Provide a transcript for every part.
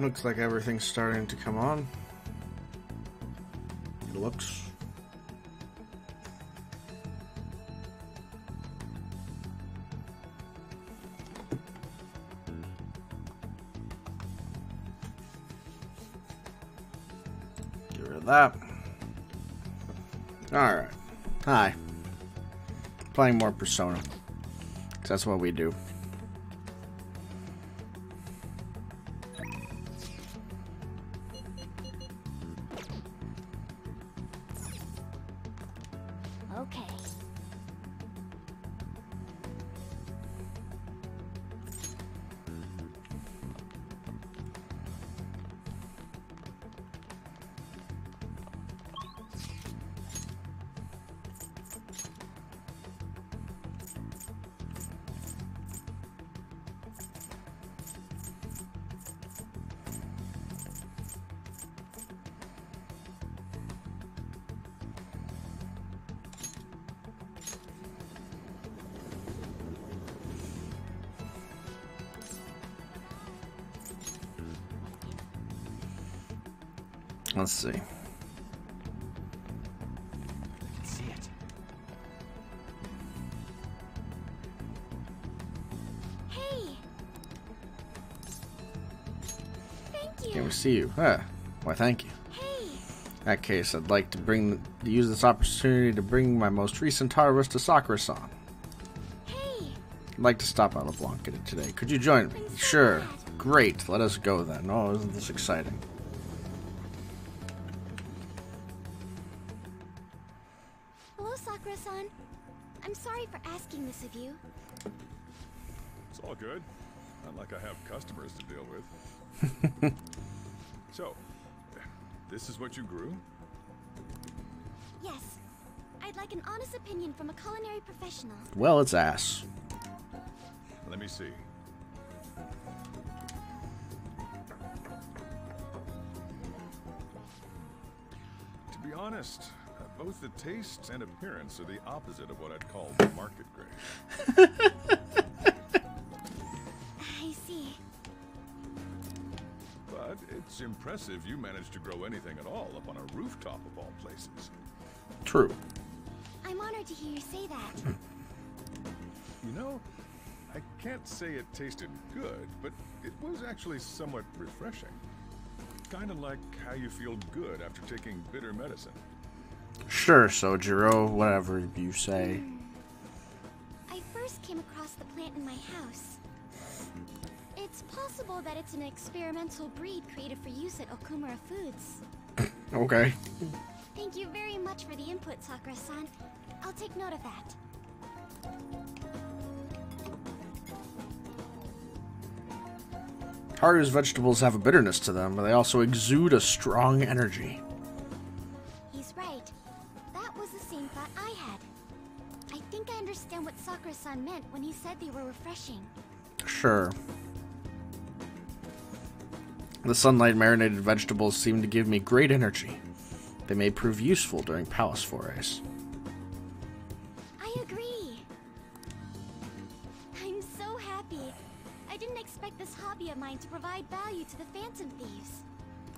Looks like everything's starting to come on. It looks. Get rid of that. Alright. Hi. Playing more Persona. 'Cause that's what we do. Okay. Let's see. See it. Hey. Thank you. Can we see you? Huh. Why, thank you. Hey. In that case, I'd like to use this opportunity to bring my most recent harvest to Sakura-san. Hey. I'd like to stop by LeBlanc today. Could you join me? I'm so Sure. glad. Great. Let us go then. Oh, isn't this exciting? Hello, Sakura-san. I'm sorry for asking this of you. It's all good. Not like I have customers to deal with. So, this is what you grew? Yes. I'd like an honest opinion from a culinary professional. Well, it's ass. Let me see. To be honest, both the taste and appearance are the opposite of what I'd call market grade. I see. But it's impressive you managed to grow anything at all up on a rooftop of all places. True. I'm honored to hear you say that. You know, I can't say it tasted good, but it was actually somewhat refreshing. Kind of like how you feel good after taking bitter medicine. Sure, Sojiro. Whatever you say. I first came across the plant in my house. It's possible that it's an experimental breed created for use at Okumura Foods. Okay. Thank you very much for the input, Sakura-san. I'll take note of that. Haru's vegetables have a bitterness to them, but they also exude a strong energy. He's right. That was the same thought I had. I think I understand what Sakura-san meant when he said they were refreshing. Sure. The sunlight marinated vegetables seem to give me great energy. They may prove useful during palace forays. I agree. I'm so happy. I didn't expect this hobby of mine to provide value to the Phantom Thieves.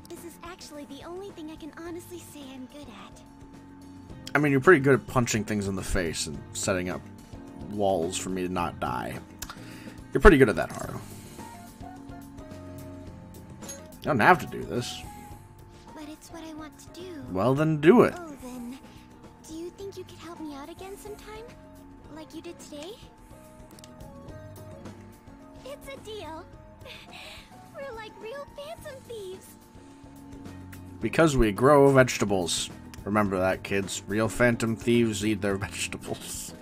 This is actually the only thing I can honestly say I'm good at. I mean, you're pretty good at punching things in the face and setting up walls for me to not die. You're pretty good at that, Haru. You don't have to do this. But it's what I want to do. Well, then do it. Oh, then, do you think you could help me out again sometime? Like you did today? It's a deal. We're like real Phantom Thieves. Because we grow vegetables. Remember that, kids. Real Phantom Thieves eat their vegetables.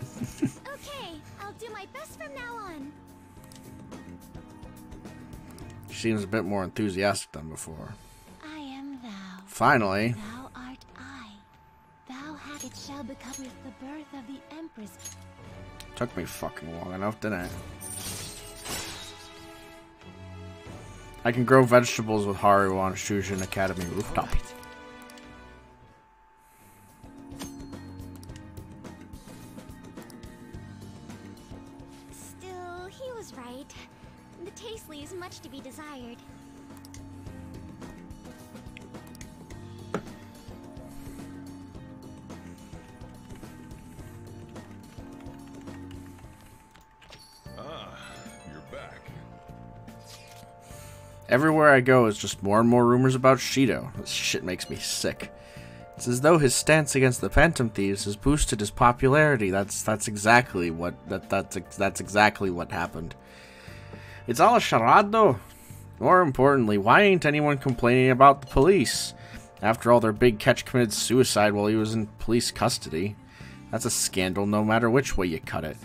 Okay, I'll do my best from now on. She seems a bit more enthusiastic than before. I am thou. Finally. Thou art I. Thou hast it shall become with the birth of the Empress. Took me fucking long enough, didn't it? I can grow vegetables with Haru on Shujin Academy rooftop. Right. Still, he was right. The taste leaves much to be desired. Everywhere I go is just more and more rumors about Shido. This shit makes me sick. It's as though his stance against the Phantom Thieves has boosted his popularity. That's exactly what that's exactly what happened. It's all a charade, though. More importantly, why ain't anyone complaining about the police? After all, their big catch committed suicide while he was in police custody. That's a scandal no matter which way you cut it.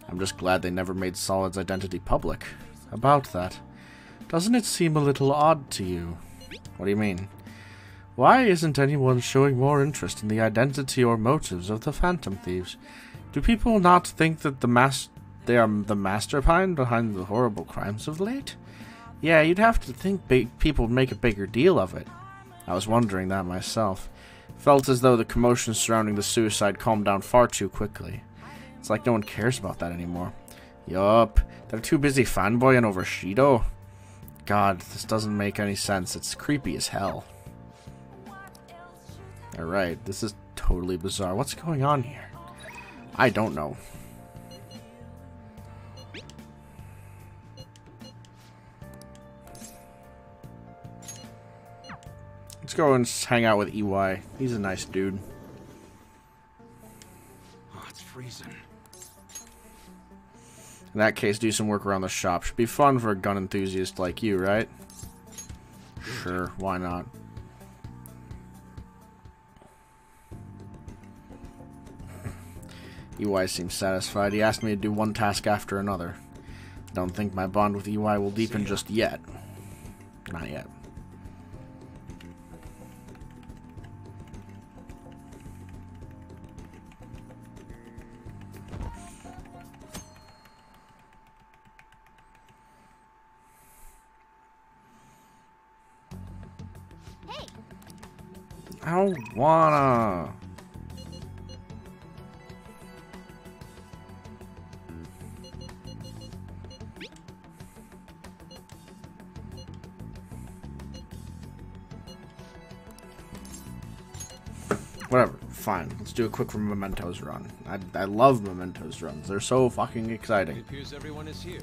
I'm just glad they never made Solid's identity public. About that, doesn't it seem a little odd to you? What do you mean? Why isn't anyone showing more interest in the identity or motives of the Phantom Thieves? Do people not think that they are the mastermind behind the horrible crimes of late? Yeah, you'd have to think people would make a bigger deal of it. I was wondering that myself. Felt as though the commotion surrounding the suicide calmed down far too quickly. It's like no one cares about that anymore. Yup, they're too busy fanboying over Shido. God, this doesn't make any sense. It's creepy as hell. Alright, this is totally bizarre. What's going on here? I don't know. Let's go and hang out with EY. He's a nice dude. Oh, it's freezing. In that case, do some work around the shop. Should be fun for a gun enthusiast like you, right? Sure, why not? EY seems satisfied. He asked me to do one task after another. I don't think my bond with EY will deepen just yet. Not yet. Hey, I don't wanna. Whatever, fine. Let's do a quick Mementos run. I love Mementos runs. They're so fucking exciting. It appears everyone is here.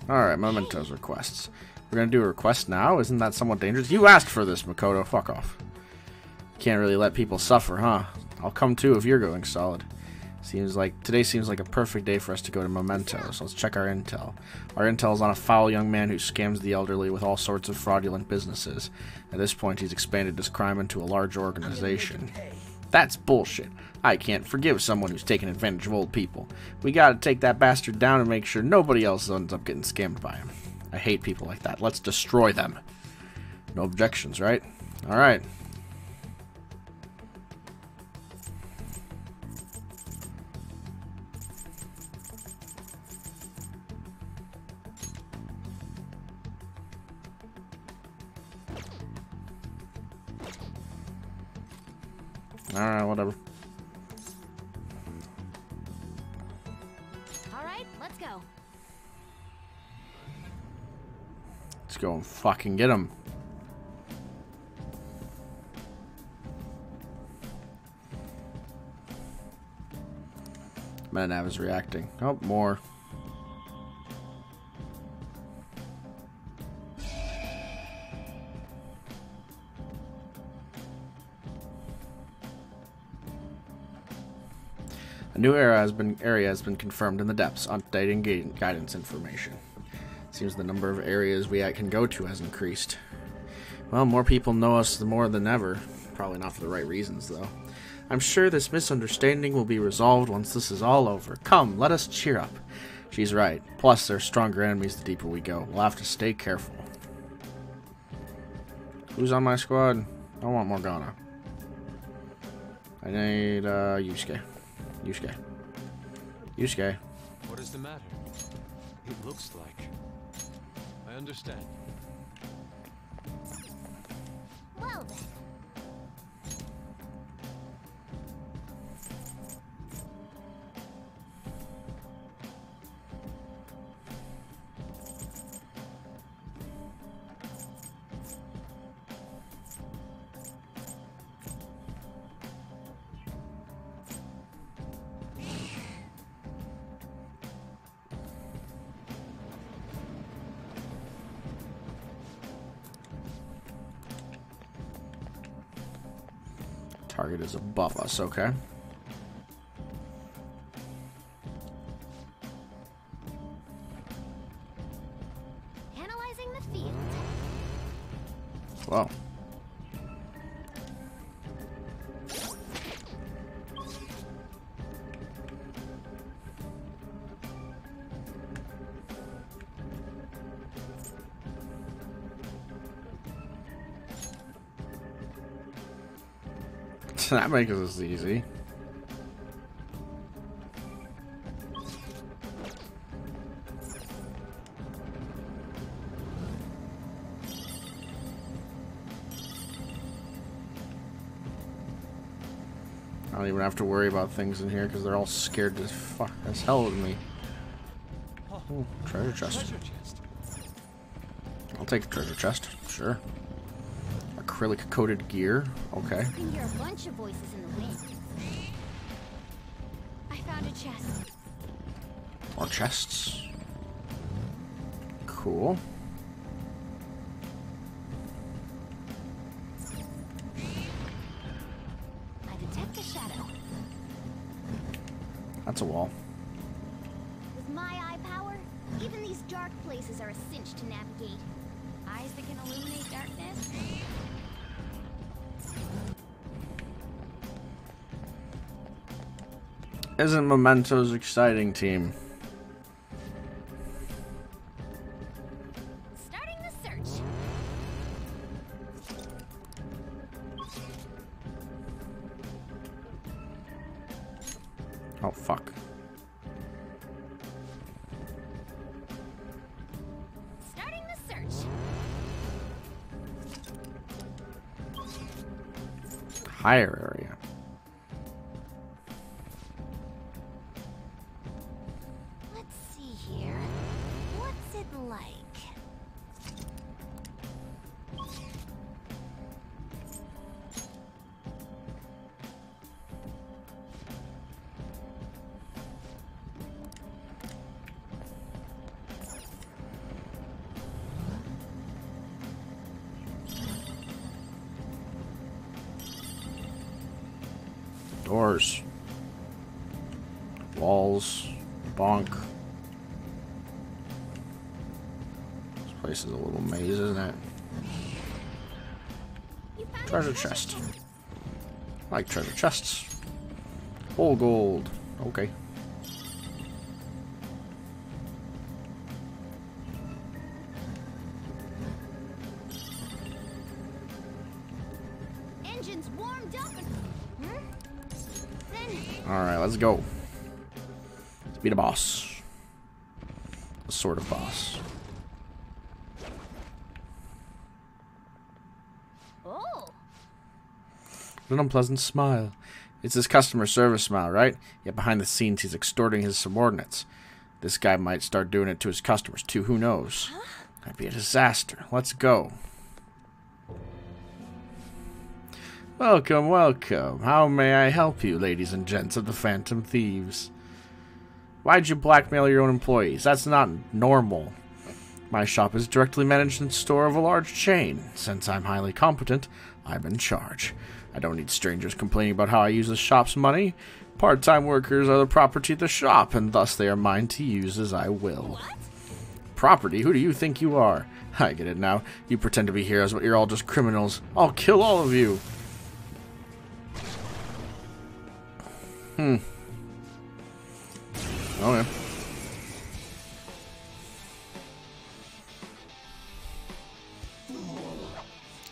Alright, Mementos requests. We're gonna do a request now? Isn't that somewhat dangerous? You asked for this, Makoto. Fuck off. Can't really let people suffer, huh? I'll come too if you're going solid. Today seems like a perfect day for us to go to Mementos. Let's check our intel. Our intel is on a foul young man who scams the elderly with all sorts of fraudulent businesses. At this point, he's expanded his crime into a large organization. That's bullshit. I can't forgive someone who's taking advantage of old people. We gotta take that bastard down and make sure nobody else ends up getting scammed by him. I hate people like that. Let's destroy them. No objections, right? Alright. Alright, whatever. alright, let's go. Let's go and fucking get him. Metanav is reacting. Oh, more. A new area has been confirmed in the depths, updating guidance information. Seems the number of areas we can go to has increased. Well, more people know us more than ever. Probably not for the right reasons, though. I'm sure this misunderstanding will be resolved once this is all over. Come, let us cheer up. She's right. Plus, there's stronger enemies the deeper we go. We'll have to stay careful. Who's on my squad? I want Morgana. I need, Yusuke. Yusuke. What is the matter? It looks like... I understand. Well then. Target is above us, okay. Analyzing the field. Whoa. That makes this easy. I don't even have to worry about things in here because they're all scared as hell of me. Ooh, treasure chest. Treasure chest. I'll take a treasure chest, sure. Acrylic coated gear, okay. I can hear a bunch of voices in the wind. I found a chest. More chests. Cool. I detect a shadow. That's a wall. With my eye power, even these dark places are a cinch to navigate. Eyes that can illuminate darkness. Isn't Mementos exciting, team? Starting the search. Oh, fuck. Starting the search. Higher area. Let's see here. What's it like? Doors. Walls. Bonk. This place is a little maze, isn't it? You found a Treasure chest. I like treasure chests. Whole gold. Okay. Engines warmed up and... Then... Alright, let's go. Let's be the boss. A sort of boss. Oh! An unpleasant smile. It's his customer service smile, right? Yet behind the scenes, he's extorting his subordinates. This guy might start doing it to his customers, too. Who knows? That'd be a disaster. Let's go. Welcome, welcome. How may I help you, ladies and gents of the Phantom Thieves? Why'd you blackmail your own employees? That's not normal. My shop is directly managed in store of a large chain. Since I'm highly competent, I'm in charge. I don't need strangers complaining about how I use the shop's money. Part-time workers are the property of the shop, and thus they are mine to use as I will. What? Property? Who do you think you are? I get it now. You pretend to be heroes, but you're all just criminals. I'll kill all of you. Okay.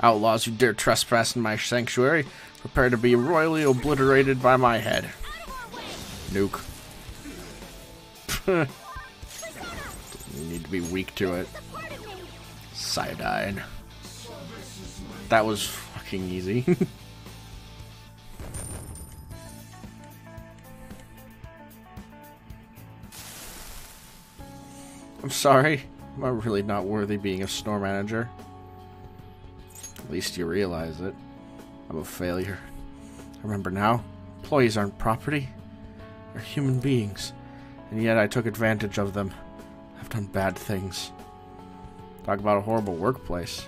Outlaws who dare trespass in my sanctuary, prepare to be royally obliterated by my head. Nuke. You need to be weak to it. Cyanide. That was fucking easy. I'm sorry. I'm really not worthy being a store manager. At least you realize it. I'm a failure. Remember now, employees aren't property. They're human beings. And yet I took advantage of them. I've done bad things. Talk about a horrible workplace.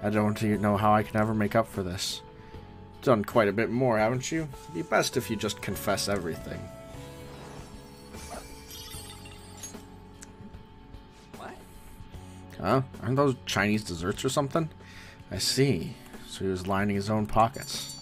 I don't even know how I can ever make up for this. done quite a bit more, haven't you? It'd be best if you just confess everything. What? Huh? Aren't those Chinese desserts or something? I see. So he was lining his own pockets.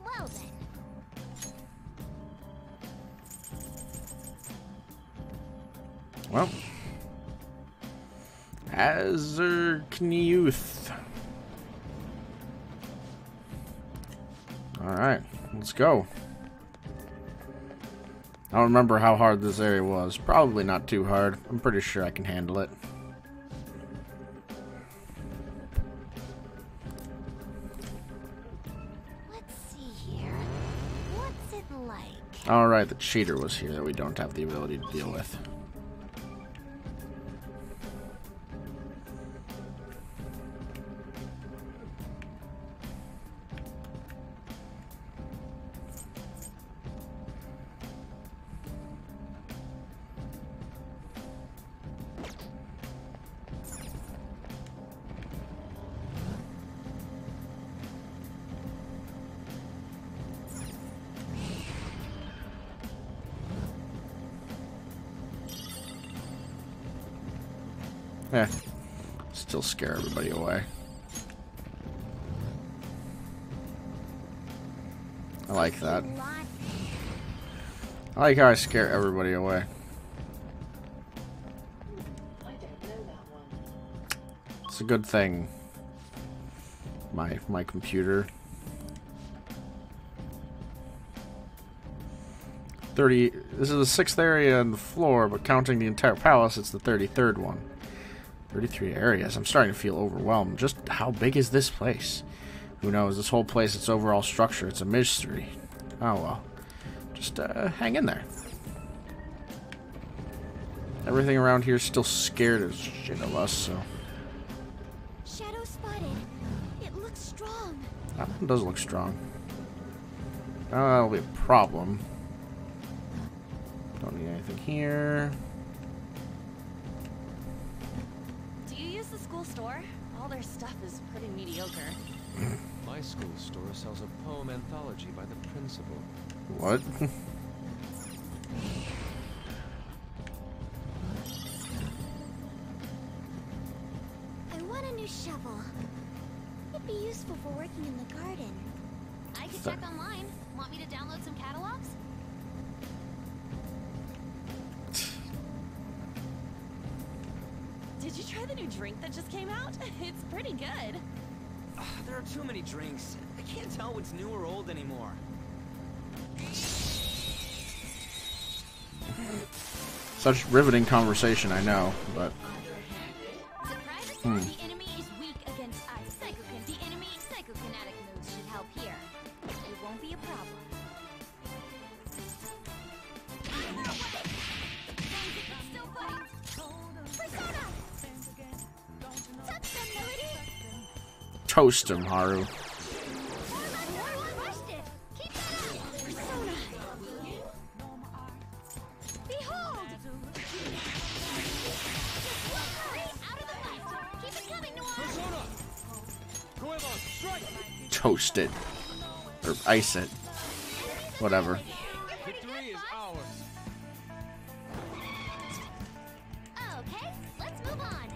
Well then. Well. Azerkniuth. Alright, let's go. I don't remember how hard this area was. Probably not too hard. I'm pretty sure I can handle it. Let's see here. What's it like? Alright, the cheater was here that we don't have the ability to deal with. Eh, still scare everybody away. I like that. I like how I scare everybody away. It's a good thing. My computer. 30. This is the 6th area on the floor, but counting the entire palace, it's the 33rd one. 33 areas. I'm starting to feel overwhelmed. Just how big is this place? Who knows? This whole place, its overall structure, it's a mystery. Oh well. Just hang in there. Everything around here is still scared as shit of us, so. Shadow spotted. It looks strong. That one does look strong. That'll be a problem. Don't need anything here. School store. All their stuff is pretty mediocre. My school store sells a poem anthology by the principal. What? I want a new shovel. It'd be useful for working in the garden. I could check online. Want me to download some catalogs? Did you try the new drink that just came out? It's pretty good. There are too many drinks. I can't tell what's new or old anymore. Such riveting conversation, I know, but... Surprisingly, the enemy is weak against ice. The enemy psychokinetic moves should help here. It won't be a problem. Still fighting. Persona! Touch them, Melody! Toast him, Haru. Keep that up. Persona. Behold! Out of the light! Keep it coming, Noir! Persona! Gorillaz, strike! Toast it. Or ice it. Whatever. Victory is ours. Okay, let's move on.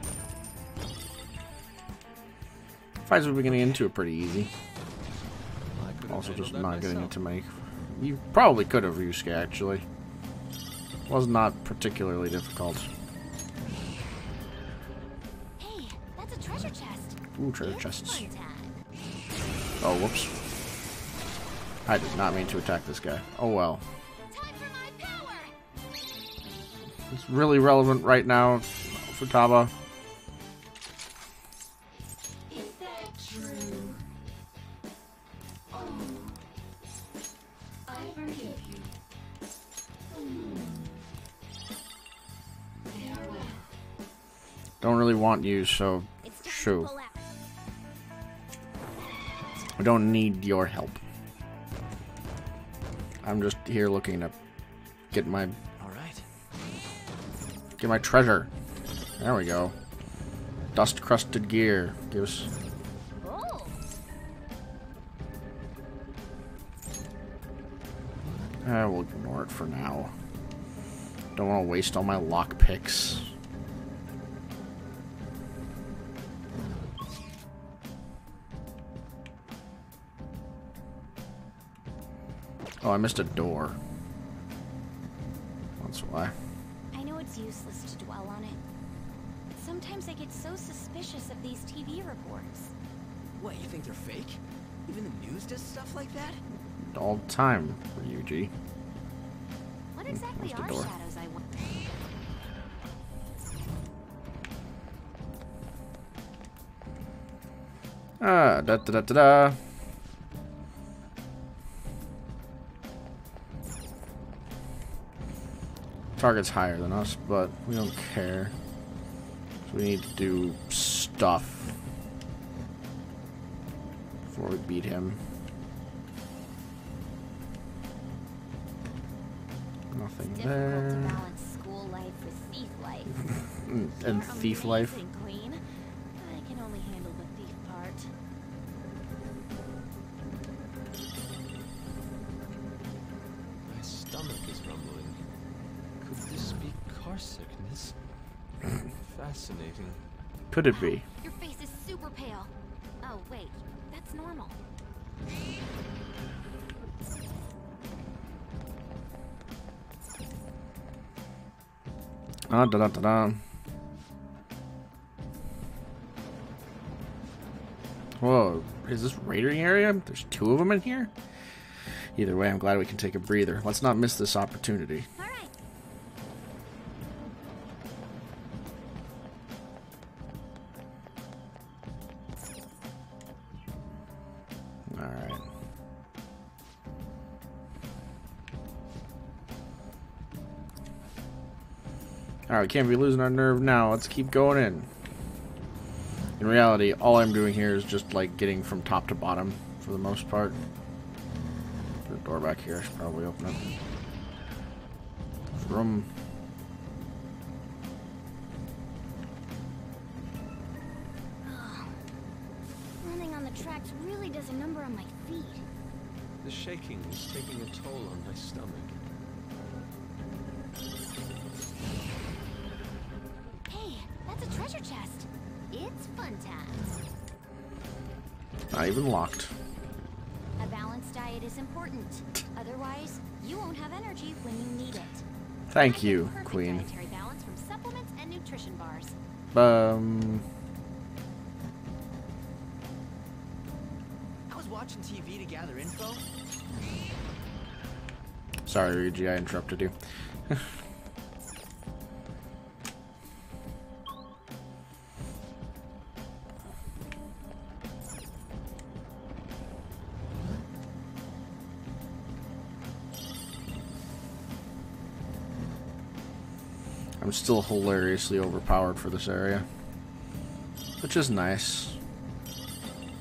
Fights we've been getting into are pretty easy. I could have Also, just handled that not getting myself. into my... You probably could have, Yusuke, actually. Was not particularly difficult. Hey, that's a treasure chest. Ooh, treasure It's chests. fun time. Oh, whoops. I did not mean to attack this guy. Oh well. Time for my power! It's really relevant right now, Futaba. Is that true? Oh, I forgive you. Farewell. Don't really want you, so It's time to shoo. pull out. I don't need your help. I'm just here looking to get my All right. treasure. There we go. Dust crusted gear. Gives. Oh, We'll ignore it for now. Don't want to waste all my lock picks. Oh, I missed a door. That's why. I know it's useless to dwell on it. But sometimes I get so suspicious of these TV reports. What, you think they're fake? Even the news does stuff like that? All the time, Ryuji. what exactly Where's the are door? shadows, I wonder? Ah, da da da da da. Target's higher than us, but we don't care. So we need to do stuff before we beat him. Nothing Difficult to there. balance school life with thief life. And You're thief life. amazing, Queen. I can only handle the thief part. My stomach is rumbling. Could this be car sickness? Fascinating. Could it be? Your face is super pale. Oh, wait. That's normal. Ah, da da da da. Whoa, is this raiding area? There's two of them in here? Either way, I'm glad we can take a breather. Let's not miss this opportunity. All right. Alright. Alright, we can't be losing our nerve now. Let's keep going in. In reality, all I'm doing here is just like getting from top to bottom for the most part. The door back here, I should probably open it. Room. Running on the tracks really does a number on my feet. The shaking is taking a toll on my stomach. Hey, that's a treasure chest. It's fun times. Not even locked. A balanced diet is important. Otherwise, you won't have energy when you need it. Thank I get you, perfect Queen. dietary balance from supplements and nutrition bars. I was watching TV to gather info. Sorry, Ryuji, I interrupted you. I'm still hilariously overpowered for this area, which is nice.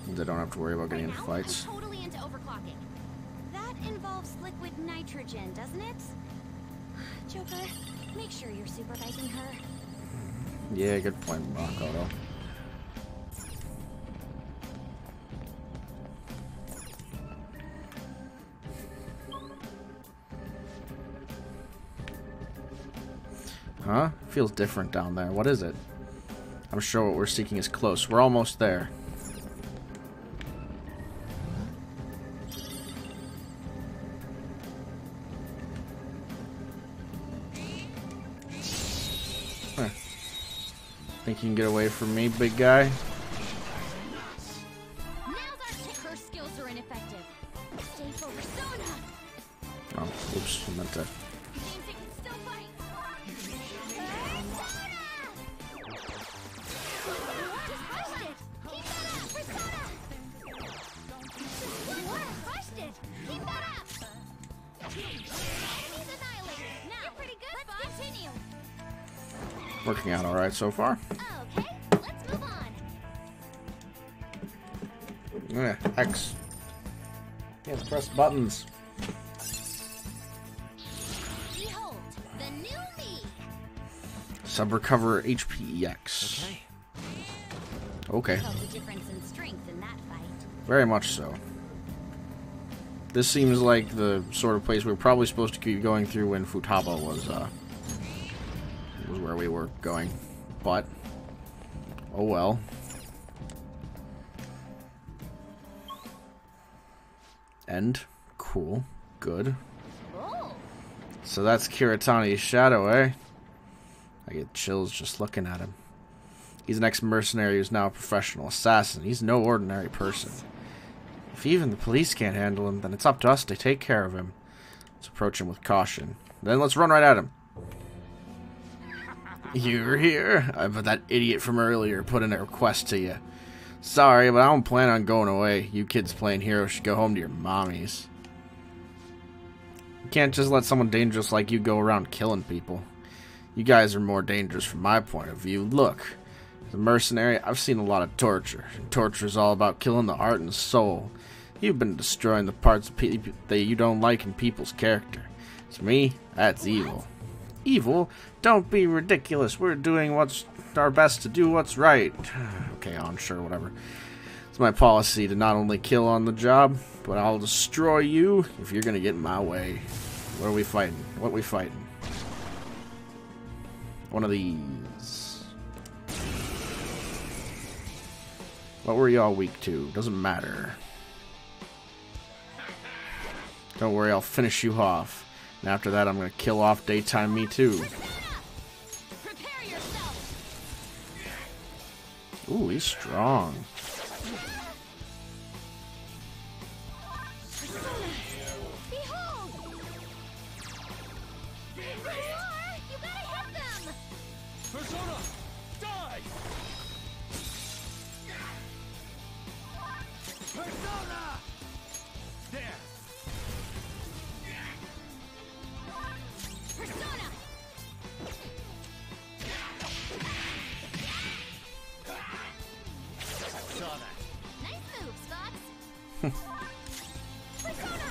Means I don't have to worry about getting into fights. I'm totally into overclocking. That involves liquid nitrogen, doesn't it? Joker, make sure you're supervising her. Yeah, good point, Makoto. Huh? Feels different down there. What is it? I'm sure what we're seeking is close. We're almost there. Huh. Think you can get away from me, big guy? Now's our her skills are ineffective. Stay focused, Sona. Oh, oops. I meant to. Means it can still fight. Just crushed it. Keep that up, Persona. Crushed it. Keep that up. Enemies annihilated. Now, you're pretty good, Let's continue. Working out alright so far. Okay, let's move on. Yeah, X. Can't press buttons. Sub recover HPEX. Okay. Okay. Felt a difference in strength in that fight. Very much so. This seems like the sort of place we were probably supposed to keep going through when Futaba was where we were going. But, oh well. End. Cool. Good. Oh, So that's Kiritani's shadow, eh? I get chills just looking at him. He's an ex-mercenary who's now a professional assassin. He's no ordinary person. If even the police can't handle him, then it's up to us to take care of him. Let's approach him with caution. Then let's run right at him. You're here? I bet that idiot from earlier put in a request to you. Sorry, but I don't plan on going away. You kids playing hero should go home to your mommies. You can't just let someone dangerous like you go around killing people. You guys are more dangerous from my point of view. Look, as a mercenary, I've seen a lot of torture. And torture is all about killing the heart and soul. You've been destroying the parts of that you don't like in people's character. To me, that's evil. Evil? Don't be ridiculous. We're doing what's our best to do what's right. Okay, on, sure, whatever. It's my policy to not only kill on the job, but I'll destroy you if you're gonna get in my way. What are we fighting? What are we fighting? One of these. What were y'all weak to? Doesn't matter. Don't worry, I'll finish you off. And after that, I'm gonna kill off daytime me too. prepare yourself. Ooh, he's strong. Behold! There you are! You gotta hit them! Persona! Die! Persona! There! Persona! Saw that. Nice move, Spox! Persona!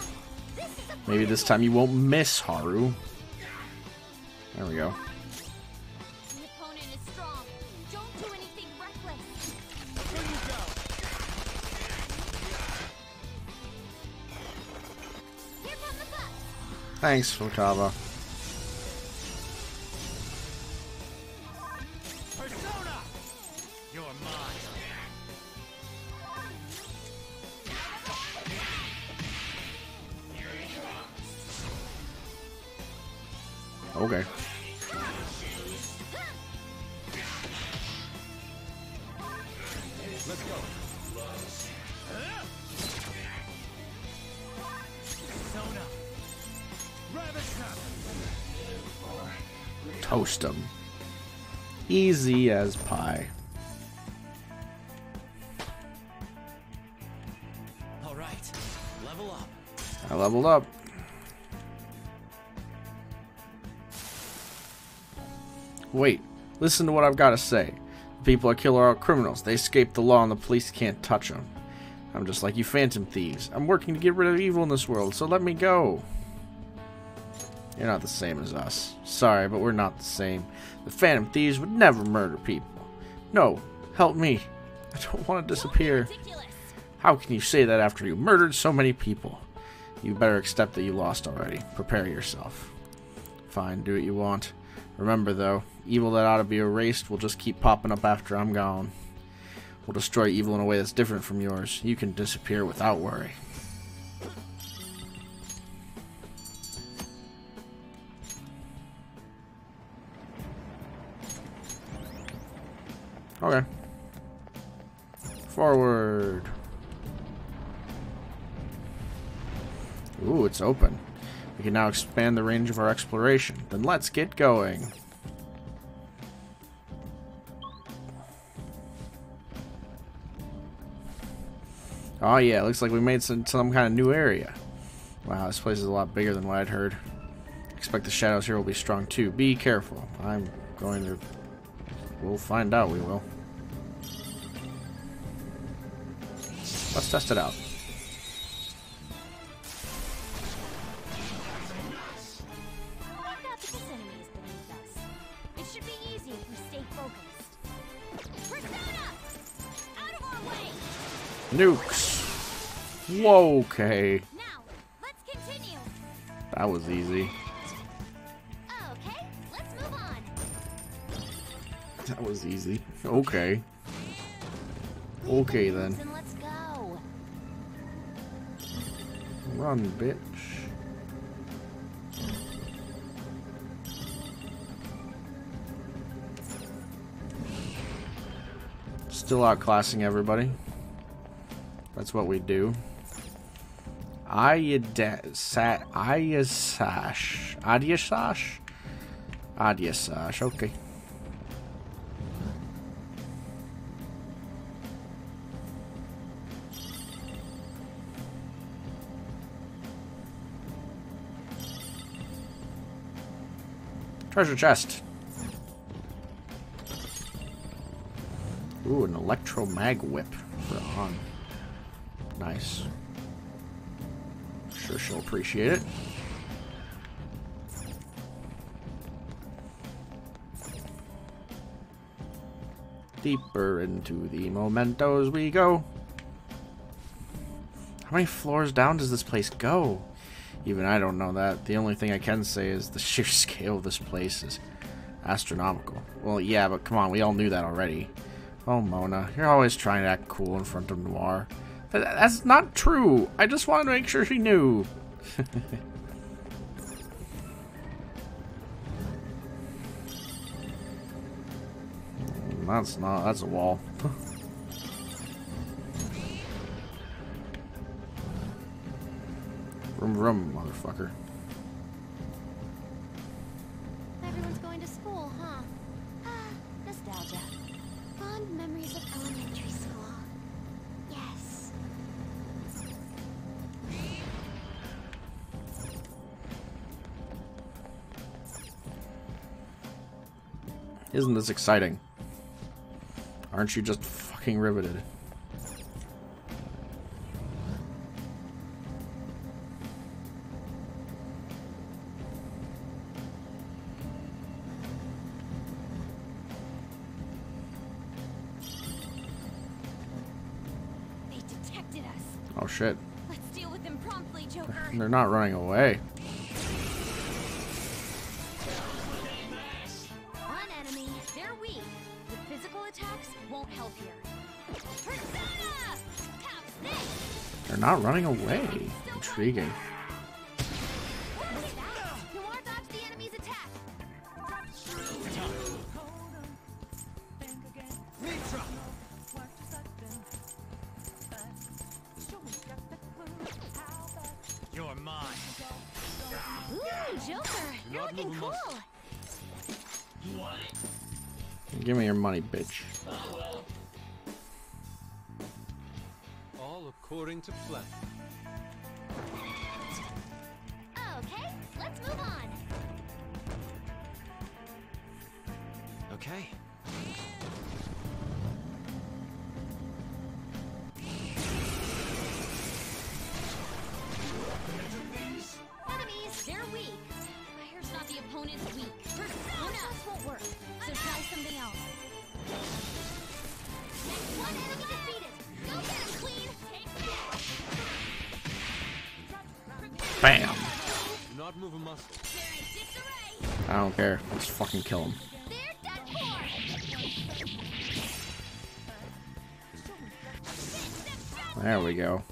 This is a Maybe this time you won't miss, Haru. There we go. The opponent is strong. Don't do anything reckless. Here you go! Here come the bucks. Thanks, Futaba. Persona! You're mine. Okay. Let's go. Persona! Rabbit trap! Toast him. Easy as pie. All right. Level up. I leveled up. Wait, listen to what I've got to say. The people I kill are all criminals. They escape the law and the police can't touch them. I'm just like you phantom thieves. I'm working to get rid of evil in this world, so let me go. You're not the same as us. Sorry, but we're not the same. The phantom thieves would never murder people. No, help me. I don't want to disappear. Ridiculous. How can you say that after you murdered so many people? You better accept that you lost already. Prepare yourself. Fine, do what you want. Remember, though, evil that ought to be erased will just keep popping up after I'm gone. We'll destroy evil in a way that's different from yours. You can disappear without worry. Okay. Forward. Ooh, it's open. We can now expand the range of our exploration. Then let's get going. Oh yeah, looks like we made some kind of new area. Wow, this place is a lot bigger than what I'd heard. Expect the shadows here will be strong too. Be careful. I'm going to... We'll find out, we will. Let's test it out. Not because enemies beneath us. It should be easy if Nukes. Whoa, okay. Now, let's continue. That was easy. Okay, let's move on. That was easy. Okay. Okay then. And let's go. Run, bitch. Still outclassing everybody. That's what we do. Adyasash. Okay. Treasure chest. Ooh, an electromag whip for on. Nice. Sure she'll appreciate it. Deeper into the mementos we go. How many floors down does this place go? Even I don't know that. The only thing I can say is the sheer scale of this place is astronomical. Well, yeah, but come on, we all knew that already. Oh, Mona, you're always trying to act cool in front of Noir. That's not true. I just wanted to make sure she knew. That's a wall. Vroom, motherfucker. Everyone's going to school, huh? Ah, nostalgia. Fond memories of elementary school. Yes. Isn't this exciting? Aren't you just fucking riveted? They detected us. Oh shit. Let's deal with them promptly, Joker. They're not running away. One enemy, they're weak. The physical attacks won't help here. Persona! How's this? They're not running away. Intriguing. What was that? Noir dodged the enemy's attack. You're mine. Ooh, Joker, you're Not looking moving cool. Give me your money, bitch. All according to plan. Okay, let's move on. Okay. Enemies, they're weak. Fire's not the opponent's weak. Persona won't work, so try something else. One enemy defeated. Go get him, Queen. Bam! Do not move a muscle. They're in disarray. I don't care. Let's fucking kill him. They're done for. There we go.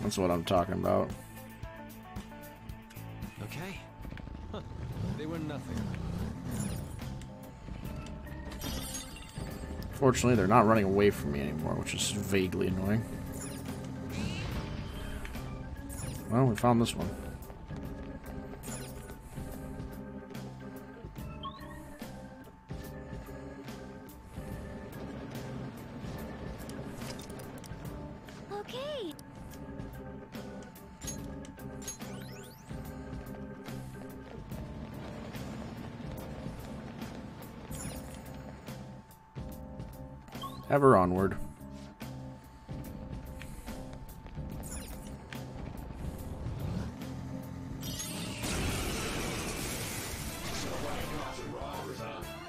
That's what I'm talking about. Okay. Huh. They were nothing. Fortunately, they're not running away from me anymore, which is vaguely annoying. Well, we found this one. Okay. Ever onward.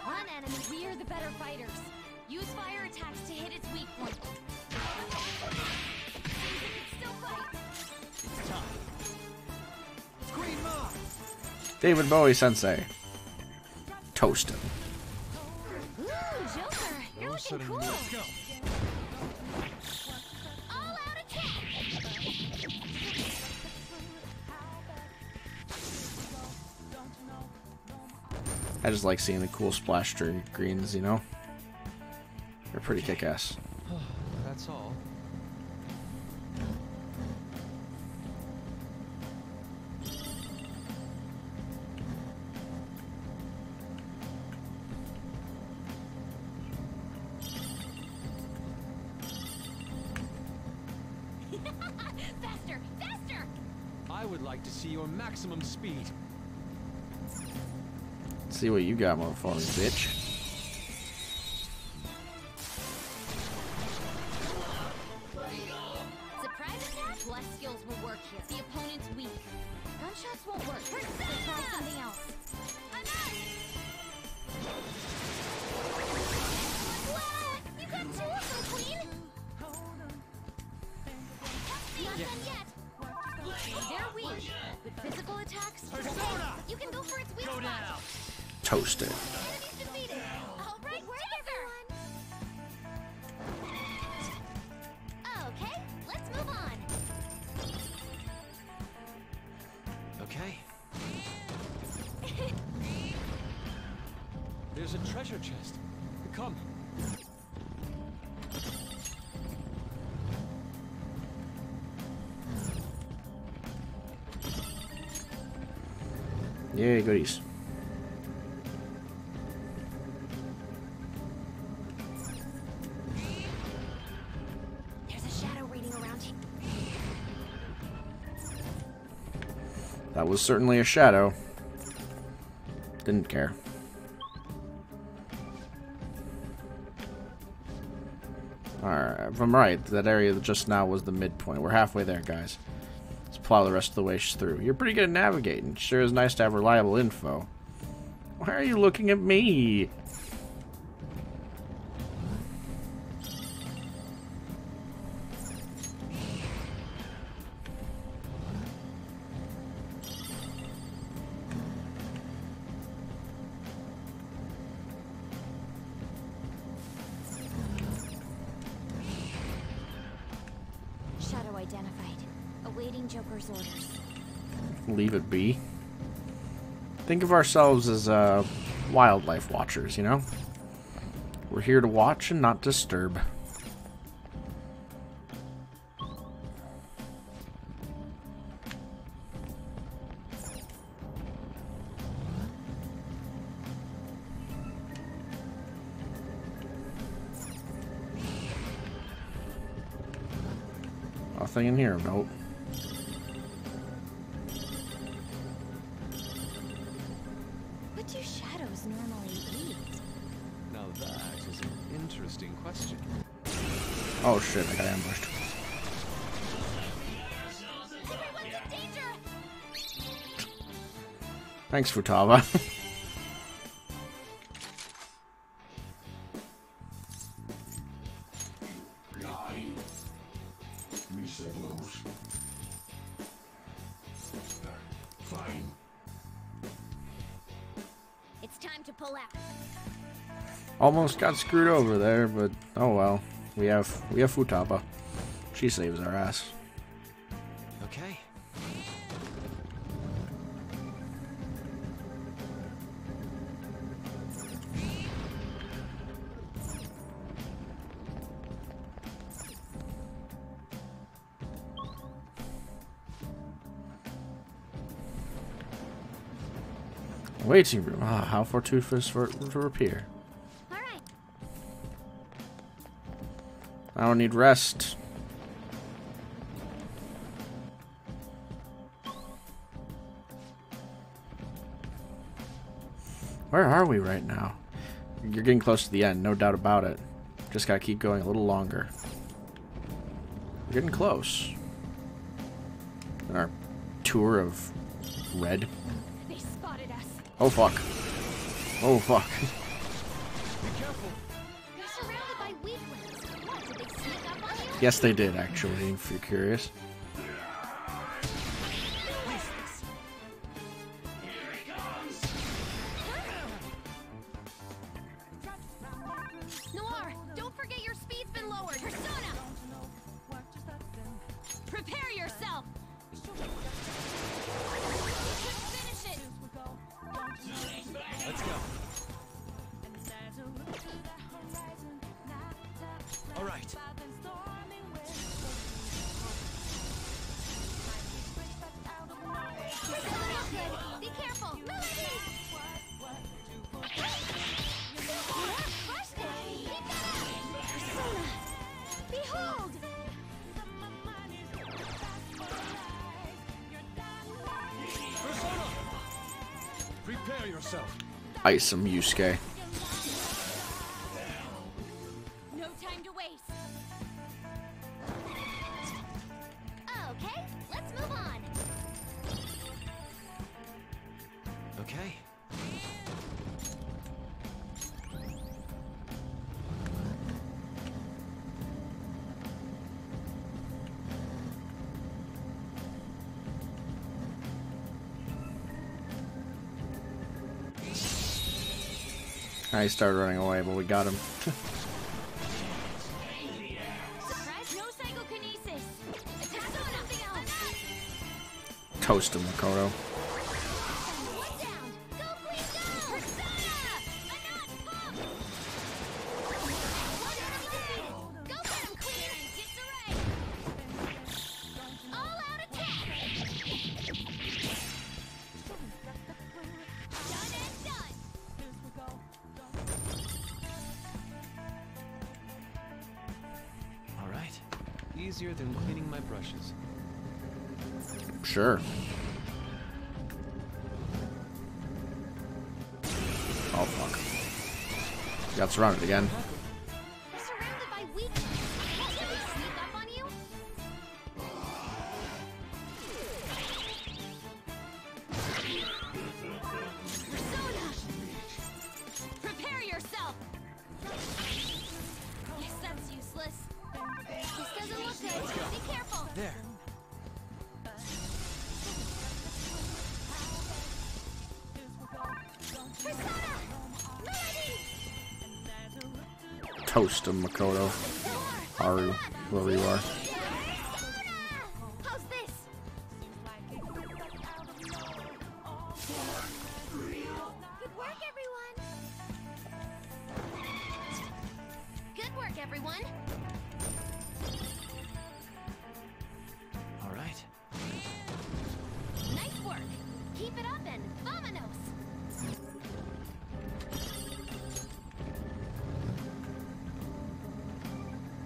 One enemy, we are the better fighters. Use fire attacks to hit its weak point. David Bowie Sensei. Toast him. Ooh, Joker, you're looking cool. All out attack. I just like seeing the cool splash greens, you know? They're pretty kick-ass. That's all. Faster! Faster! I would like to see your maximum speed. See what you got, motherfucking bitch. Surprise attack? Less skills will work here. The opponent's weak. Gunshots won't work. So try something else. I'm out. Wow, you got 2 of them, Queen. Not done yet. They're weak. With physical attacks, You can go for its weak spot. Toasted. Enemies defeated. All right, together. Okay, let's move on. Okay. There's a treasure chest. Come. Yay, goodies. There's a shadow waiting around here. That was certainly a shadow. Didn't care. Alright, if I'm right, that area just now was the midpoint. We're halfway there, guys. Let's plow the rest of the way through. You're pretty good at navigating. Sure is nice to have reliable info. Why are you looking at me? Shadow identified. Awaiting Joker's orders. Leave it be. Think of ourselves as wildlife watchers, you know? We're here to watch and not disturb. Nothing in here, nope. What do shadows normally eat? Now that is an interesting question. Oh shit, I got ambushed. Everyone's in danger! Thanks, Futaba. It's time to pull out. Almost got screwed over there, but oh well. We have Futaba. She saves our ass. Okay. Waiting room. Ah, how fortuitous to appear. All right. I don't need rest. Where are we right now? You're getting close to the end, no doubt about it. Just gotta keep going a little longer. We're getting close. In our tour of red. They spotted us. Oh fuck. Oh fuck. Be careful. You're surrounded by weaklings. What, did they sneak up on you? Yes, they did actually, if you're curious. Prepare yourself. Finish it. Let's go. All right. Be careful. Melody. Crushed it. Keep that up. Persona. Behold. Persona! Prepare yourself. Ice him, Yusuke. No time to waste. Okay, let's move on. Okay. He started running away, but we got him. Surprise, no psychokinesis. Attack on something else. Toast him, Makoto. One down. Go, queen, go. Persona. A knot pump. One enemy defeated. Go get him, queen. Disarray. All out attack. Done and done. All right. Easier than cleaning my brushes. Sure. Oh, fuck. Got surrounded again. You're surrounded by weakness. Did they sneak up on you? Persona! Prepare yourself! Yes, that's useless. This doesn't look good. Be careful! There. Persona! Melody! Toast him, Makoto. Haru, whoever you are. How's this? Good work, everyone. Good work, everyone. All right. Nice work. Keep it up and vamonos.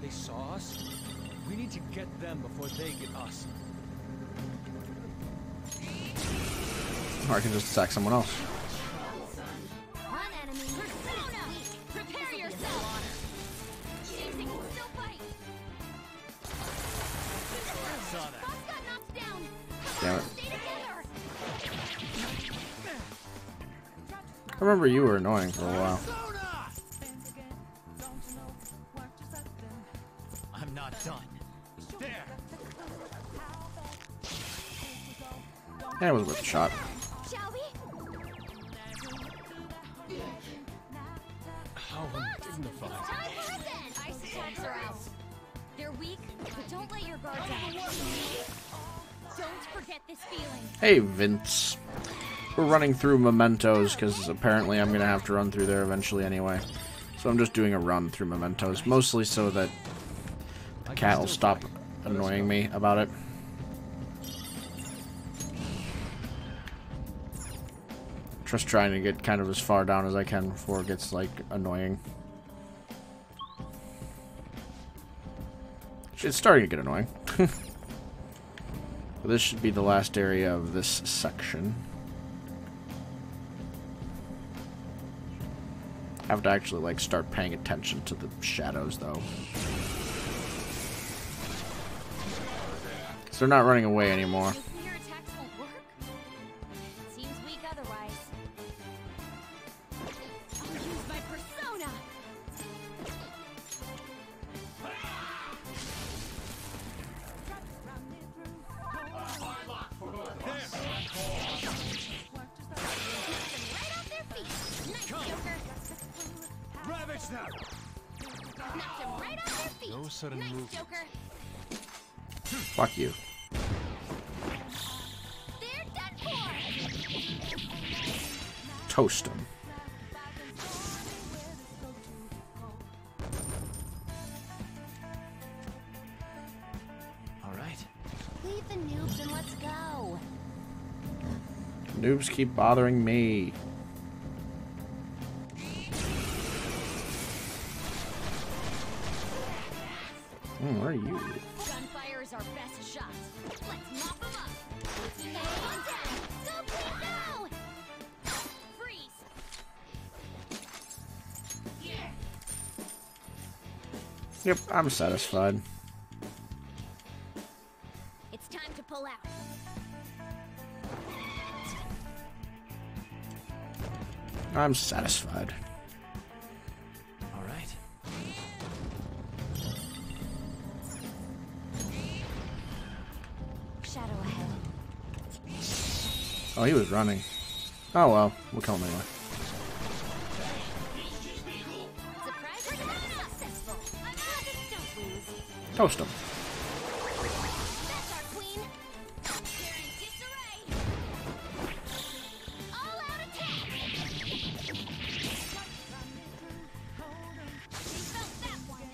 They saw us. We need to get them before they get us. Or I can just attack someone else. One enemy. Persona! Prepare yourself! Jeez, they can still fight! Saw that. Boss got knocked down! Damn it. Stay together! I remember you were annoying for a while. I'm not done. There. Yeah, it was worth a shot. Shall we? How Time undignified. for it then! Ice attacks are out. They're weak, but don't let your guard down. Don't forget this feeling. Hey, Vince. We're running through mementos, because apparently I'm going to have to run through there eventually anyway. So I'm just doing a run through mementos, mostly so that the cat will stop annoying me about it. Just trying to get kind of as far down as I can before it gets, like, annoying. It's starting to get annoying. This should be the last area of this section. I have to actually, like, start paying attention to the shadows, though. 'Cause they're not running away anymore. Nuclear attacks won't work? Seems weak otherwise. I'll use my persona! Right off their feet! Nice, Joker! Ravage them! Knocked him right off their feet! No sudden Nice, movement. Joker! Fuck you. They're done for. Toast him. All right. Leave the noobs and let's go. Noobs keep bothering me. Where are you? Gunfire is our best shot. Let's mop them up. Stay down. Go, please, go. Freeze. Yep, I'm satisfied. It's time to pull out. I'm satisfied. All right. Shadow ahead. Oh, he was running. Oh well, we'll kill him anyway. Surprise attack successful. I'm not. Don't lose. Toast him. That's our queen. They're in disarray. All out attack. We felt that one.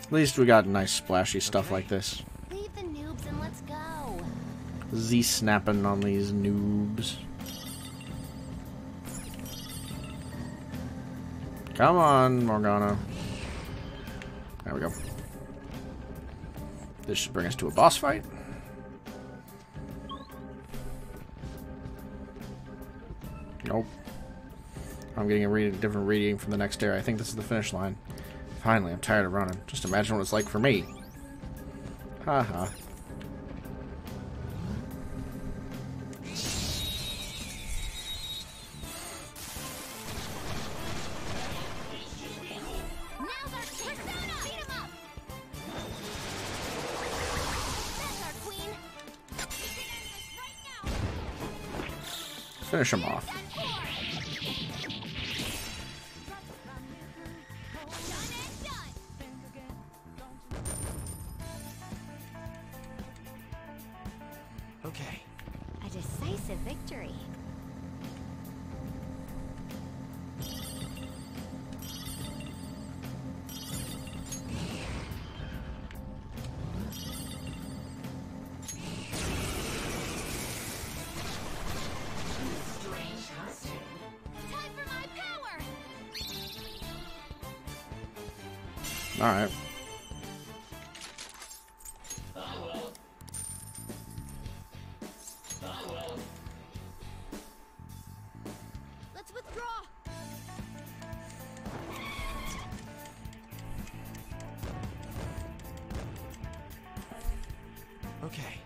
At least we got nice splashy stuff like this. Leave the noobs and let's go. Z snapping on these noobs. Come on, Morgana. There we go. This should bring us to a boss fight. Nope. I'm getting a different reading from the next area. I think this is the finish line. Finally, I'm tired of running. Just imagine what it's like for me. Haha. Now's our chance. Persona! Beat him up! That's our queen. We can end this right now. Finish him off. Done and done. Okay. A decisive victory. Time for my power! Alright. Let's withdraw! Okay.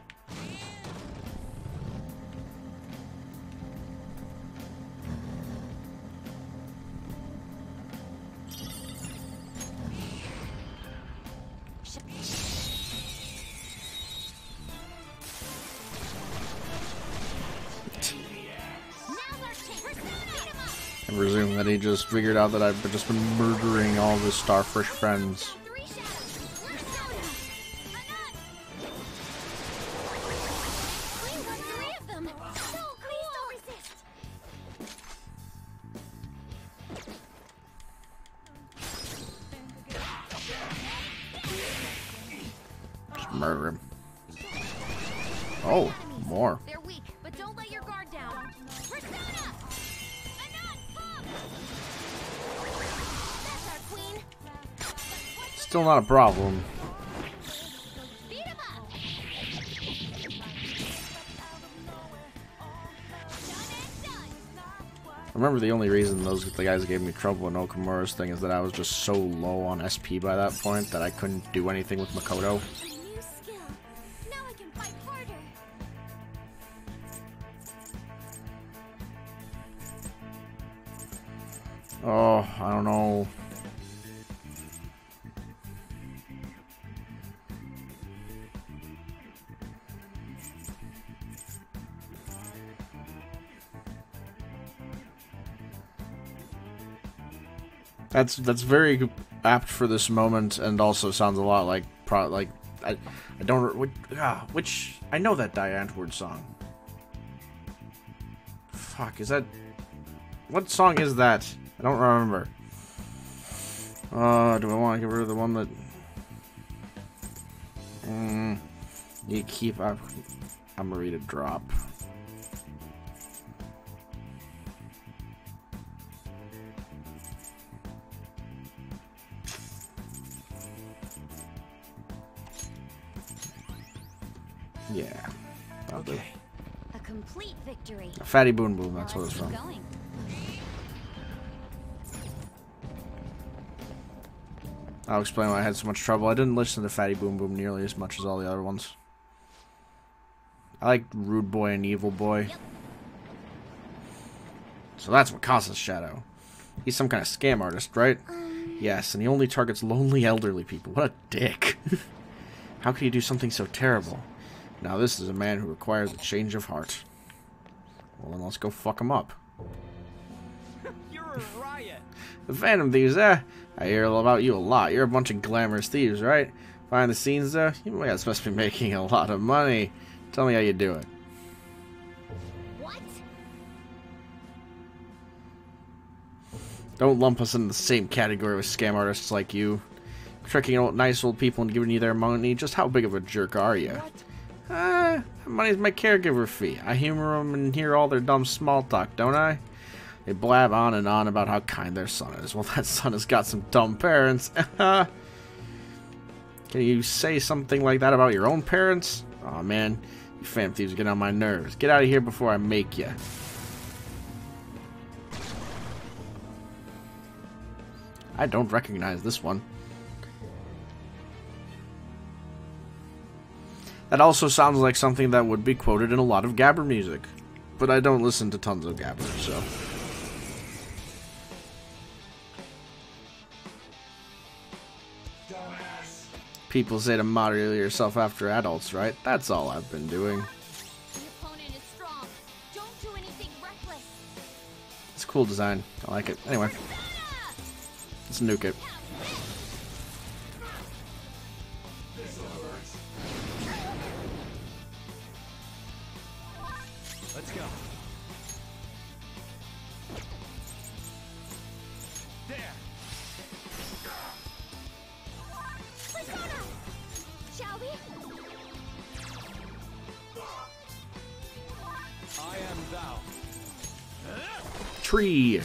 Now's our chance! Persona! Beat him up! I presume that he just figured out that I've just been murdering all of his starfish friends. Three shadows! Persona! Anon! Queen got three of them! So cool! Please don't resist! Just murder him. Oh, more. They're weak, but don't let your guard down. Persona! Anon! Pump! That's our queen! Still not a problem. Beat him up! Done and done! Remember, the only reason the guys gave me trouble in Okamura's thing is that I was just so low on SP by that point that I couldn't do anything with Makoto. A new skill. Now I can fight harder. Oh, I don't know. That's very apt for this moment, and also sounds a lot like I don't which I know that Die Antwoord song. Fuck, is that what song is that? I don't remember. Do I want to get rid of the one that you keep up? I'm gonna read a drop. Yeah. Okay. A complete victory. A Fatty Boom Boom, that's Now what it's let's keep from. going. I'll explain why I had so much trouble. I didn't listen to Fatty Boom Boom nearly as much as all the other ones. I like Rude Boy and Evil Boy. Yep. So that's what causes Shadow. He's some kind of scam artist, right? Yes, and he only targets lonely elderly people. What a dick. How could he do something so terrible? Now this is a man who requires a change of heart. Well, then let's go fuck him up. You're a riot. The Phantom Thieves, I hear about you a lot. You're a bunch of glamorous thieves, right? Behind the scenes, though, you guys must be making a lot of money. Tell me how you do it. What? Don't lump us in the same category with scam artists like you. Tricking out nice old people and giving you their money. Just how big of a jerk are you? Money's my caregiver fee. I humor them and hear all their dumb small talk, don't I? They blab on and on about how kind their son is. Well, that son has got some dumb parents. Can you say something like that about your own parents? Aw, man. You fam thieves get on my nerves. Get out of here before I make you. I don't recognize this one. That also sounds like something that would be quoted in a lot of Gabber music. But I don't listen to tons of Gabber, so... People say to model yourself after adults, right? That's all I've been doing. The opponent is strong. Don't do anything reckless. It's a cool design. I like it. Anyway, let's nuke it. Let's go. There. Persona! Shall we? I am thou. Tree.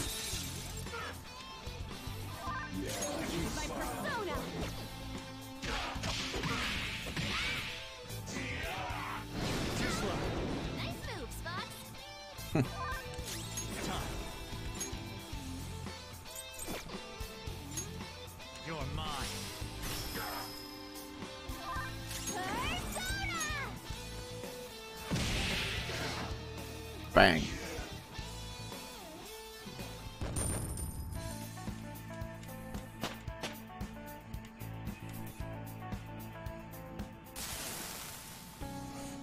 My persona! Too slow. Nice move, Fox. It's time. You're mine. Persona! Bang.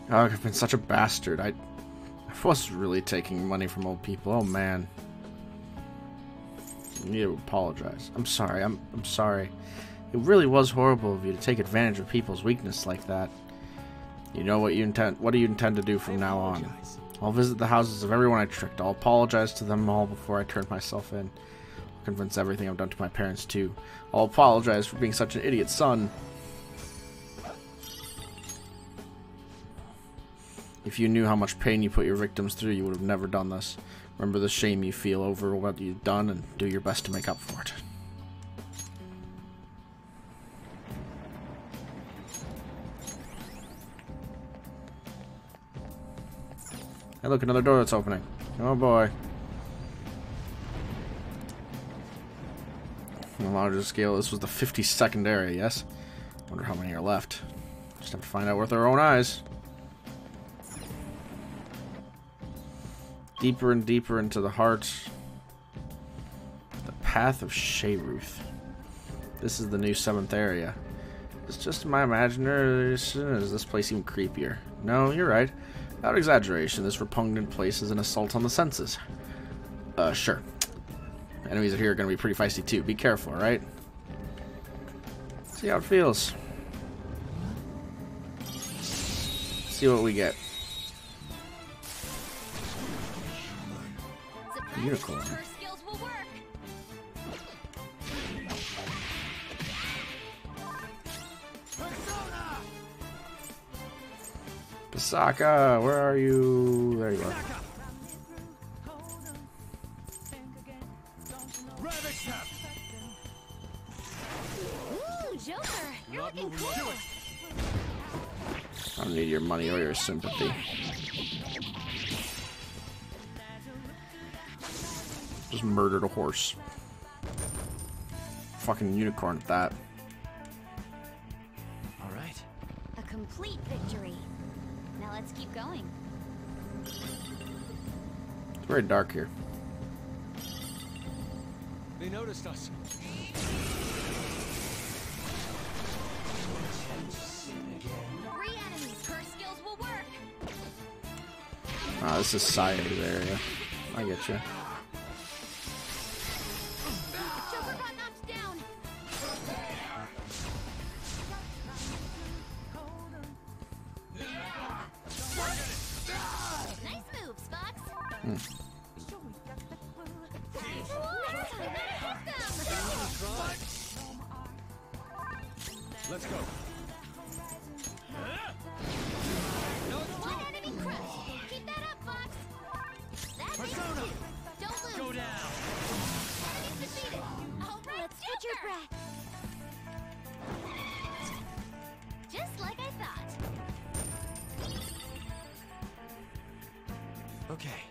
Oh, I've been such a bastard. I was really taking money from old people. Oh man. I need to apologize. I'm sorry. I'm sorry. It really was horrible of you to take advantage of people's weakness like that. You know what do you intend to do from now on? Apologize. I'll visit the houses of everyone I tricked. I'll apologize to them all before I turn myself in. I'll convince everything I've done to my parents too. I'll apologize for being such an idiot son. If you knew how much pain you put your victims through, you would have never done this. Remember the shame you feel over what you've done and do your best to make up for it. Hey look, another door that's opening. Oh boy. On a larger scale, this was the 52nd area, yes? Wonder how many are left. Just have to find out with our own eyes. Deeper and deeper into the heart. The Path of Shayruth. This is the new 7th area. It's just my imagination. Is this place even creepier? No, you're right. Without exaggeration, this repugnant place is an assault on the senses. Sure. Enemies here are going to be pretty feisty too. Be careful, alright? See how it feels. See what we get. Unicorn. Her skills will work. Pasaka, where are you? There you are. Ooh, Joker, you're looking cool. I don't need your money or your sympathy. Just murdered a horse. Fucking unicorn at that. All right. A complete victory. Now let's keep going. It's very dark here. They noticed us. 3 enemies. Her skills will work. Ah, this is Saya's area. I get you. Joker got knocked down. Nice moves, Fox. Let's go. One enemy crushed. Keep that up, Fox. That's it. Don't lose. Go down. Enemies defeated. All right, let's get your breath. Just like I thought. Okay.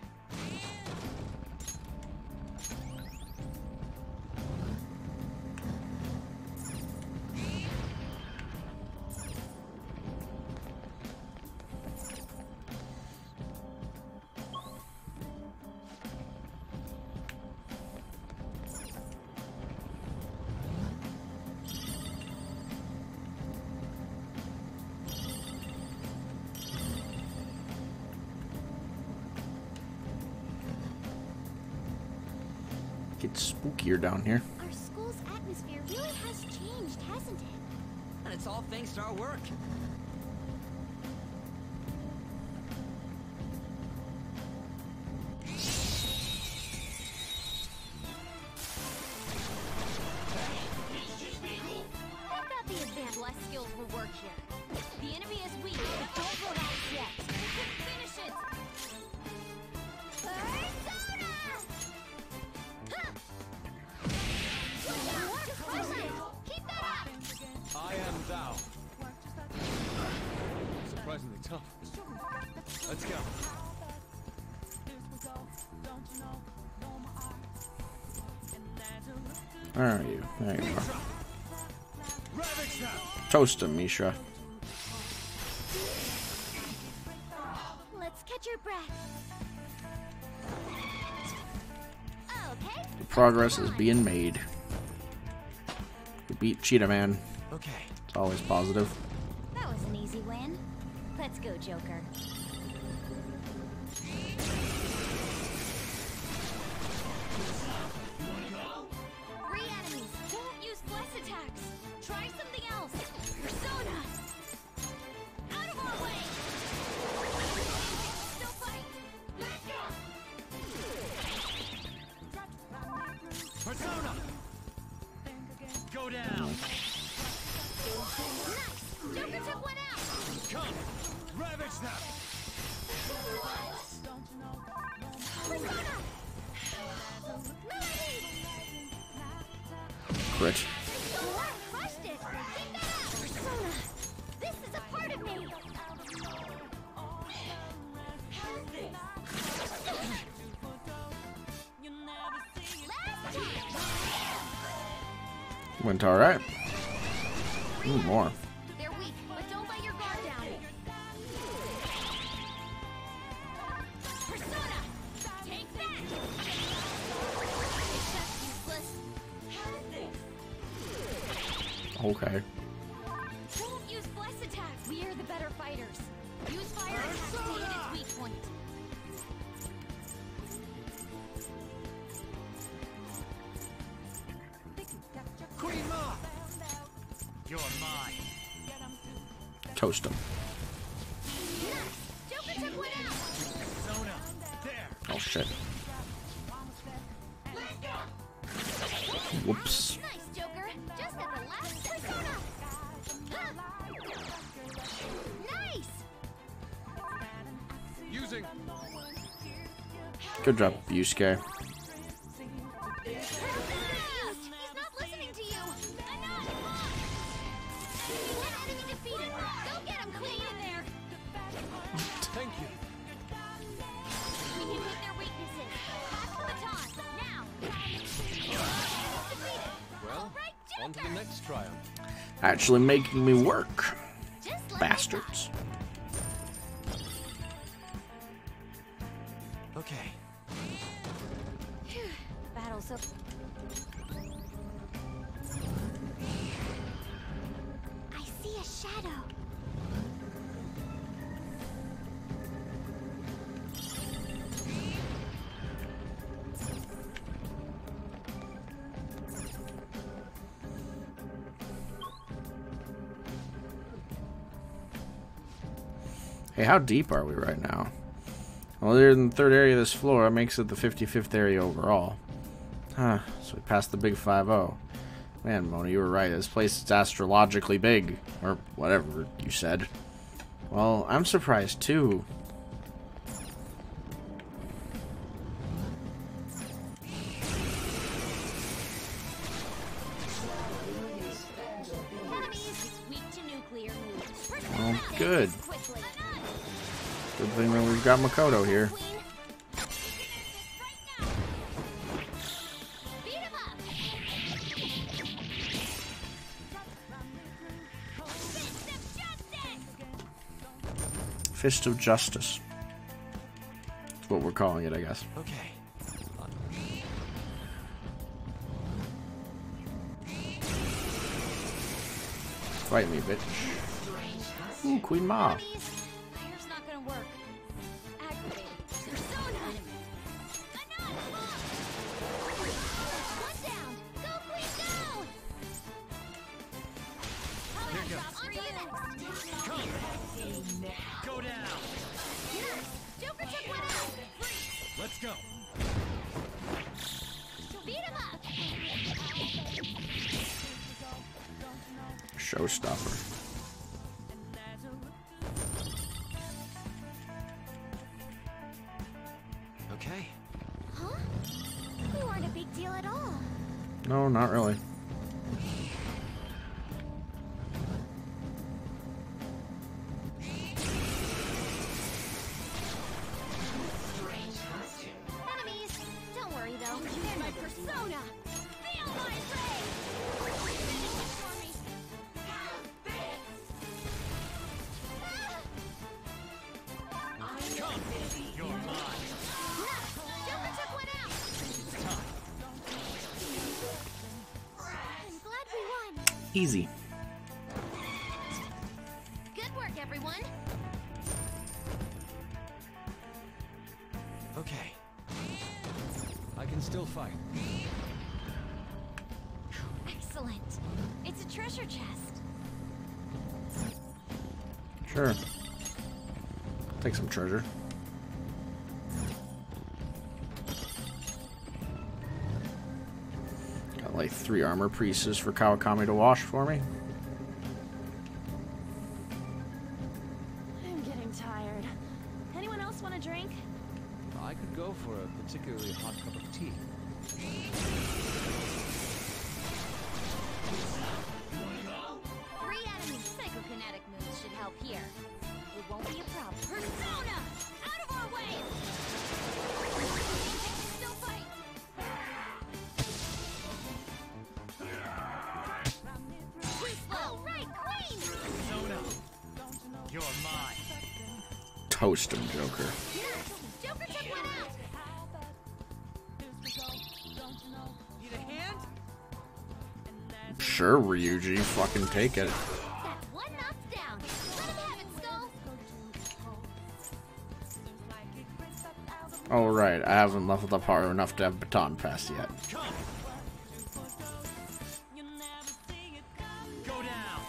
Gets spookier down here. Our school's atmosphere really has changed, hasn't it? And it's all thanks to our work. I thought the advanced blast skills will work here. The enemy is weak, but don't relax yet. Finish it! Persona! Huh! Keep that up! I am thou. Surprisingly tough. Let's go. Where are you? There you are. Ravage them. Toast him, Misha. Let's catch your breath. Okay. The progress is being made. We beat Cheetah Man. Okay. It's always positive. That was an easy win. Let's go, Joker. Three enemies. Don't use bless attacks. Try something else. Persona. Out of our way. Still fight. Let's go. Persona. Go down. Nice. Joker took one out. Come. Ravage them. Persona. Melody. Crit. Oh, I crushed it. Keep that up. Persona. This is a part of me. Last hit. Went alright. Ooh, more. They're weak, but don't let your guard down. Persona! Take that! That's useless. Okay. Don't use bless attacks. We are the better fighters. Use fire attacks to hit its weak point. Queen Ma. You're mine. Toast him. Joker took one out. Persona. There. Oh shit. Whoops. Nice, Joker. Just at the last persona. Huh. Nice. Using. Good job, Yusuke. He's not listening to you. Enough. Enemy defeated. Go get him, Queen. In there. Thank you. We can hit their weaknesses. Pass the baton. Now. Defeated. Well, All right, on to Joker. the next triumph. Actually making me work. Just like Bastards. Okay. Battle so. I see a shadow. Hey, how deep are we right now? Well, they're in the third area of this floor. It makes it the 55th area overall. Huh, so we passed the big 5-0. Man, Mona, you were right. This place is astrologically big. Or whatever you said. Well, I'm surprised too. Enemies weak to nuclear moves. Oh, good. Quickly. Good thing that we've got Makoto here. Queen. Beat him up. Fist Fist of justice. of Justice. That's what we're calling it, I guess. Okay. Fight me, bitch. Ooh, Queen Ma. Enemies. Fire's not gonna work. Activated. Persona. Enough. One down. Go, Queen, go. Here you go. On to the next. Come. Go down. Yes. Joker took one out. Let's go. Beat him up. Showstopper. Okay. Huh? We weren't a big deal at all. No, not really. Enemies. Don't worry though. They're my persona. Feel my rage. Finish it for me. Come. You're mine. Joker took one out. It's time. I'm glad we won. Easy. Good work, everyone. Okay. I can still fight. Excellent. It's a treasure chest. Sure. Take some treasure. Got like 3 armor pieces for Kawakami to wash for me. I'm getting tired. Anyone else want a drink? I could go for a particularly hot cup of tea. 3 enemies. Psychokinetic moves should help here. It won't be a problem. Persona! Out of our way! Still fight! Too slow! Right, Queen! Persona. You're mine. Toast him, Joker. Yes! Joker took one out! Need a hand? Sure, Ryuji, fucking take it. That's one knocked down. Let him have it, Skull! Oh, right, I haven't leveled up hard enough to have Baton Pass yet. Come. Go down.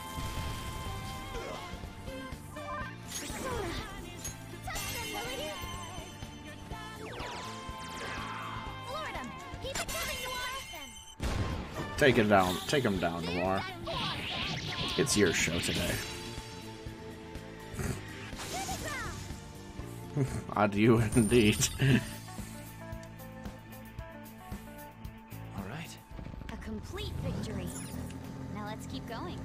Take it down. Take him down, Noir. It's your show today. Adieu, indeed. All right. A complete victory. Now let's keep going.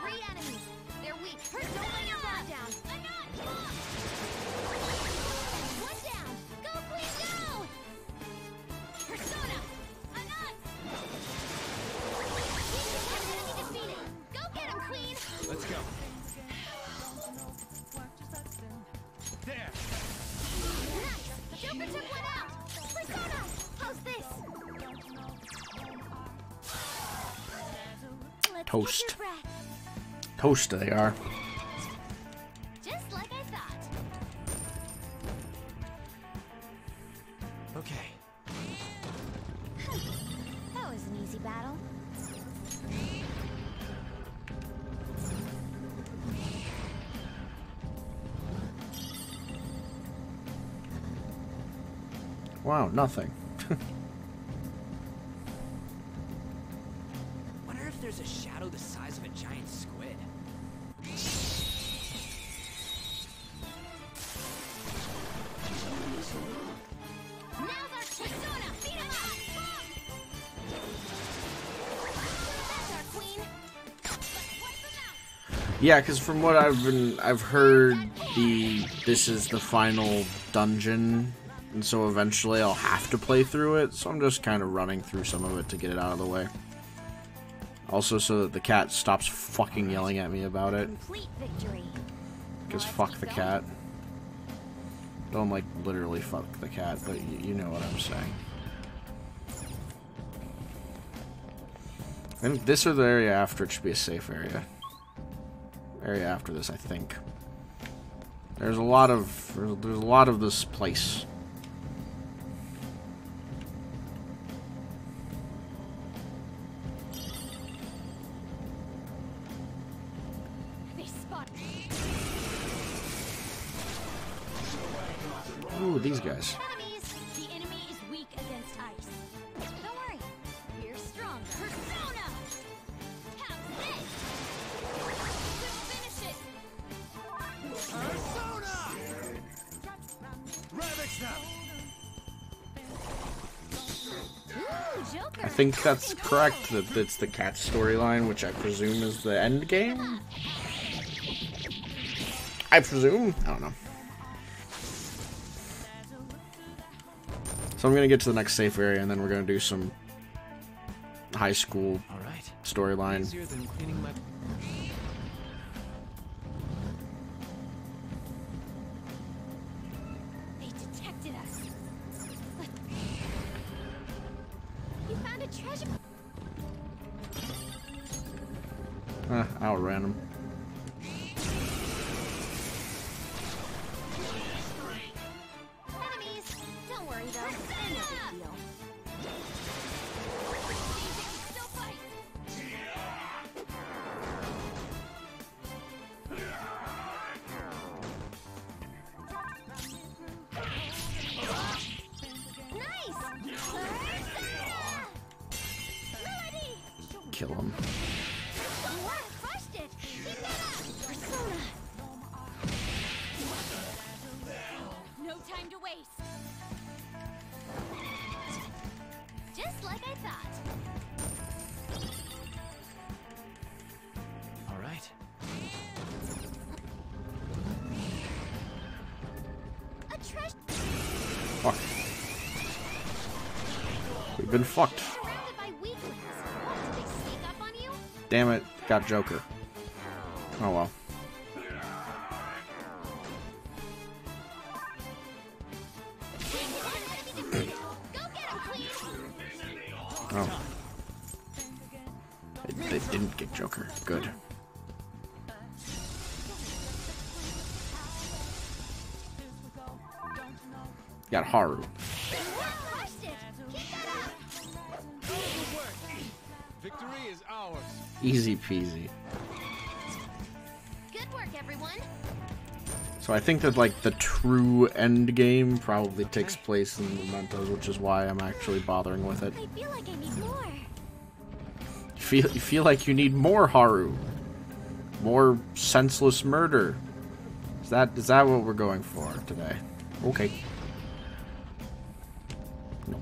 Three enemies. They're weak. Don't let your guard down. One down. Go, Queen, go! Persona! Enemy defeated. Go get him, Queen! Let's go. There. Nice! Joker took one out! Persona! How's this? Let's Toast. catch your breath. Toast they are. Just like I thought. Okay. That was an easy battle. Wow, nothing. Wonder if there's a shadow the size of a giant squid. Now's our Persona! Beat him up! That's our queen! Yeah, because from what I've heard, this is the final dungeon, and so eventually I'll have to play through it. So I'm just kind of running through some of it to get it out of the way. Also, so that the cat stops fucking yelling at me about it. Complete victory. Because fuck the cat. Don't like literally fuck the cat, but you know what I'm saying. I think this or the area after it should be a safe area. Area after this, I think. There's a lot of this place. They spot me. Ooh, these guys. Enemies! The enemy is weak against ice. Don't worry. We're stronger. Persona! Have this! Just finish it! Persona! Ravage now! Ooh, Joker! I think that's correct, that it's the cat storyline, which I presume is the end game? I presume? I don't know. So I'm gonna get to the next safe area, and then we're gonna do some high school All right. storyline. Easier than cleaning my. They detected us. But... You found a treasure. Outran him. Enemies! Don't worry though. They're no big deal. Still fight. Nice! Melody! Kill him. Wow, crushed it! Keep that up! Persona! No time to waste! Just like I thought. All right. A treasure Fuck. We've been fucked. surrounded by weaklings. Did they sneak up on you? Damn it. Got Joker. Oh well. Go get him, Queen! Oh. They didn't get Joker. Good. Got Haru. Crushed it! Keep that up! Good work. Victory is ours. Easy peasy. Good work, everyone! So I think that like the true end game probably takes place in Mementos, which is why I'm actually bothering with it. I feel like I need more. You feel like you need more Haru, more senseless murder. Is that what we're going for today? Okay. No.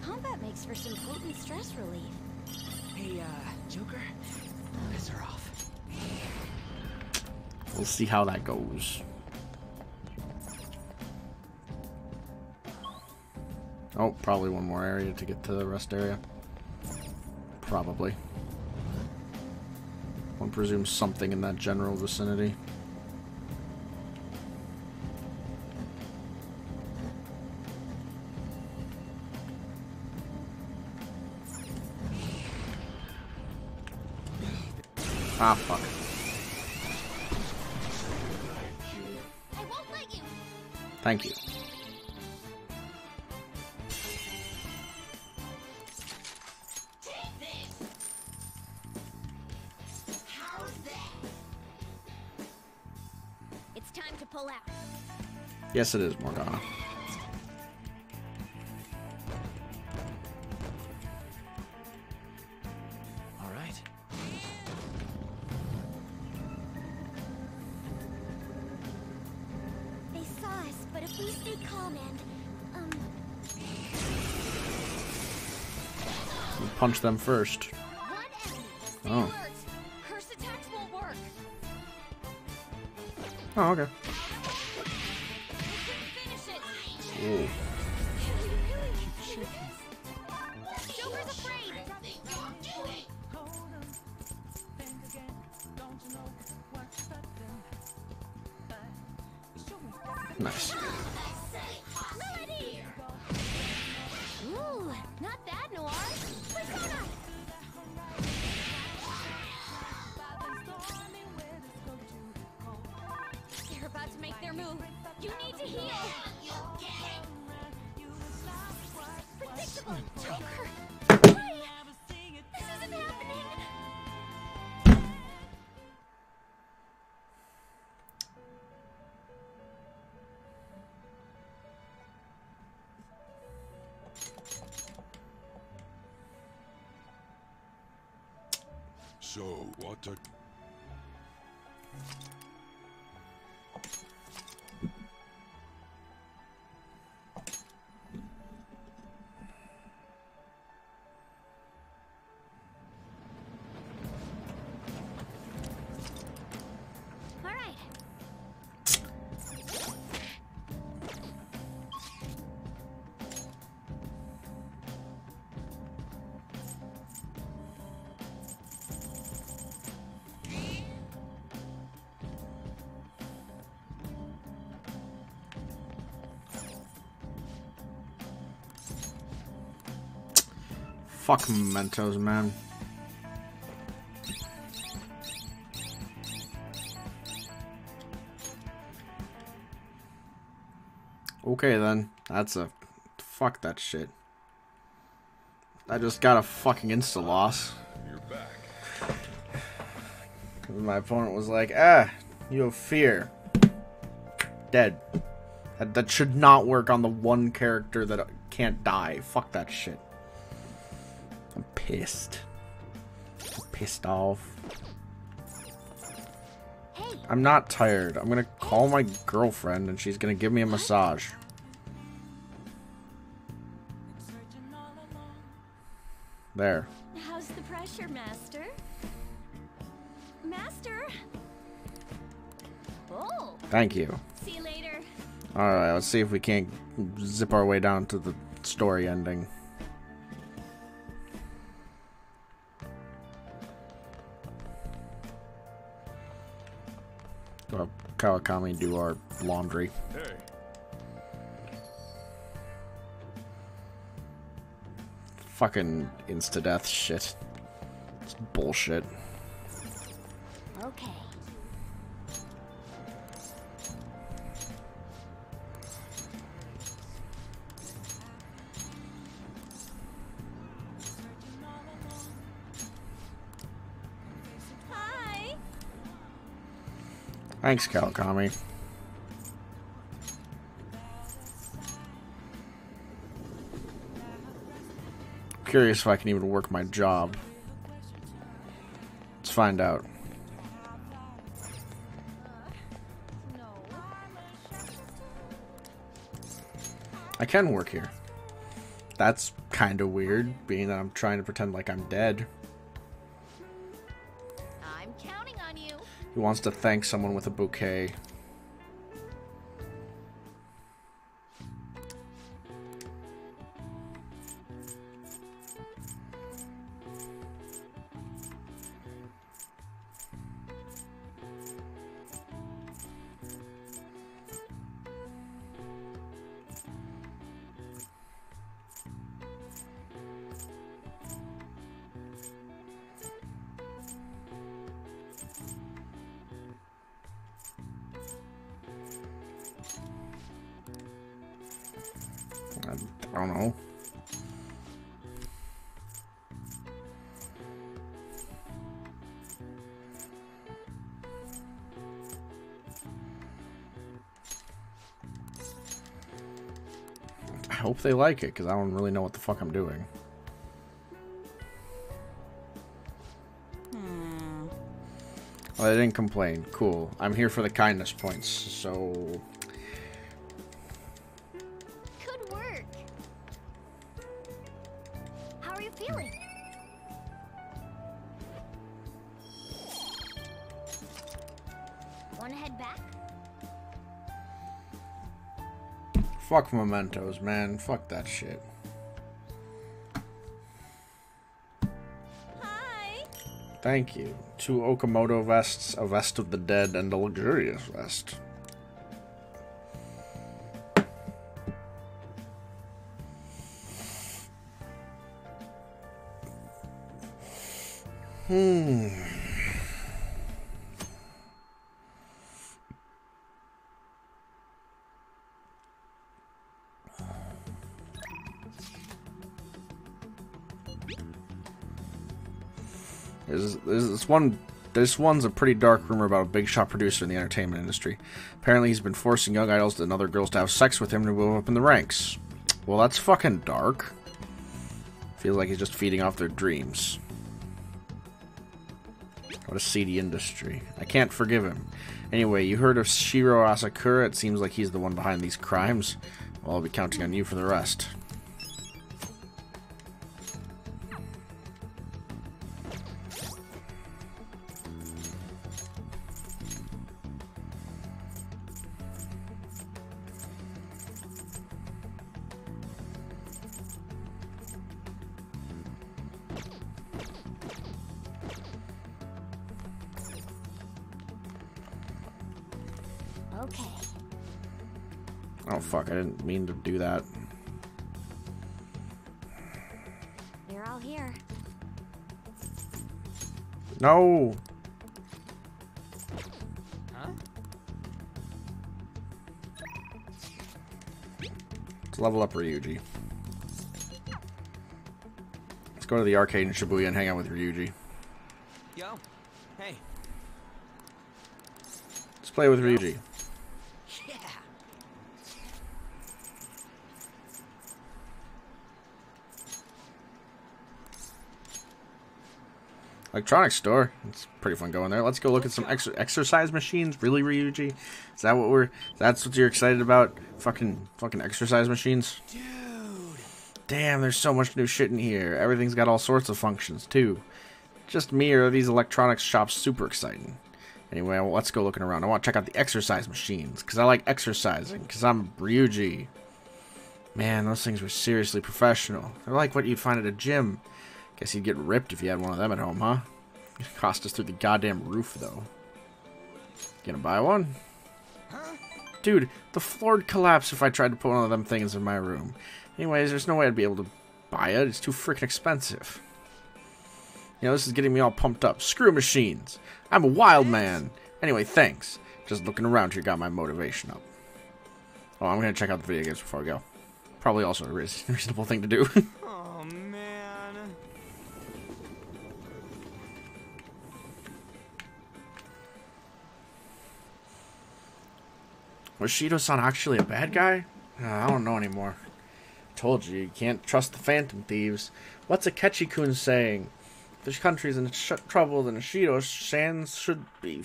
Combat makes for some potent stress relief. Hey, Joker? Piss her off. We'll see how that goes. Oh, probably one more area to get to the rest area. Probably. One presumes something in that general vicinity. Ah, fuck. I won't let you. Thank you. It's time to pull out. Yes, it is, Morgana. All right. They saw us, but if we stay calm and, You punch them first. One enemy. Stay Oh. alert. Curse attacks won't work. Oh, okay. Finish it. Ooh. Joker's afraid. Nice. Melody. ooh, not that noir. Persona. They're about to make their move. You need to heal. Predictable. Joker. Why? This isn't happening. So, what a... All right. Fuck Mementos, man. Okay then, that's a... Fuck that shit. I just got a fucking insta-loss. You're back. My opponent was like, ah, you have fear. Dead. That should not work on the one character that can't die. Fuck that shit. I'm pissed. I'm pissed off. Hey, I'm not tired. I'm gonna call my girlfriend and she's gonna give me a massage. There. how's the pressure, Master? Master? Oh, Thank you. see you later. Alright, let's see if we can't zip our way down to the story ending. Go to Kawakami do our laundry. Hey, Fucking insta-death shit. It's bullshit. Okay. Thanks, Kalikami. Curious if I can even work my job. Let's find out. I can work here. That's kind of weird, being that I'm trying to pretend like I'm dead. I'm counting on you. He wants to thank someone with a bouquet. I don't know. I hope they like it, because I don't really know what the fuck I'm doing. Well, they didn't complain. Cool. I'm here for the kindness points, so... Good work. How are you feeling? Want to head back? Fuck mementos, man. Fuck that shit. Hi. Thank you. 2 Okamoto vests, a vest of the dead, and a luxurious vest. This one's a pretty dark rumor about a big shot producer in the entertainment industry. Apparently he's been forcing young idols and other girls to have sex with him to move up in the ranks. Well, that's fucking dark. Feels like he's just feeding off their dreams. What a seedy industry. I can't forgive him. Anyway, you heard of Shiro Asakura? It seems like he's the one behind these crimes. Well, I'll be counting on you for the rest. Okay. Oh fuck, I didn't mean to do that. You're all here. No! Huh? Let's level up Ryuji. Let's go to the arcade in Shibuya and hang out with Ryuji. Yo. Hey. Let's play with Ryuji. Yeah. Electronics store. It's pretty fun going there. Let's go look at some exercise machines. Really, Ryuji? Is that what we're... That's what you're excited about? Fucking exercise machines? Dude. Damn, there's so much new shit in here. Everything's got all sorts of functions, too. Just me, or are these electronics shops super exciting? Anyway, well, let's go looking around. I want to check out the exercise machines, because I like exercising, because I'm Ryuji. Man, those things were seriously professional. They're like what you'd find at a gym. Guess you'd get ripped if you had one of them at home, huh? It'd cost us through the goddamn roof, though. Gonna buy one? Dude, the floor'd collapse if I tried to put one of them things in my room. Anyways, there's no way I'd be able to buy it. It's too freaking expensive. You know, this is getting me all pumped up. Screw machines. I'm a wild man. Anyway, thanks. Just looking around here got my motivation up. Oh, I'm gonna check out the video games before I go. Probably also a reasonable thing to do. Oh, man. Was Shido-san actually a bad guy? I don't know anymore. Told you can't trust the Phantom Thieves. What's Akechi-kun saying? If this country's in trouble, then Shido-san should be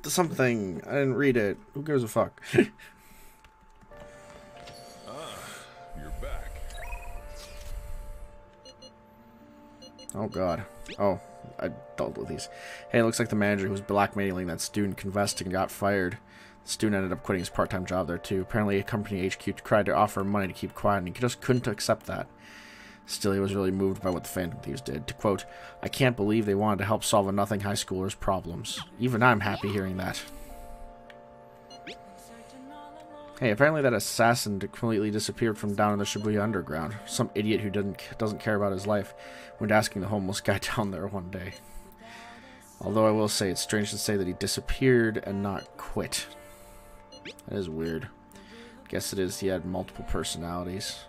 something. I didn't read it. Who gives a fuck? You're back. Oh god. Oh, I dealt with these. Hey, it looks like the manager who was blackmailing that student confessed and got fired. The student ended up quitting his part-time job there too. Apparently a company HQ tried to offer him money to keep quiet and he just couldn't accept that. Still, he was really moved by what the Phantom Thieves did. To quote, "I can't believe they wanted to help solve a nothing high schooler's problems. Even I'm happy hearing that." Hey, apparently that assassin completely disappeared from down in the Shibuya Underground. Some idiot who doesn't care about his life went asking the homeless guy down there one day. Although I will say it's strange to say that he disappeared and not quit. That is weird. Guess it is he had multiple personalities.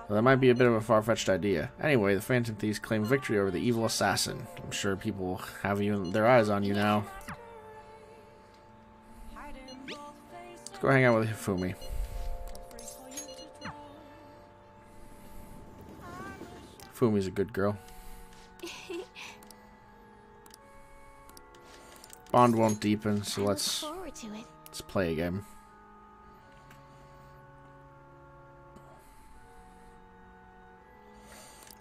Well, that might be a bit of a far-fetched idea. Anyway, the Phantom Thieves claim victory over the evil assassin. I'm sure people have their eyes on you now. Let's go hang out with Hifumi. Hifumi's a good girl. Bond won't deepen, so let's play a game.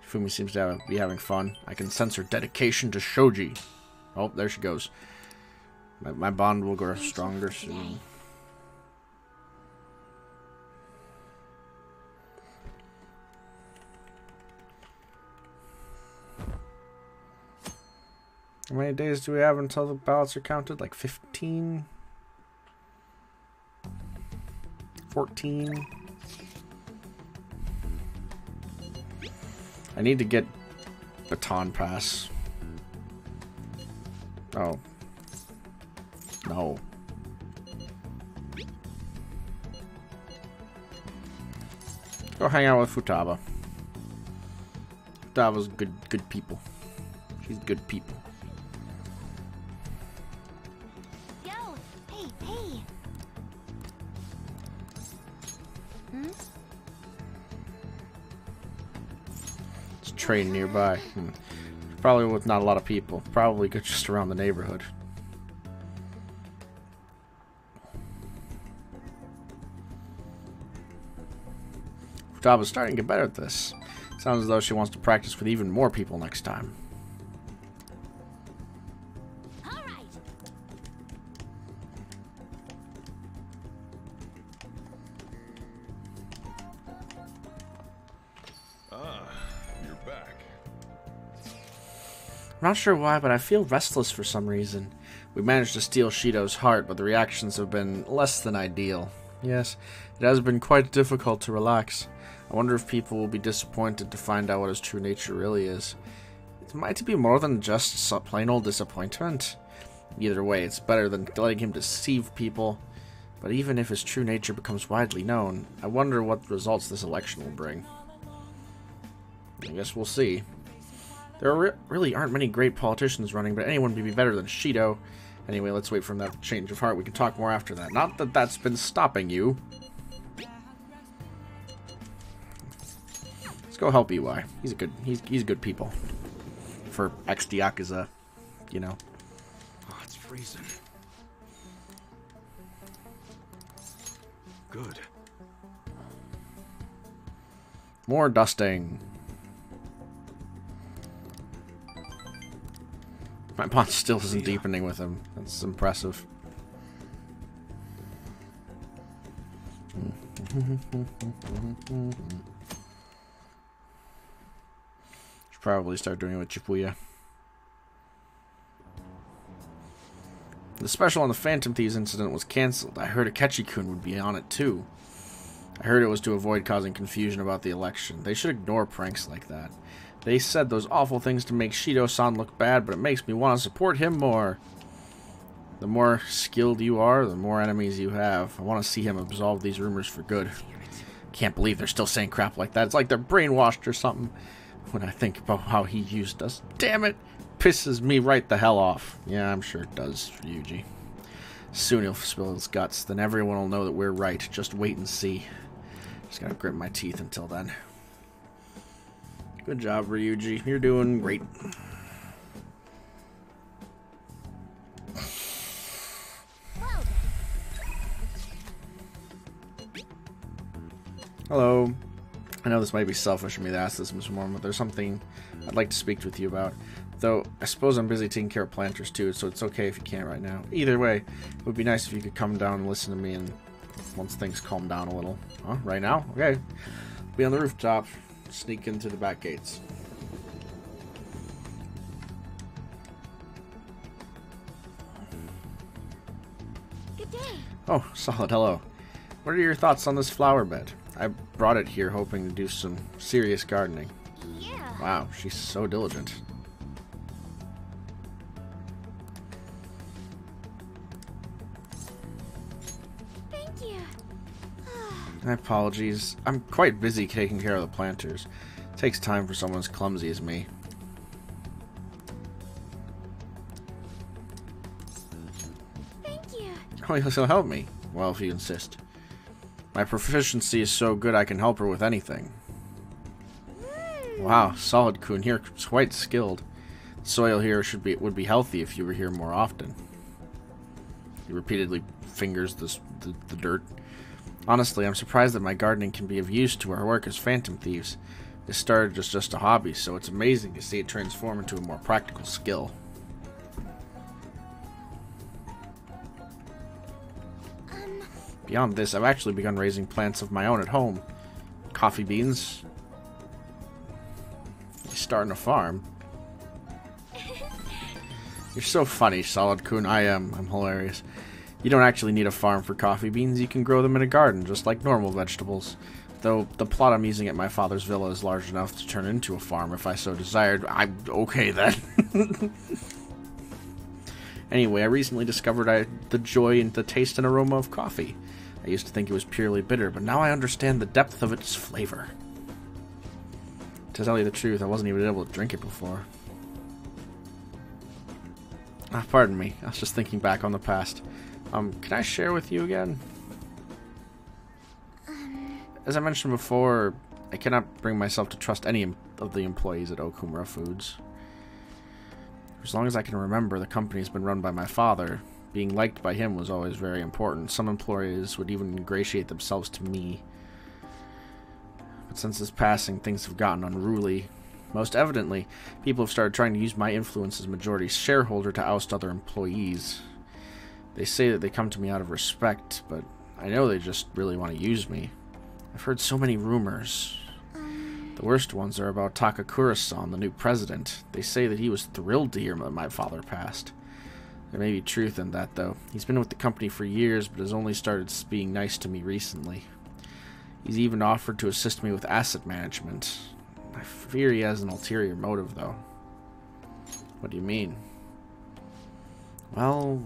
Fumi seems to be having fun. I can sense her dedication to shogi. Oh, there she goes. My bond will grow stronger soon. How many days do we have until the ballots are counted? Like 15? 14? I need to get baton pass. Oh. No. Go hang out with Futaba. Futaba's good people. She's good people. Yo, hey. Train nearby. Probably with not a lot of people. Probably just around the neighborhood. Futaba's starting to get better at this. Sounds as though she wants to practice with even more people next time. I'm not sure why, but I feel restless for some reason. We managed to steal Shido's heart, but the reactions have been less than ideal. Yes, it has been quite difficult to relax. I wonder if people will be disappointed to find out what his true nature really is. It might be more than just plain old disappointment. Either way, it's better than letting him deceive people. But even if his true nature becomes widely known, I wonder what results this election will bring. I guess we'll see. There really aren't many great politicians running, but anyone would be better than Shido. Anyway, let's wait for that change of heart. We can talk more after that. Not that that's been stopping you. Let's go help EY. He's good people. For XD Yakuza, you know. Oh, it's freezing. Good. More dusting. My bond still isn't deepening with him. That's impressive. Should probably start doing it with Shibuya. The special on the Phantom Thieves incident was cancelled. I heard Akechi-kun would be on it too. I heard it was to avoid causing confusion about the election. They should ignore pranks like that. They said those awful things to make Shido-san look bad, but it makes me want to support him more. The more skilled you are, the more enemies you have. I want to see him absolve these rumors for good. Can't believe they're still saying crap like that. It's like they're brainwashed or something. When I think about how he used us. Damn it! Pisses me right the hell off. Yeah, I'm sure it does for Yuji. Soon he'll spill his guts. Then everyone will know that we're right. Just wait and see. Just gotta grit my teeth until then. Good job, Ryuji. You're doing great. Hello. I know this might be selfish of me to ask this, Mr. Mormon, but there's something I'd like to speak with you about. Though, I suppose I'm busy taking care of planters too, so it's okay if you can't right now. Either way, it would be nice if you could come down and listen to me and once things calm down a little. Huh? Right now? Okay. Be on the rooftop. Sneak into the back gates. Good day. Oh, Solid, hello. What are your thoughts on this flower bed? I brought it here hoping to do some serious gardening. Yeah. Wow, she's so diligent. Thank you. My apologies. I'm quite busy taking care of the planters. It takes time for someone as clumsy as me. Thank you. Oh, you'll help me? Well, if you insist. My proficiency is so good I can help her with anything. Wow, Solid-kun, you're quite skilled. The soil here would be healthy if you were here more often. He repeatedly fingers the dirt. Honestly, I'm surprised that my gardening can be of use to our work as phantom thieves. This started as just a hobby, so it's amazing to see it transform into a more practical skill. Beyond this, I've actually begun raising plants of my own at home. Coffee beans. Starting a farm. You're so funny, Solid-kun. I'm hilarious. You don't actually need a farm for coffee beans. You can grow them in a garden, just like normal vegetables. Though the plot I'm using at my father's villa is large enough to turn into a farm if I so desired. I'm okay then. Anyway, I recently discovered the joy and the taste and aroma of coffee. I used to think it was purely bitter, but now I understand the depth of its flavor. To tell you the truth, I wasn't even able to drink it before. Ah, pardon me. I was just thinking back on the past. Can I share with you again? As I mentioned before, I cannot bring myself to trust any of the employees at Okumura Foods. For as long as I can remember, the company's been run by my father. Being liked by him was always very important. Some employees would even ingratiate themselves to me. But since his passing, things have gotten unruly. Most evidently, people have started trying to use my influence as majority shareholder to oust other employees. They say that they come to me out of respect, but I know they just really want to use me. I've heard so many rumors. The worst ones are about Takakura-san, the new president. They say that he was thrilled to hear that my father passed. There may be truth in that, though. He's been with the company for years, but has only started being nice to me recently. He's even offered to assist me with asset management. I fear he has an ulterior motive, though. What do you mean? Well,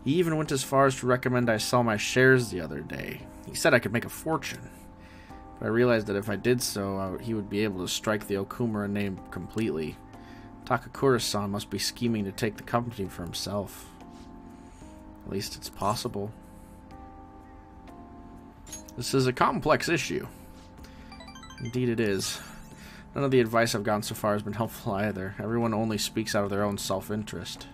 he even went as far as to recommend I sell my shares the other day. He said I could make a fortune. But I realized that if I did so, he would be able to strike the Okumura name completely. Takakura-san must be scheming to take the company for himself. At least it's possible. This is a complex issue. Indeed it is. None of the advice I've gotten so far has been helpful either. Everyone only speaks out of their own self-interest.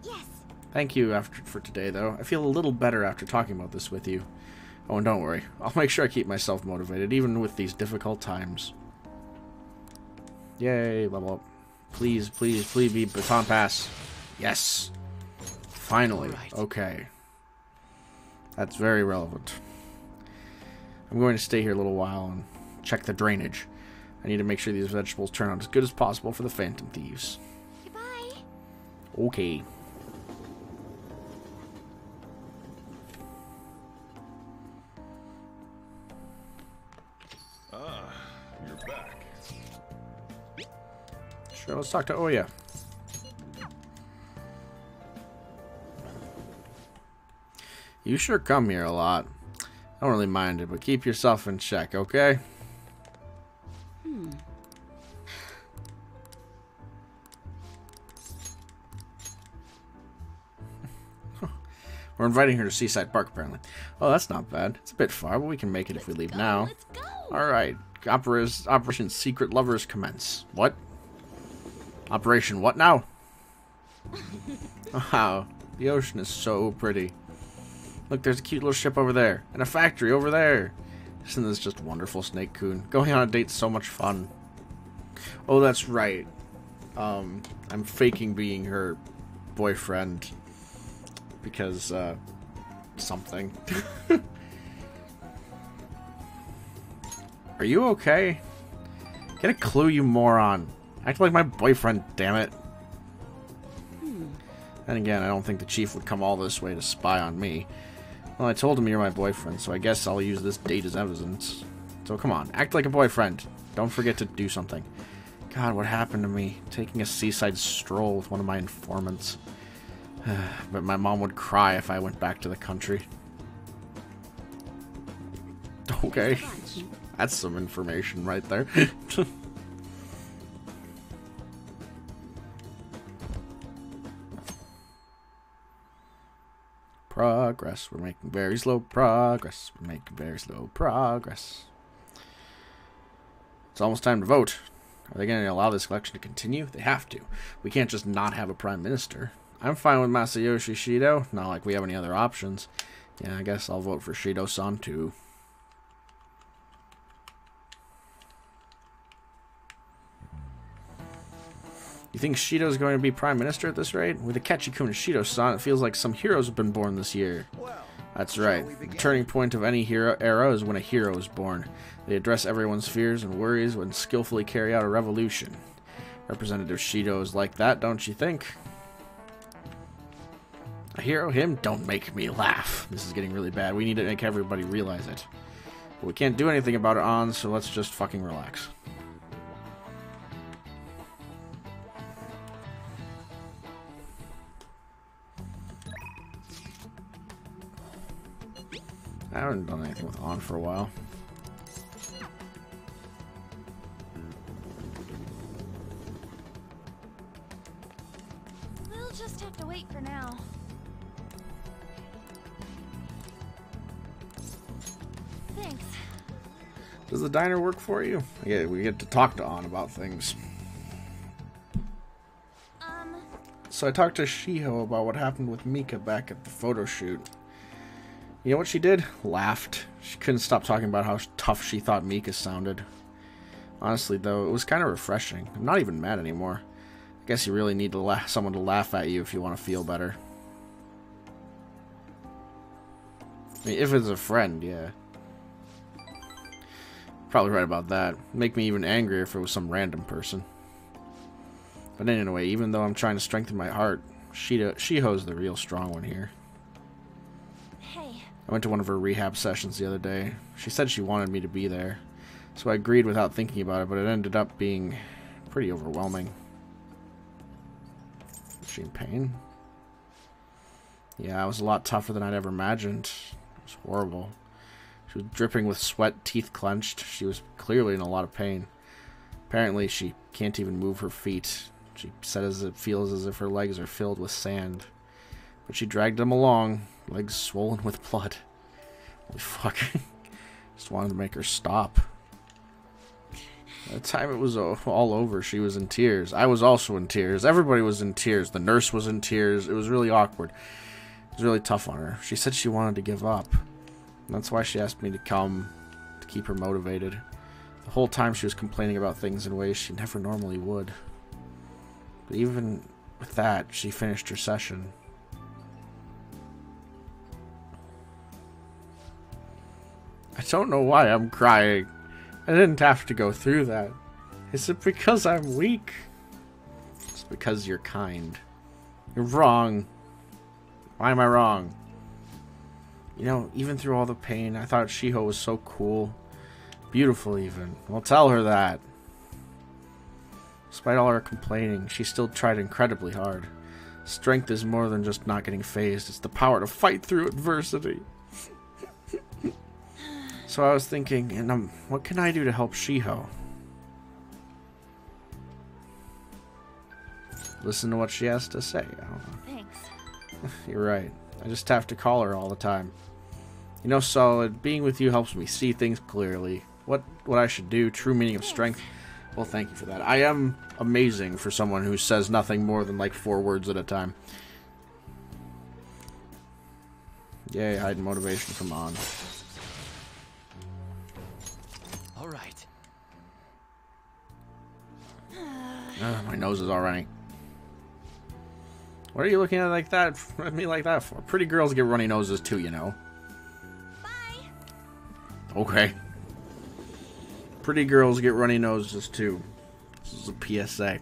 Yes. Thank you for today, though. I feel a little better after talking about this with you. Oh, and don't worry. I'll make sure I keep myself motivated, even with these difficult times. Yay, level up. Please, please, please be baton pass. Yes. Finally. Right. Okay. That's very relevant. I'm going to stay here a little while and check the drainage. I need to make sure these vegetables turn out as good as possible for the Phantom Thieves. Goodbye. Okay. Ah, you're back. Sure, let's talk to Oya. You sure come here a lot. I don't really mind it, but keep yourself in check, okay? We're inviting her to Seaside Park, apparently. Oh, that's not bad. It's a bit far, but we can make it if we leave now. Let's go. Alright. Operation Secret Lovers commence. What? Operation what now? Wow. The ocean is so pretty. Look, there's a cute little ship over there. And a factory over there. Isn't this just wonderful, Snake Coon? Going on a date's so much fun. Oh, that's right. I'm faking being her boyfriend. Because, something. Are you okay? Get a clue, you moron. Act like my boyfriend, damn it. And again, I don't think the chief would come all this way to spy on me. Well, I told him you're my boyfriend, so I guess I'll use this date as evidence. So come on, act like a boyfriend. Don't forget to do something. God, what happened to me? Taking a seaside stroll with one of my informants. But my mom would cry if I went back to the country. Okay. That's some information right there. Progress. We're making very slow progress. We're making very slow progress. It's almost time to vote. Are they going to allow this election to continue? They have to. We can't just not have a prime minister. I'm fine with Masayoshi Shido. Not like we have any other options. Yeah, I guess I'll vote for Shido-san too. You think Shido's going to be prime minister at this rate? With the Ketchikun Shido-san, it feels like some heroes have been born this year. That's right. The turning point of any hero era is when a hero is born. They address everyone's fears and worries and skillfully carry out a revolution. Representative Shido is like that, don't you think? A hero? Him? Don't make me laugh. This is getting really bad. We need to make everybody realize it. But we can't do anything about it, so let's just fucking relax. I haven't done anything with On for a while. We'll just have to wait for now. Thanks. Does the diner work for you? Yeah, we get to talk to On about things. So I talked to Shiho about what happened with Mika back at the photo shoot. You know what she did? Laughed. She couldn't stop talking about how tough she thought Mika sounded. Honestly, though, it was kind of refreshing. I'm not even mad anymore. I guess you really need to someone to laugh at you if you want to feel better. I mean, if it's a friend, yeah. Probably right about that. Make me even angrier if it was some random person. But anyway, even though I'm trying to strengthen my heart, Shiho's the real strong one here. I went to one of her rehab sessions the other day. She said she wanted me to be there, so I agreed without thinking about it, but it ended up being pretty overwhelming. Is she in pain? Yeah, it was a lot tougher than I'd ever imagined. It was horrible. She was dripping with sweat, teeth clenched. She was clearly in a lot of pain. Apparently, she can't even move her feet. She said it feels as if her legs are filled with sand. But she dragged them along, legs swollen with blood. Holy fuck. Just wanted to make her stop. By the time it was all over, she was in tears. I was also in tears. Everybody was in tears. The nurse was in tears. It was really awkward. It was really tough on her. She said she wanted to give up. And that's why she asked me to come, to keep her motivated. The whole time she was complaining about things in ways she never normally would. But even with that, she finished her session. I don't know why I'm crying. I didn't have to go through that. Is it because I'm weak? It's because you're kind. You're wrong. Why am I wrong? You know, even through all the pain, I thought Shiho was so cool. Beautiful, even. Well, tell her that. Despite all her complaining, she still tried incredibly hard. Strength is more than just not getting phased. It's the power to fight through adversity. So I was thinking, and what can I do to help Shiho? Listen to what she has to say. I don't know. Thanks. You're right. I just have to call her all the time. You know, Solid, being with you helps me see things clearly. What I should do, true meaning of strength. Well, thank you for that. I am amazing for someone who says nothing more than like 4 words at a time. Yay, hide motivation from on. All right. My nose is all running. What are you looking at like that? At me like that for? Pretty girls get runny noses too, you know. Bye. Okay. Pretty girls get runny noses too. This is a PSA.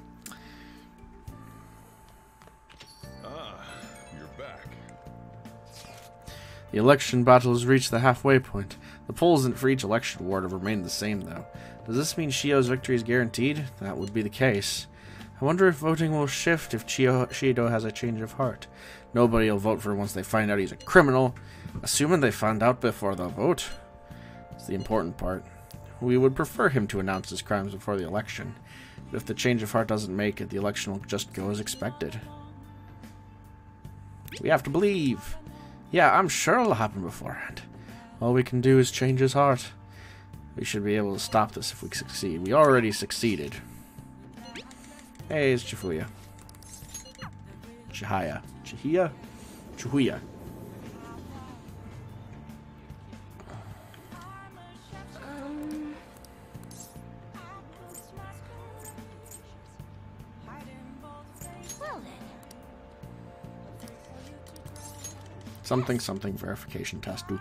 You're back. The election battle has reached the halfway point. The polls for each election ward have remained the same, though. Does this mean Shio's victory is guaranteed? That would be the case. I wonder if voting will shift if Shido has a change of heart. Nobody will vote for him once they find out he's a criminal. Assuming they find out before they'll vote. It's the important part. We would prefer him to announce his crimes before the election. But if the change of heart doesn't make it, the election will just go as expected. We have to believe. Yeah, I'm sure it'll happen beforehand. All we can do is change his heart. We should be able to stop this if we succeed. We already succeeded. Hey, it's Chifuya. Chihaya. Chihia? Chihuya. Well then. Something verification test. Do.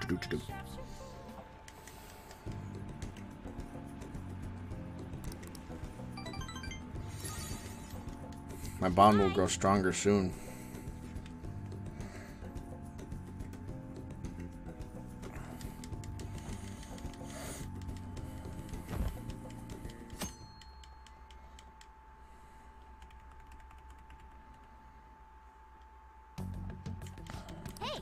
My bond will grow stronger soon. Hey.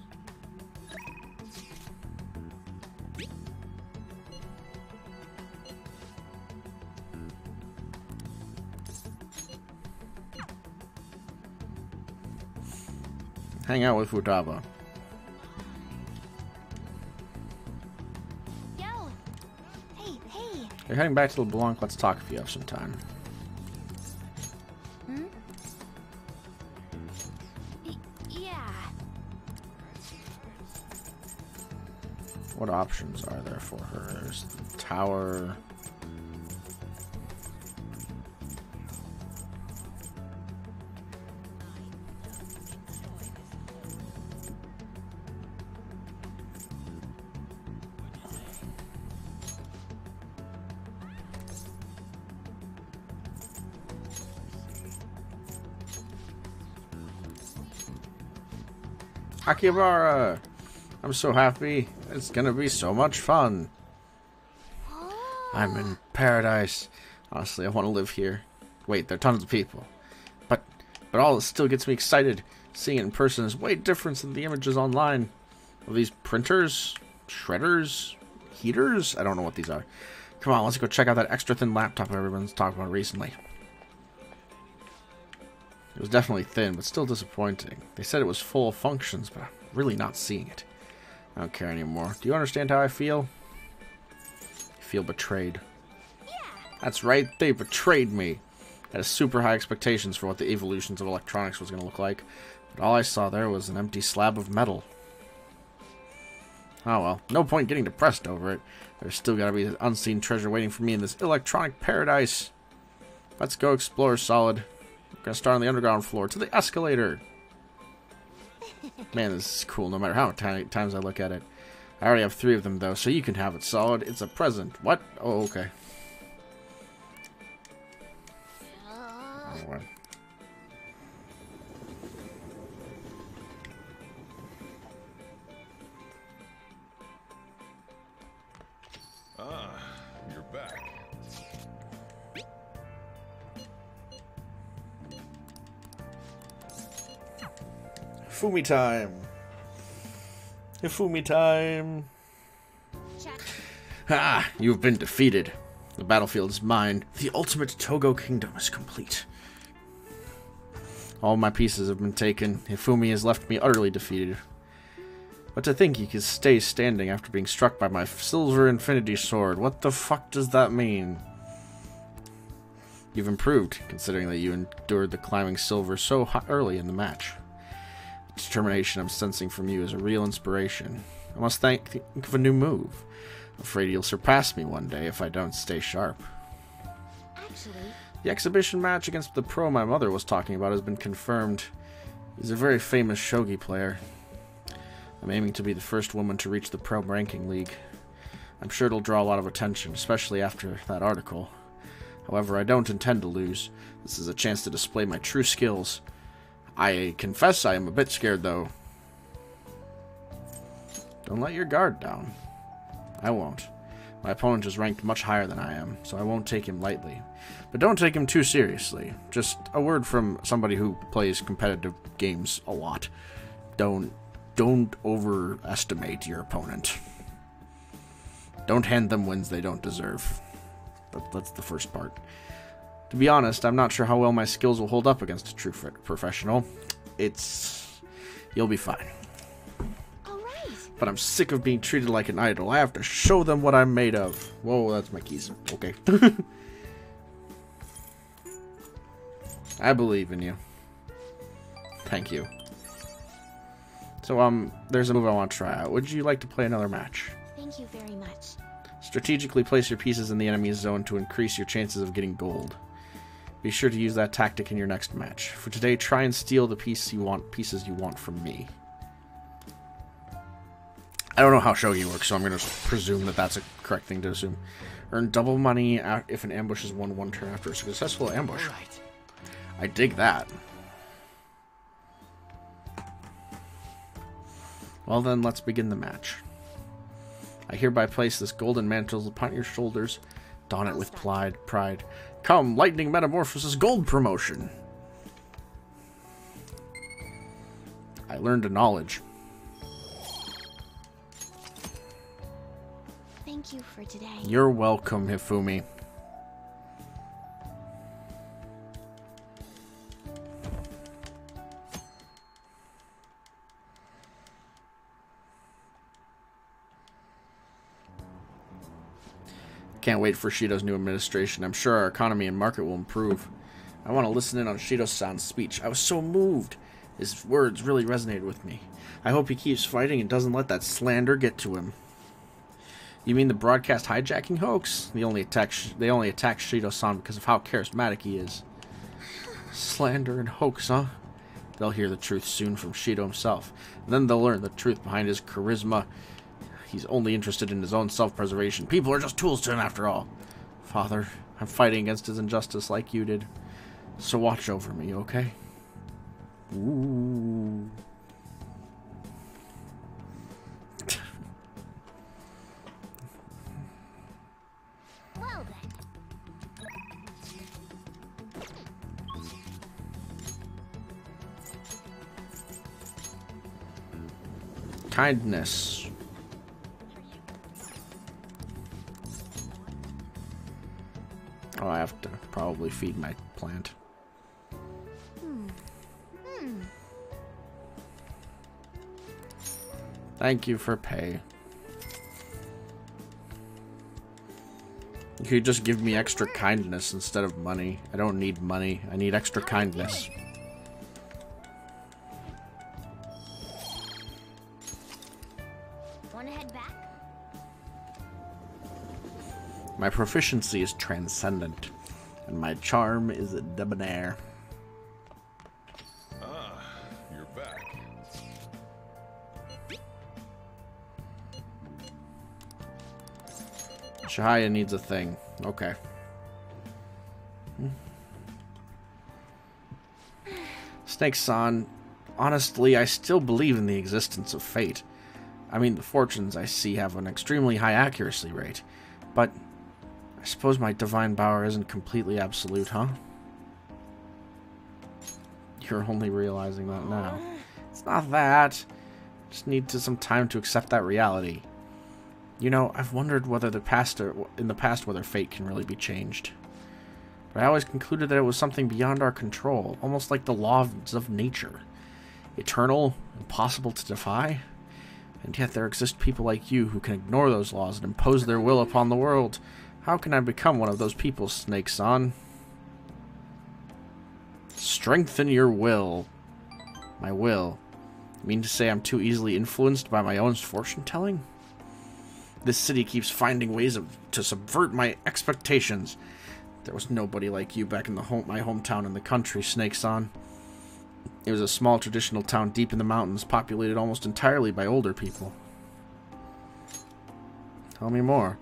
Hang out with Futaba. Yo. Hey. You're heading back to LeBlanc. Let's talk if you have some time. Yeah. What options are there for her? There's the tower. Akibara! I'm so happy. It's gonna be so much fun. I'm in paradise. Honestly, I want to live here. Wait, there are tons of people. But all that still gets me excited. Seeing it in person is way different than the images online. Are these printers? Shredders? Heaters? I don't know what these are. Come on, let's go check out that extra thin laptop everyone's talked about recently. It was definitely thin, but still disappointing. They said it was full of functions, but I'm really not seeing it. I don't care anymore. Do you understand how I feel? I feel betrayed. Yeah. That's right, they betrayed me. I had super high expectations for what the evolutions of electronics was going to look like, but all I saw there was an empty slab of metal. Oh well, no point getting depressed over it. There's still got to be an unseen treasure waiting for me in this electronic paradise. Let's go explore, Solid. We're gonna start on the underground floor to the escalator. Man, this is cool no matter how many times I look at it. I already have 3 of them though, so you can have it, Solid. It's a present. What? Oh, okay. Oh, well. You're back. Fumi time. Fumi time. Check. Ah, you've been defeated. The battlefield is mine. The ultimate Togo kingdom is complete. All my pieces have been taken. Hifumi has left me utterly defeated. But to think he could stay standing after being struck by my silver infinity sword. What the fuck does that mean? You've improved, considering that you endured the climbing silver so early in the match. The determination I'm sensing from you is a real inspiration. I must think of a new move. I'm afraid you'll surpass me one day if I don't stay sharp. Actually, The exhibition match against the pro my mother was talking about has been confirmed. He's a very famous shogi player. I'm aiming to be the first woman to reach the pro ranking league. I'm sure it'll draw a lot of attention, especially after that article. However, I don't intend to lose. This is a chance to display my true skills. I confess I am a bit scared, though. Don't let your guard down. I won't. My opponent is ranked much higher than I am, so I won't take him lightly. But don't take him too seriously. Just a word from somebody who plays competitive games a lot. Don't overestimate your opponent. Don't hand them wins they don't deserve. That's the first part. To be honest, I'm not sure how well my skills will hold up against a true professional. You'll be fine. But I'm sick of being treated like an idol. I have to show them what I'm made of. Whoa, that's my keys. Okay. I believe in you. Thank you. So, there's a move I want to try out. Would you like to play another match? thank you very much. Strategically place your pieces in the enemy's zone to increase your chances of getting gold. Be sure to use that tactic in your next match. For today, try and steal the pieces you want from me. I don't know how shogi works, so I'm going to presume that that's a correct thing to assume. Earn double money if an ambush is won one turn after a successful ambush. Right. I dig that. Well then, let's begin the match. I hereby place this golden mantle upon your shoulders. Don it with pride. Come, Lightning Metamorphosis Gold Promotion! I learned a knowledge. Thank you for today. You're welcome, Hifumi. Can't wait for Shido's new administration. I'm sure our economy and market will improve. I want to listen in on Shido-san's speech. I was so moved. His words really resonated with me. I hope he keeps fighting and doesn't let that slander get to him. You mean the broadcast hijacking hoax? They only attack Shido-san because of how charismatic he is. Slander and hoax, huh? They'll hear the truth soon from Shido himself. And then they'll learn the truth behind his charisma. He's only interested in his own self-preservation. People are just tools to him after all. Father, I'm fighting against his injustice like you did. So watch over me, okay? Ooh. Well then. Kindness. Oh, I have to probably feed my plant. Thank you for pay. You could just give me extra kindness instead of money. I don't need money. I need extra kindness. Wanna head back? My proficiency is transcendent, and my charm is debonair. Ah, you're back. Shahaya needs a thing. Okay. Snake-san, honestly, I still believe in the existence of fate. I mean, the fortunes I see have an extremely high accuracy rate, but I suppose my divine power isn't completely absolute, huh? You're only realizing that now. It's not that. Just need some time to accept that reality. You know, I've wondered whether in the past whether fate can really be changed. But I always concluded that it was something beyond our control, almost like the laws of nature. Eternal, impossible to defy. And yet there exist people like you who can ignore those laws and impose their will upon the world. How can I become one of those people, Snake-san? Strengthen your will. My will. You mean to say I'm too easily influenced by my own fortune-telling? This city keeps finding ways to subvert my expectations. There was nobody like you back in my hometown in the country, Snake-san. It was a small traditional town deep in the mountains, populated almost entirely by older people. Tell me more.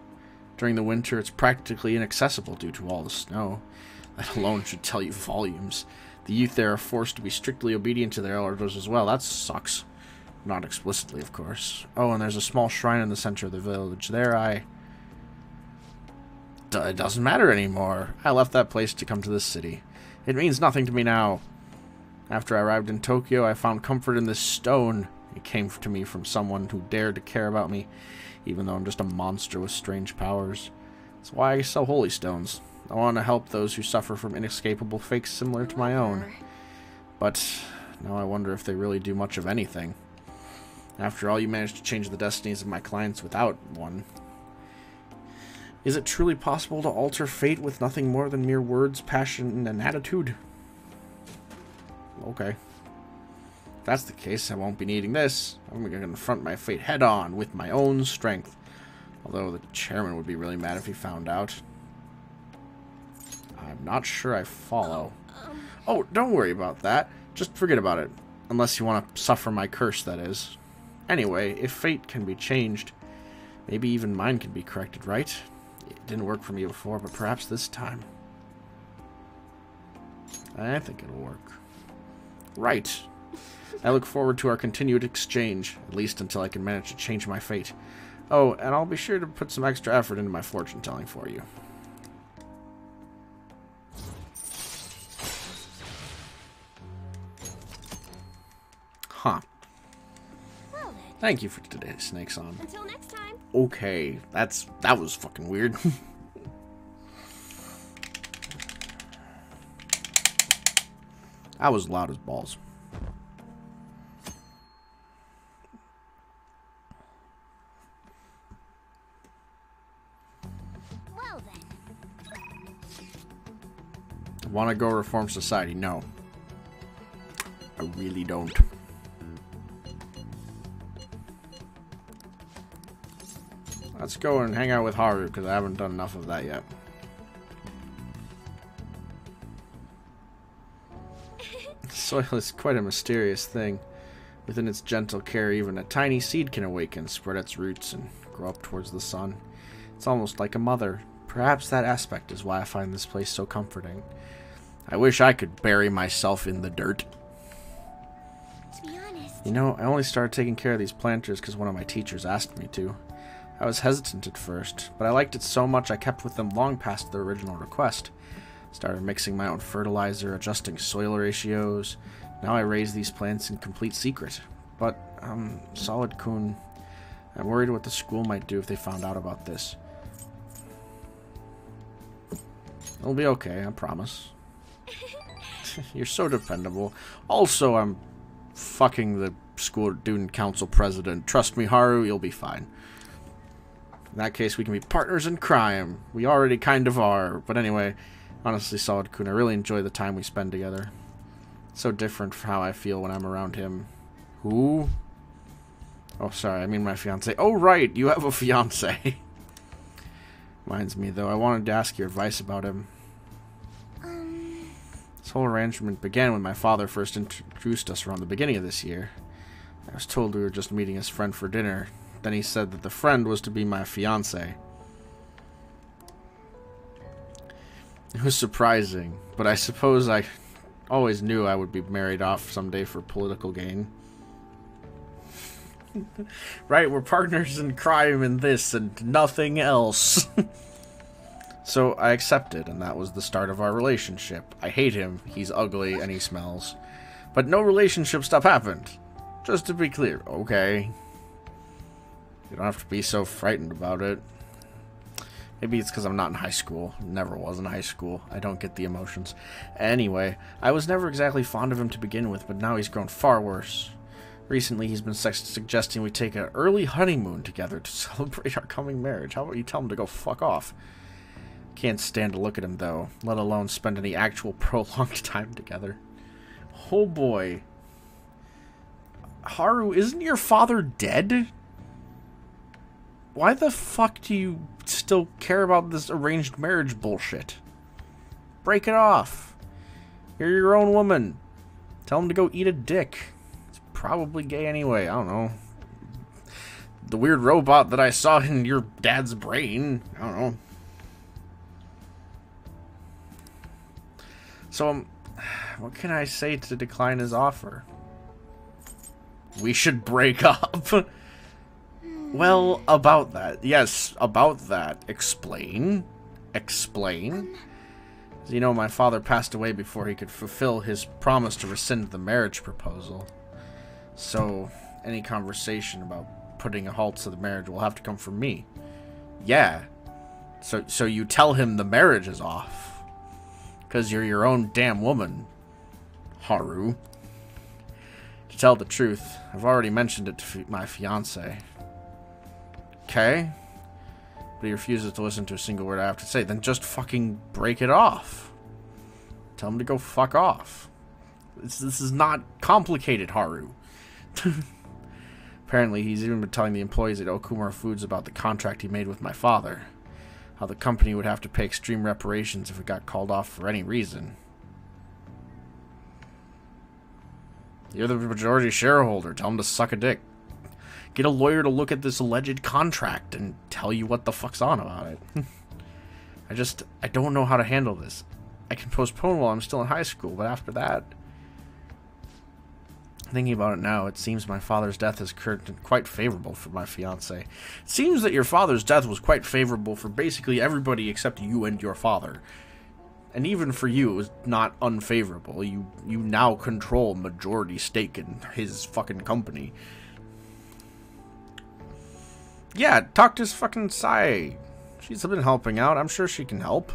During the winter, it's practically inaccessible due to all the snow. That alone should tell you volumes. The youth there are forced to be strictly obedient to their elders as well. That sucks. Not explicitly, of course. Oh, and there's a small shrine in the center of the village. It doesn't matter anymore. I left that place to come to this city. It means nothing to me now. After I arrived in Tokyo, I found comfort in this stone. It came to me from someone who dared to care about me, even though I'm just a monster with strange powers. That's why I sell holy stones. I want to help those who suffer from inescapable fates similar to my own. But now I wonder if they really do much of anything. After all, you managed to change the destinies of my clients without one. Is it truly possible to alter fate with nothing more than mere words, passion, and attitude? Okay. If that's the case, I won't be needing this. I'm going to confront my fate head-on with my own strength. Although the chairman would be really mad if he found out. I'm not sure I follow. Oh, don't worry about that. Just forget about it. Unless you want to suffer my curse, that is. Anyway, if fate can be changed, maybe even mine can be corrected, right? It didn't work for me before, but perhaps this time. I think it'll work. Right. I look forward to our continued exchange, at least until I can manage to change my fate. Oh, and I'll be sure to put some extra effort into my fortune-telling for you. Huh. Well then. Thank you for today, Snake-san. Until next time. Okay, that was fucking weird. That was loud as balls. Well then. Want to go reform society? No. I really don't. Let's go and hang out with Haru, because I haven't done enough of that yet. Soil is quite a mysterious thing. Within its gentle care, even a tiny seed can awaken, spread its roots, and grow up towards the sun. It's almost like a mother. Perhaps that aspect is why I find this place so comforting. I wish I could bury myself in the dirt. To be honest. You know, I only started taking care of these planters because one of my teachers asked me to. I was hesitant at first, but I liked it so much I kept with them long past their original request. Started mixing my own fertilizer, adjusting soil ratios. Now I raise these plants in complete secret. But, Solid-kun, I'm worried what the school might do if they found out about this. It'll be okay, I promise. You're so dependable. Also, I'm fucking the school student council president. Trust me, Haru, you'll be fine. In that case, we can be partners in crime. We already kind of are. But anyway, honestly, Solid-kun, I really enjoy the time we spend together. It's so different from how I feel when I'm around him. Who? Oh, sorry, I mean my fiancé. Oh, right, you have a fiancé. Reminds me, though, I wanted to ask your advice about him. This whole arrangement began when my father first introduced us around the beginning of this year. I was told we were just meeting his friend for dinner. Then he said that the friend was to be my fiancé. It was surprising, but I suppose I always knew I would be married off someday for political gain. Right, we're partners in crime in this and nothing else. So I accepted, and that was the start of our relationship. I hate him, he's ugly, and he smells. But no relationship stuff happened. Just to be clear, okay? You don't have to be so frightened about it. Maybe it's because I'm not in high school. Never was in high school. I don't get the emotions. Anyway, I was never exactly fond of him to begin with, but now he's grown far worse. Recently, he's been suggesting we take an early honeymoon together to celebrate our coming marriage. How about you tell him to go fuck off? Can't stand to look at him, though, let alone spend any actual prolonged time together. Oh boy. Haru, isn't your father dead? Why the fuck do you still care about this arranged marriage bullshit? Break it off. You're your own woman. Tell him to go eat a dick. It's probably gay anyway, I don't know. The weird robot that I saw in your dad's brain, I don't know. So, what can I say to decline his offer? We should break up. Well, about that. Yes, about that. Explain. Explain. You know, my father passed away before he could fulfill his promise to rescind the marriage proposal. So, any conversation about putting a halt to the marriage will have to come from me. Yeah. So you tell him the marriage is off. Because you're your own damn woman, Haru. To tell the truth, I've already mentioned it to my fiancé. Okay? But he refuses to listen to a single word I have to say. Then just fucking break it off. Tell him to go fuck off. This is not complicated, Haru. Apparently, he's even been telling the employees at Okumura Foods about the contract he made with my father. How the company would have to pay extreme reparations if it got called off for any reason. You're the majority shareholder. Tell him to suck a dick. Get a lawyer to look at this alleged contract and tell you what the fuck's on about it. I don't know how to handle this. I can postpone while I'm still in high school, but after that... Thinking about it now, it seems my father's death has occurred quite favorable for my fiancé. It seems that your father's death was quite favorable for basically everybody except you and your father. And even for you, it was not unfavorable. You now control majority stake in his fucking company. Yeah, talk to his fucking Sai. She's been helping out. I'm sure she can help.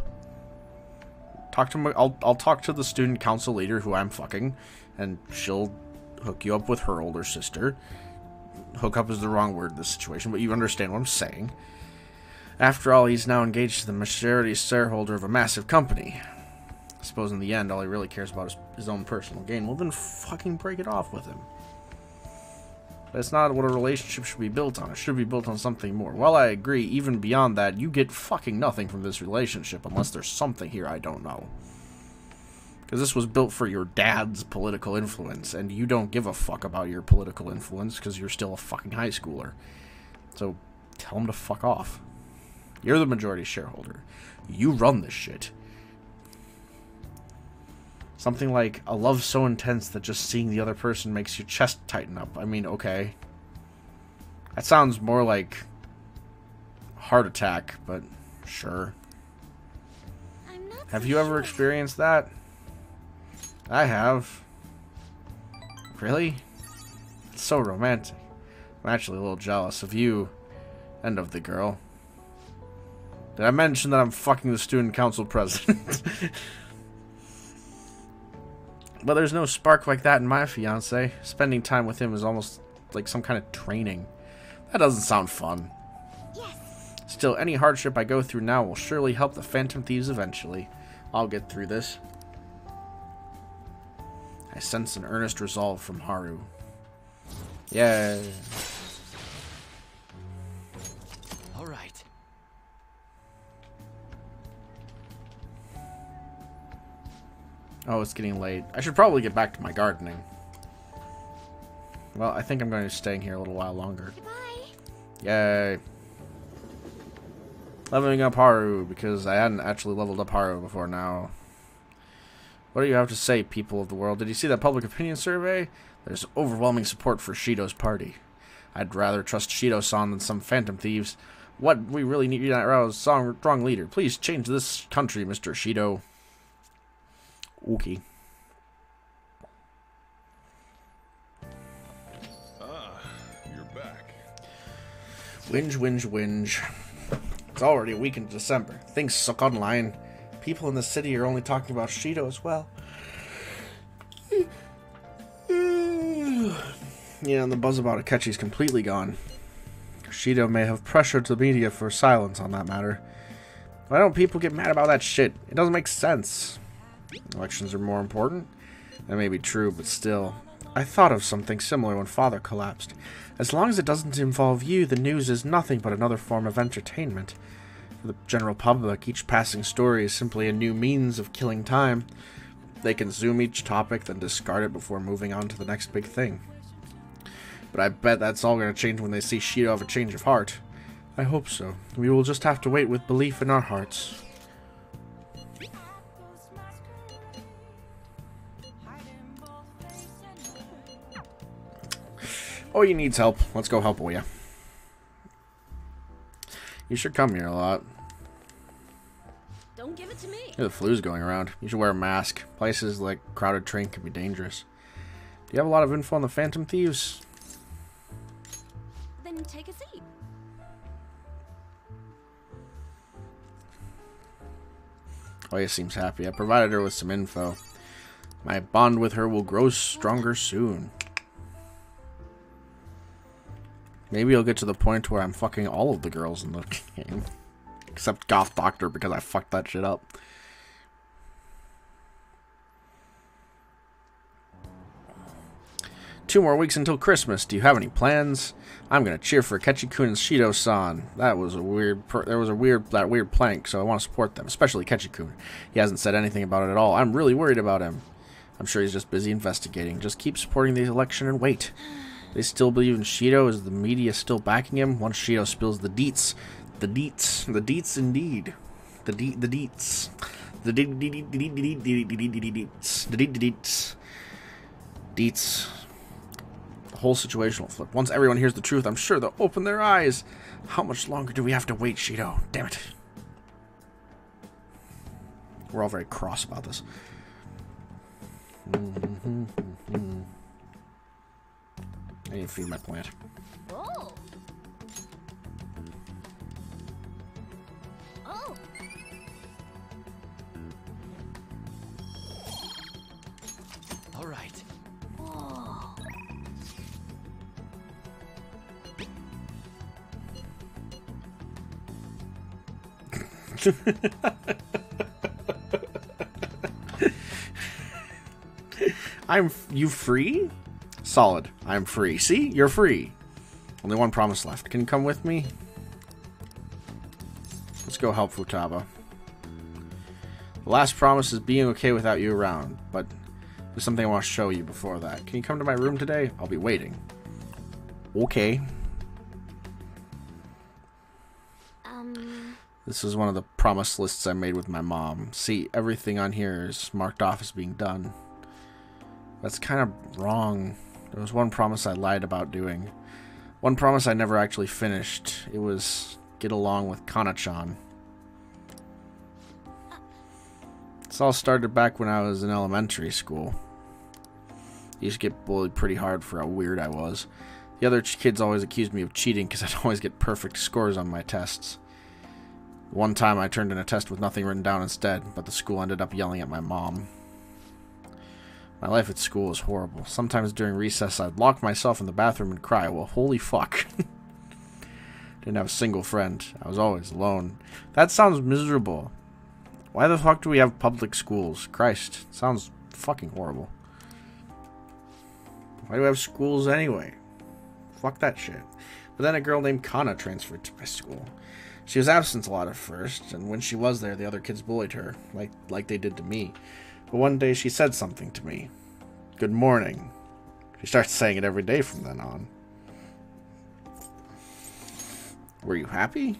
Talk to him. I'll talk to the student council leader who I'm fucking, and she'll hook you up with her older sister. Hook up is the wrong word in this situation, but you understand what I'm saying. After all, he's now engaged to the majority shareholder of a massive company. I suppose in the end, all he really cares about is his own personal gain. Well, then fucking break it off with him. That's not what a relationship should be built on. It should be built on something more. Well, I agree. Even beyond that, you get fucking nothing from this relationship unless there's something here I don't know. Because this was built for your dad's political influence, and you don't give a fuck about your political influence because you're still a fucking high schooler. So, tell him to fuck off. You're the majority shareholder. You run this shit. Something like a love so intense that just seeing the other person makes your chest tighten up. I mean, okay. That sounds more like heart attack, but sure. Have you ever experienced that? I have. Really? It's so romantic. I'm actually a little jealous of you and of the girl. Did I mention that I'm fucking the student council president? But there's no spark like that in my fiancé. Spending time with him is almost like some kind of training. That doesn't sound fun. Yes. Still, any hardship I go through now will surely help the Phantom Thieves eventually. I'll get through this. I sense an earnest resolve from Haru. Yay. All right. Oh, it's getting late. I should probably get back to my gardening. Well, I think I'm going to be staying here a little while longer. Goodbye. Yay. Leveling up Haru, because I hadn't actually leveled up Haru before now. What do you have to say, people of the world? Did you see that public opinion survey? There's overwhelming support for Shido's party. I'd rather trust Shido-san than some Phantom Thieves. What we really need right is a strong leader. Please change this country, Mr. Shido. Okay. You're back. Whinge, whinge, whinge. It's already a week in December. Things suck online. People in the city are only talking about Shido as well. Yeah, and the buzz about Akechi's completely gone. Shido may have pressured the media for silence on that matter. Why don't people get mad about that shit? It doesn't make sense. Elections are more important? That may be true, but still. I thought of something similar when Father collapsed. As long as it doesn't involve you, the news is nothing but another form of entertainment. For the general public, each passing story is simply a new means of killing time. They consume each topic, then discard it before moving on to the next big thing. But I bet that's all going to change when they see Shido have a change of heart. I hope so. We will just have to wait with belief in our hearts. Oh, he needs help. Let's go help, will ya? You should come here a lot. Don't give it to me. The flu's going around. You should wear a mask. Places like crowded train can be dangerous. Do you have a lot of info on the Phantom Thieves? Then take a seat. Oya seems happy. I provided her with some info. My bond with her will grow stronger soon. Maybe I'll get to the point where I'm fucking all of the girls in the game. Except Goth Doctor, because I fucked that shit up. Two more weeks until Christmas. Do you have any plans? I'm gonna cheer for Akechi-kun and Shido-san. That was a weird. That weird plank, so I want to support them, especially Akechi-kun. He hasn't said anything about it at all. I'm really worried about him. I'm sure he's just busy investigating. Just keep supporting the election and wait. They still believe in Shido? Is the media still backing him? Once Shido spills the deets. The deets indeed. The deets. The deets. Deets. The whole situation will flip. Once everyone hears the truth, I'm sure they'll open their eyes. How much longer do we have to wait, Shido? Damn it. We're all very cross about this. I need to feed my plant. Oh. Oh. All right. Whoa. You free? Solid. I'm free. See? You're free. Only one promise left. Can you come with me? Let's go help Futaba. The last promise is being okay without you around, but there's something I want to show you before that. Can you come to my room today? I'll be waiting. Okay. This is one of the promise lists I made with my mom. See, everything on here is marked off as being done. That's kind of wrong. There was one promise I lied about doing. One promise I never actually finished. It was get along with Kana-chan. This all started back when I was in elementary school. I used to get bullied pretty hard for how weird I was. The other kids always accused me of cheating because I'd always get perfect scores on my tests. One time I turned in a test with nothing written down instead, but the school ended up yelling at my mom. My life at school was horrible. Sometimes during recess I'd lock myself in the bathroom and cry. Well, holy fuck. Didn't have a single friend. I was always alone. That sounds miserable. Why the fuck do we have public schools? Christ, it sounds fucking horrible. Why do we have schools anyway? Fuck that shit. But then a girl named Kana transferred to my school. She was absent a lot at first, and when she was there, the other kids bullied her, like they did to me. But one day she said something to me. Good morning. She started saying it every day from then on. Were you happy?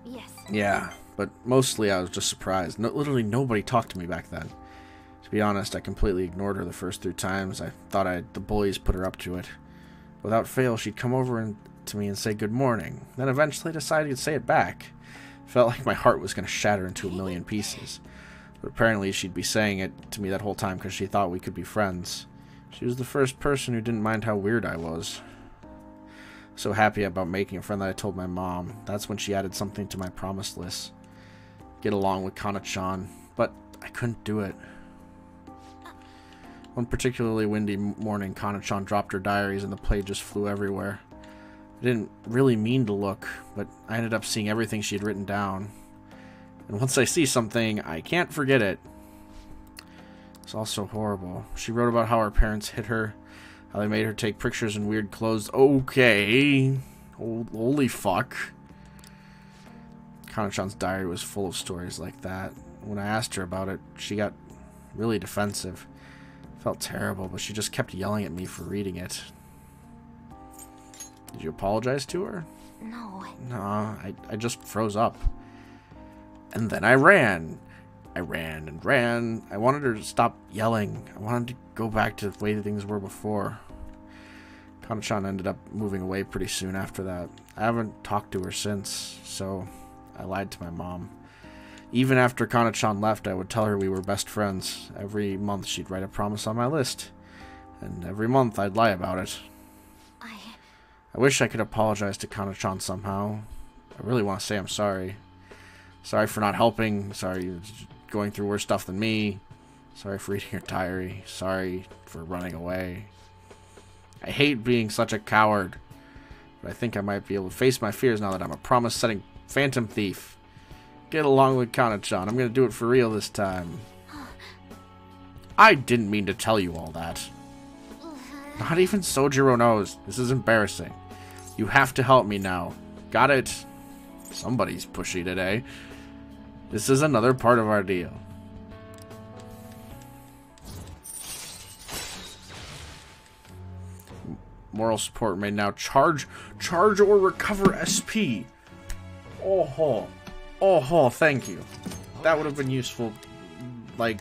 Yes. Yeah, but mostly I was just surprised. Literally nobody talked to me back then. To be honest, I completely ignored her the first 3 times. I thought the bullies put her up to it. Without fail, she'd come over to me and say good morning. Then eventually decided to say it back. Felt like my heart was going to shatter into a million pieces. But apparently she'd be saying it to me that whole time because she thought we could be friends. She was the first person who didn't mind how weird I was. So happy about making a friend that I told my mom. That's when she added something to my promise list. Get along with Kana-chan. But I couldn't do it. One particularly windy morning, Kana-chan dropped her diaries and the plate just flew everywhere. I didn't really mean to look, but I ended up seeing everything she had written down. And once I see something, I can't forget it. It's all so horrible. She wrote about how her parents hit her, how they made her take pictures in weird clothes. Okay. Holy fuck. Kana-chan's diary was full of stories like that. When I asked her about it, she got really defensive. Felt terrible, but she just kept yelling at me for reading it. Did you apologize to her? No. No, I just froze up. And then I ran. I ran and ran. I wanted her to stop yelling. I wanted to go back to the way things were before. Kana-chan ended up moving away pretty soon after that. I haven't talked to her since, so I lied to my mom. Even after Kana-chan left, I would tell her we were best friends. Every month she'd write a promise on my list. And every month I'd lie about it. I wish I could apologize to Kana-chan somehow. I really want to say I'm sorry. Sorry for not helping. Sorry you're going through worse stuff than me. Sorry for reading your diary. Sorry for running away. I hate being such a coward. But I think I might be able to face my fears now that I'm a promise-setting phantom thief. Get along with Kana-chan. I'm going to do it for real this time. I didn't mean to tell you all that. Not even Sojiro knows. This is embarrassing. You have to help me now. Got it? Somebody's pushy today. This is another part of our deal. Moral support may now charge or recover SP. Oh, thank you. That would have been useful, like,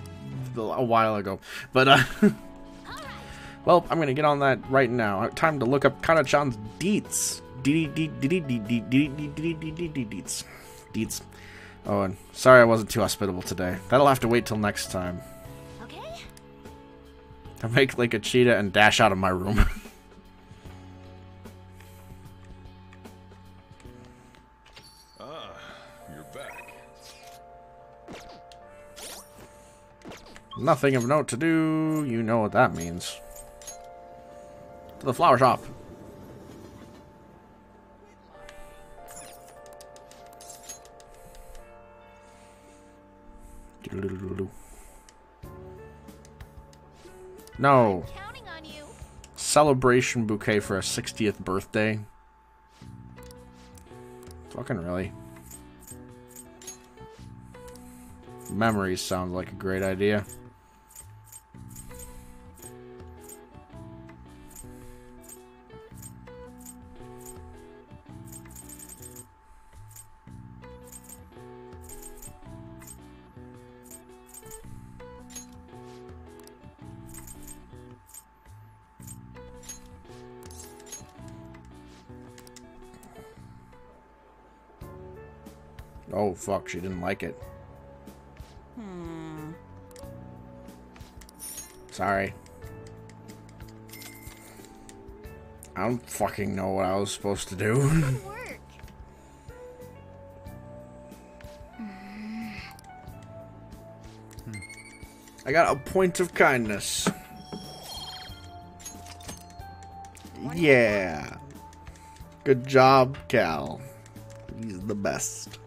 a while ago. But, well, I'm gonna get on that right now. Time to look up Kana-chan's deets. Deets. Oh, and sorry I wasn't too hospitable today. That'll have to wait till next time. Okay. I'll make like a cheetah and dash out of my room. You're back. Nothing of note to do. You know what that means. To the flower shop. No. Counting on you. Celebration bouquet for a 60th birthday. Fucking really. Memories sounds like a great idea. Oh, fuck, she didn't like it. Sorry. I don't fucking know what I was supposed to do. Good work. I got a point of kindness. Yeah. Good job, Cal. He's the best.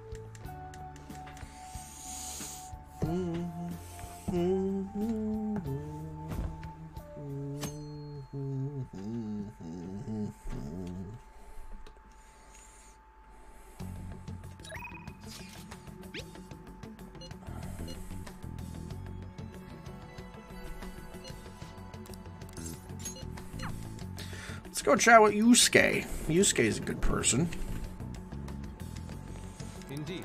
Let's go chat with Yusuke. Yusuke's a good person. Indeed.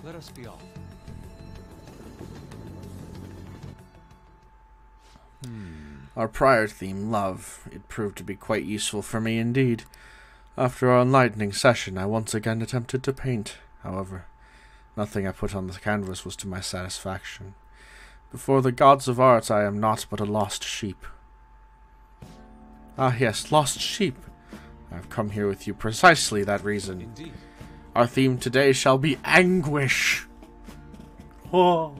Let us be off. Our prior theme, love, it proved to be quite useful for me indeed. After our enlightening session, I once again attempted to paint. However, nothing I put on the canvas was to my satisfaction. Before the gods of art, I am naught but a lost sheep. Ah yes, lost sheep. I have come here with you precisely that reason. Indeed. Our theme today shall be anguish. Oh.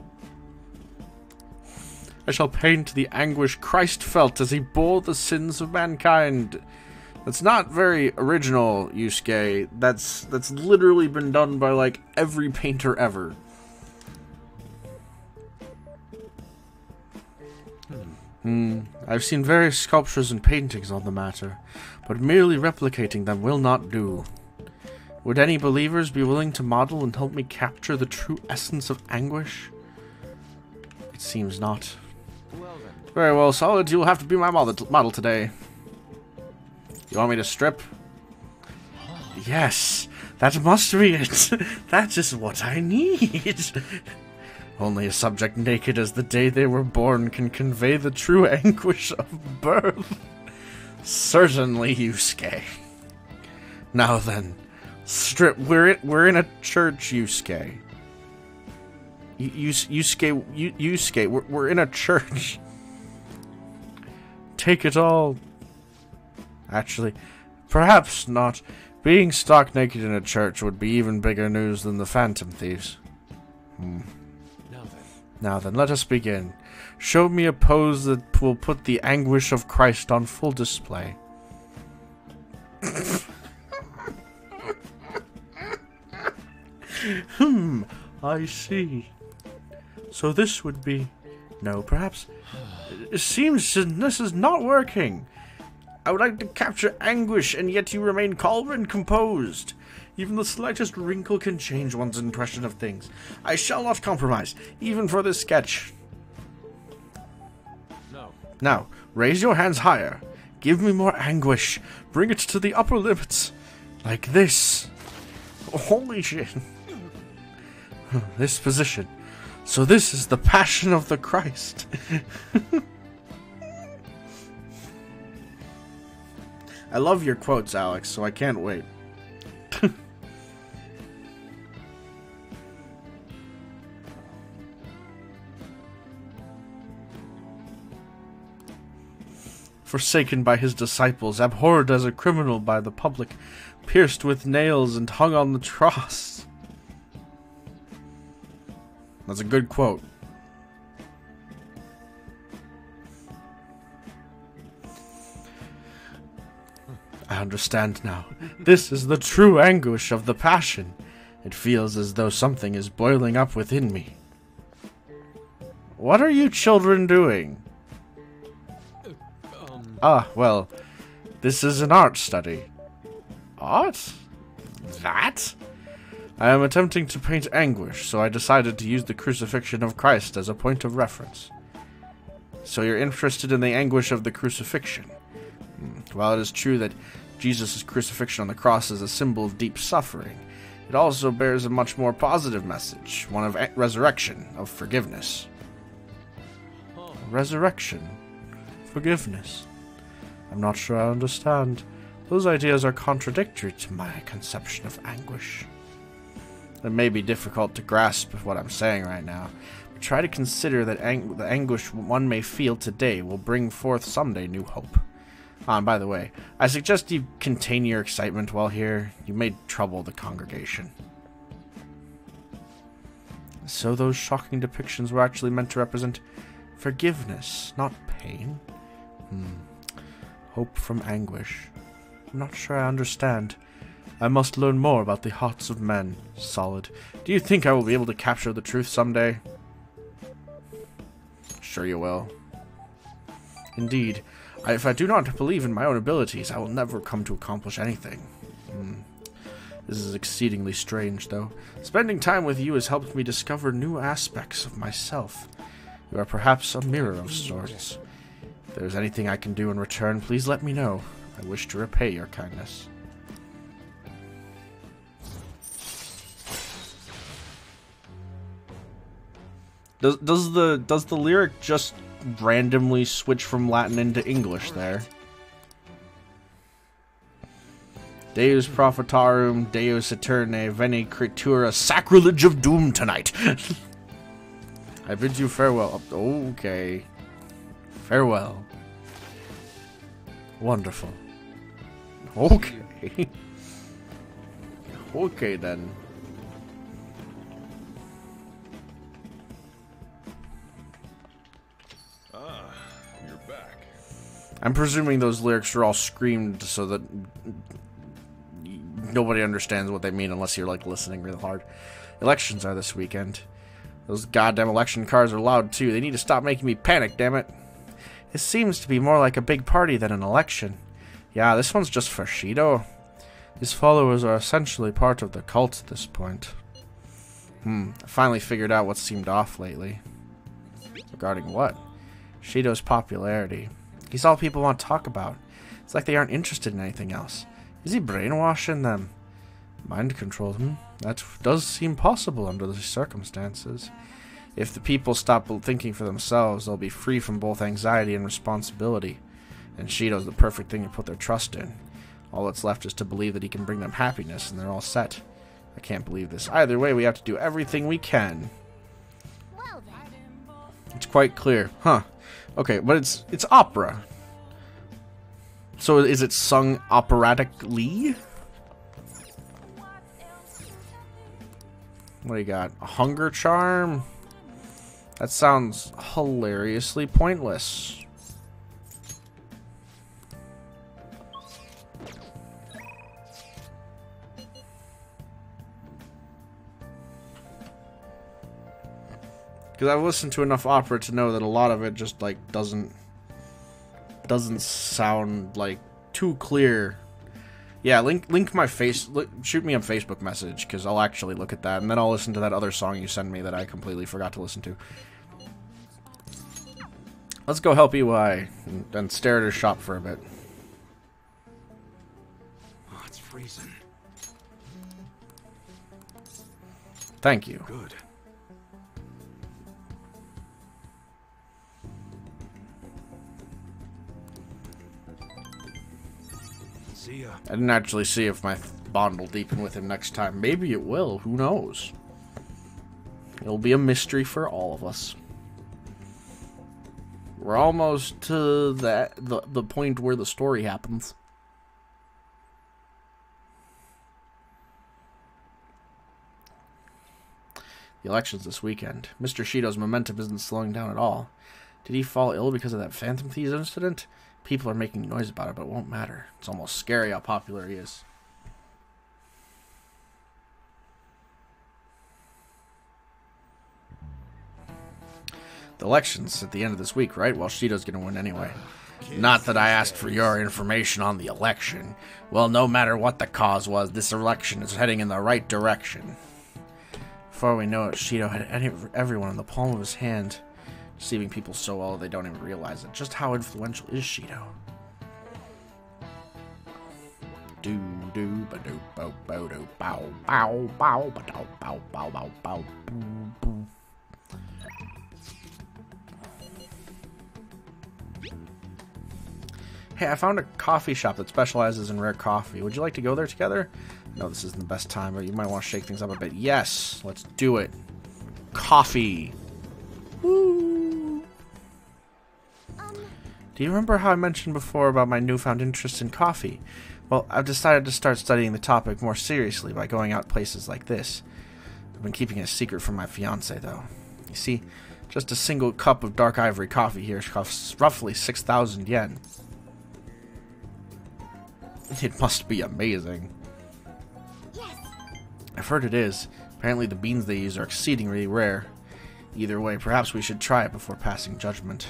I shall paint the anguish Christ felt as he bore the sins of mankind. That's not very original, Yusuke. That's literally been done by, like, every painter ever. I've seen various sculptures and paintings on the matter, but merely replicating them will not do. Would any believers be willing to model and help me capture the true essence of anguish? It seems not. Well then. Very well, Solid, you'll have to be my model today. You want me to strip? Yes, that must be it. That is what I need. Only a subject naked as the day they were born can convey the true anguish of birth. Certainly, Yusuke. Now then, strip. We're in a church, Yusuke. Yusuke, we're in a church. Take it all. Actually, perhaps not. Being stark naked in a church would be even bigger news than the Phantom Thieves. Now then, let us begin. Show me a pose that will put the anguish of Christ on full display. I see. So this would be... No, perhaps... It seems this is not working. I would like to capture anguish, and yet you remain calm and composed. Even the slightest wrinkle can change one's impression of things. I shall not compromise, even for this sketch. No. Now, raise your hands higher. Give me more anguish. Bring it to the upper limits. Like this. Holy shit. This position. So this is the Passion of the Christ. I love your quotes, Alex, so I can't wait. Forsaken by his disciples, abhorred as a criminal by the public, pierced with nails and hung on the cross. That's a good quote. I understand now. This is the true anguish of the Passion. It feels as though something is boiling up within me. What are you children doing? Well, this is an art study. Art? That? I am attempting to paint anguish, so I decided to use the crucifixion of Christ as a point of reference. So you're interested in the anguish of the crucifixion? While it is true that Jesus' crucifixion on the cross is a symbol of deep suffering, it also bears a much more positive message, one of resurrection, of forgiveness. Resurrection. Forgiveness. I'm not sure I understand. Those ideas are contradictory to my conception of anguish. It may be difficult to grasp what I'm saying right now, but try to consider that the anguish one may feel today will bring forth someday new hope. And by the way, I suggest you contain your excitement while here. You may trouble the congregation. So those shocking depictions were actually meant to represent forgiveness, not pain. Hope from anguish. I'm not sure I understand. I must learn more about the hearts of men. Solid. Do you think I will be able to capture the truth someday? Sure you will. Indeed. If I do not believe in my own abilities, I will never come to accomplish anything. This is exceedingly strange, though. Spending time with you has helped me discover new aspects of myself. You are perhaps a mirror of sorts. If there is anything I can do in return, please let me know. I wish to repay your kindness. Does the lyric just randomly switch from Latin into English there? Deus Prophetarum, Deus Eternae, Veni Creatura, sacrilege of doom tonight. I bid you farewell. Okay. Farewell. Wonderful. Okay. Okay then. your back. I'm presuming those lyrics are all screamed so that nobody understands what they mean unless you're, like, listening real hard. Elections are this weekend. Those goddamn election cards are loud, too. They need to stop making me panic, damn it. It seems to be more like a big party than an election. Yeah, this one's just for Shido. His followers are essentially part of the cult at this point. I finally figured out what seemed off lately. Regarding what? Shido's popularity. He's all people want to talk about. It's like they aren't interested in anything else. Is he brainwashing them? Mind control? That does seem possible under the circumstances. If the people stop thinking for themselves, they'll be free from both anxiety and responsibility. And Shido's the perfect thing to put their trust in. All that's left is to believe that he can bring them happiness, and they're all set. I can't believe this. Either way, we have to do everything we can. Well then. It's quite clear. Huh. Okay, but it's opera. So is it sung operatically? What do you got? A hunger charm? That sounds hilariously pointless. Because I've listened to enough opera to know that a lot of it just, like, doesn't sound, like, too clear. Yeah, link my shoot me a Facebook message, because I'll actually look at that, and then I'll listen to that other song you sent me that I completely forgot to listen to. Let's go help EY and stare at her shop for a bit. Oh, it's freezing. Thank you. Good. See ya. I didn't actually see if my bond will deepen with him next time. Maybe it will. Who knows? It'll be a mystery for all of us. We're almost to the point where the story happens. The election's this weekend. Mr. Shido's momentum isn't slowing down at all. Did he fall ill because of that Phantom Thieves incident? People are making noise about it, but it won't matter. It's almost scary how popular he is. The election's at the end of this week, right? Well, Shido's gonna win anyway. Not that I asked for your information on the election. Well, no matter what the cause was, this election is heading in the right direction. Before we know it, Shido had everyone in the palm of his hand, deceiving people so well they don't even realize it. Just how influential is Shido? Do do ba do bo bo do bow bow bow ba do bow bow bow bow boo boo. Hey, I found a coffee shop that specializes in rare coffee. Would you like to go there together? No, this isn't the best time, but you might want to shake things up a bit. Yes, let's do it. Coffee. Woo. Do you remember how I mentioned before about my newfound interest in coffee? Well, I've decided to start studying the topic more seriously by going out places like this. I've been keeping it a secret from my fiancé, though. You see, just a single cup of dark ivory coffee here costs roughly 6,000 yen. It must be amazing. Yes. I've heard it is. Apparently the beans they use are exceedingly rare. Either way, perhaps we should try it before passing judgment.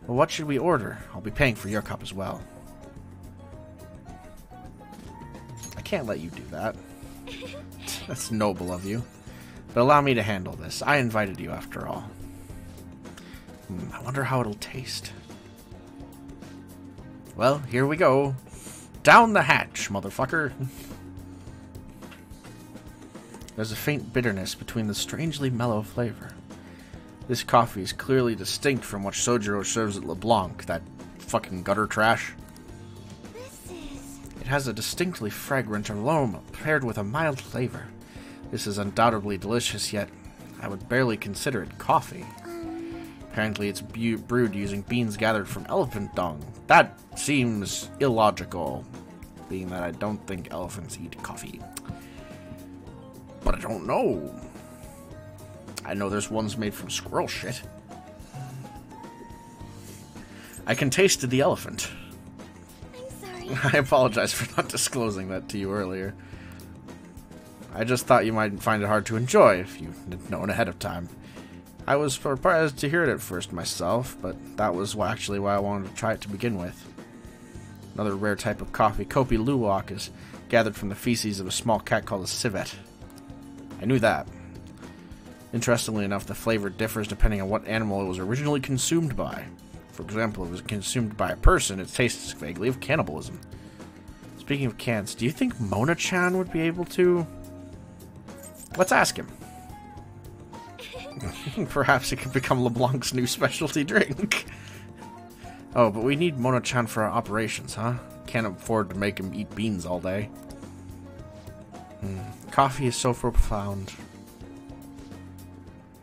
Well, what should we order? I'll be paying for your cup as well. I can't let you do that. That's noble of you. But allow me to handle this. I invited you after all. I wonder how it'll taste. Well, here we go. Down the hatch, motherfucker. There's a faint bitterness between the strangely mellow flavor. This coffee is clearly distinct from what Sojiro serves at LeBlanc, that fucking gutter trash. It has a distinctly fragrant aroma paired with a mild flavor. This is undoubtedly delicious, yet I would barely consider it coffee. Apparently it's brewed using beans gathered from elephant dung. That seems illogical, being that I don't think elephants eat coffee. But I don't know. I know there's ones made from squirrel shit. I can taste the elephant. I'm sorry. I apologize for not disclosing that to you earlier. I just thought you might find it hard to enjoy if you didn't know it ahead of time. I was surprised to hear it at first myself, but that was actually why I wanted to try it to begin with. Another rare type of coffee, Kopi Luwak, is gathered from the feces of a small cat called a civet. I knew that. Interestingly enough, the flavor differs depending on what animal it was originally consumed by. For example, if it was consumed by a person, it tastes vaguely of cannibalism. Speaking of cats, do you think Mona-chan would be able to... Let's ask him. Perhaps it could become LeBlanc's new specialty drink. Oh, but we need Mona-chan for our operations, huh? Can't afford to make him eat beans all day. Coffee is so profound.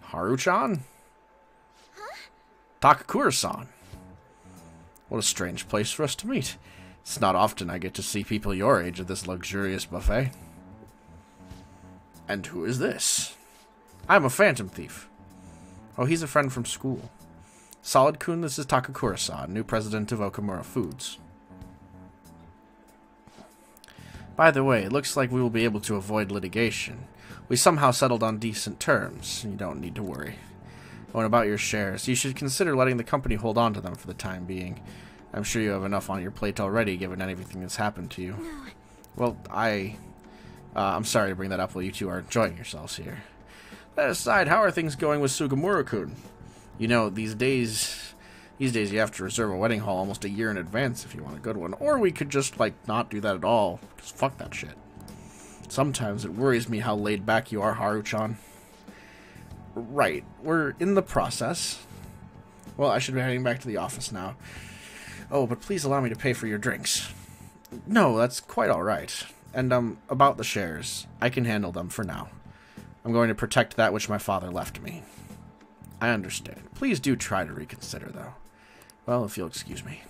Haru-chan? Huh? Takakura-san. What a strange place for us to meet. It's not often I get to see people your age at this luxurious buffet. And who is this? I'm a phantom thief. Oh, he's a friend from school. Solid-kun, this is Takakura-san, new president of Okamura Foods. By the way, it looks like we will be able to avoid litigation. We somehow settled on decent terms. You don't need to worry. Oh, and about your shares, you should consider letting the company hold on to them for the time being. I'm sure you have enough on your plate already, given everything that's happened to you. No. Well, I'm sorry to bring that up while you two are enjoying yourselves here. That aside, how are things going with Sugimura-kun? You know, these days you have to reserve a wedding hall almost a year in advance if you want a good one. Or we could just, like, not do that at all. Just fuck that shit. Sometimes it worries me how laid back you are, Haru-chan. Right, we're in the process. Well, I should be heading back to the office now. Oh, but please allow me to pay for your drinks. No, that's quite alright. And, about the shares. I can handle them for now. I'm going to protect that which my father left me. I understand. Please do try to reconsider, though. Well, if you'll excuse me.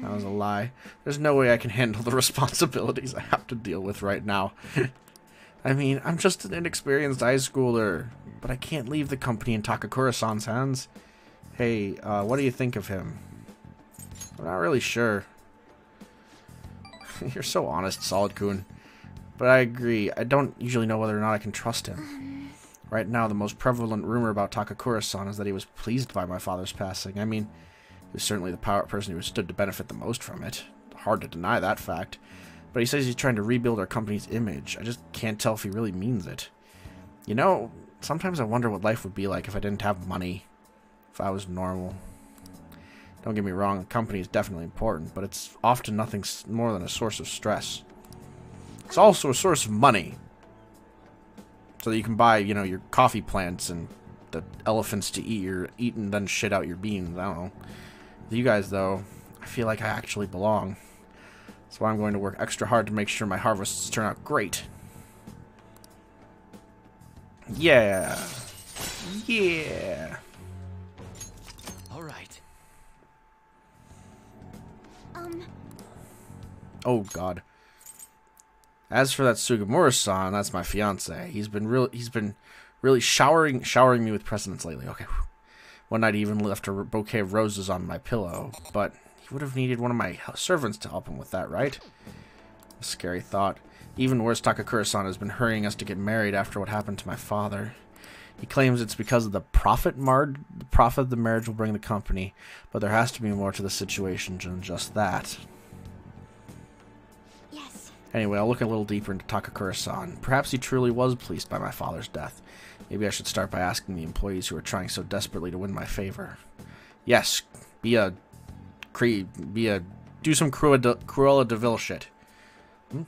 That was a lie. There's no way I can handle the responsibilities I have to deal with right now. I mean, I'm just an inexperienced high schooler, but I can't leave the company in Takakura-san's hands. Hey, what do you think of him? I'm not really sure. You're so honest, Solid-kun. But I agree, I don't usually know whether or not I can trust him. Right now, the most prevalent rumor about Takakura-san is that he was pleased by my father's passing. I mean, he was certainly the person who stood to benefit the most from it. Hard to deny that fact. But he says he's trying to rebuild our company's image. I just can't tell if he really means it. You know, sometimes I wonder what life would be like if I didn't have money. If I was normal. Don't get me wrong, the company is definitely important, but it's often nothing more than a source of stress. It's also a source of money. So that you can buy, you know, your coffee plants and the elephants to eat and then shit out your beans. I don't know. With you guys, though, I feel like I actually belong. That's why I'm going to work extra hard to make sure my harvests turn out great. Yeah. Yeah. All right. Oh, God. As for that Sugimura-san, that's my fiance. He's been really showering me with presents lately. Okay. One night he even left a bouquet of roses on my pillow, but he would have needed one of my servants to help him with that, right? A scary thought. Even worse, Takakura-san has been hurrying us to get married after what happened to my father. He claims it's because of the profit the marriage will bring the company, but there has to be more to the situation than just that. Yes. Anyway, I'll look a little deeper into Takakura-san. Perhaps he truly was pleased by my father's death. Maybe I should start by asking the employees who are trying so desperately to win my favor. Yes, do some Cruella de Vil shit.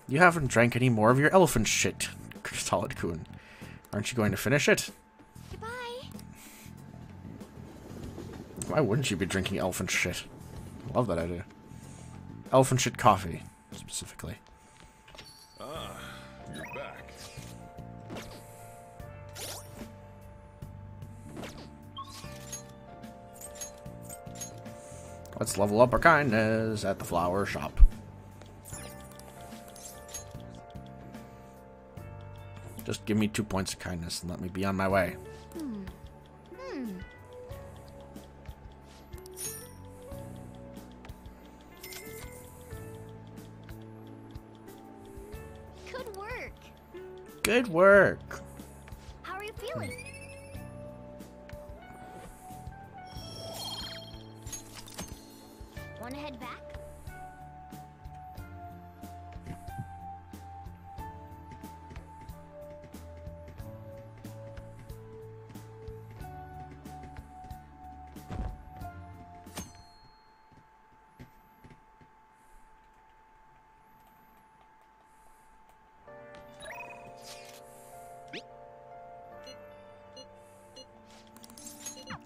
You haven't drank any more of your elephant shit, Solid-kun. Aren't you going to finish it? Goodbye. Why wouldn't you be drinking elephant shit? I love that idea. Elephant shit coffee, specifically. Ah, you're back. Let's level up our kindness at the flower shop. Just give me 2 points of kindness and let me be on my way. Good work. How are you feeling? Want to head back?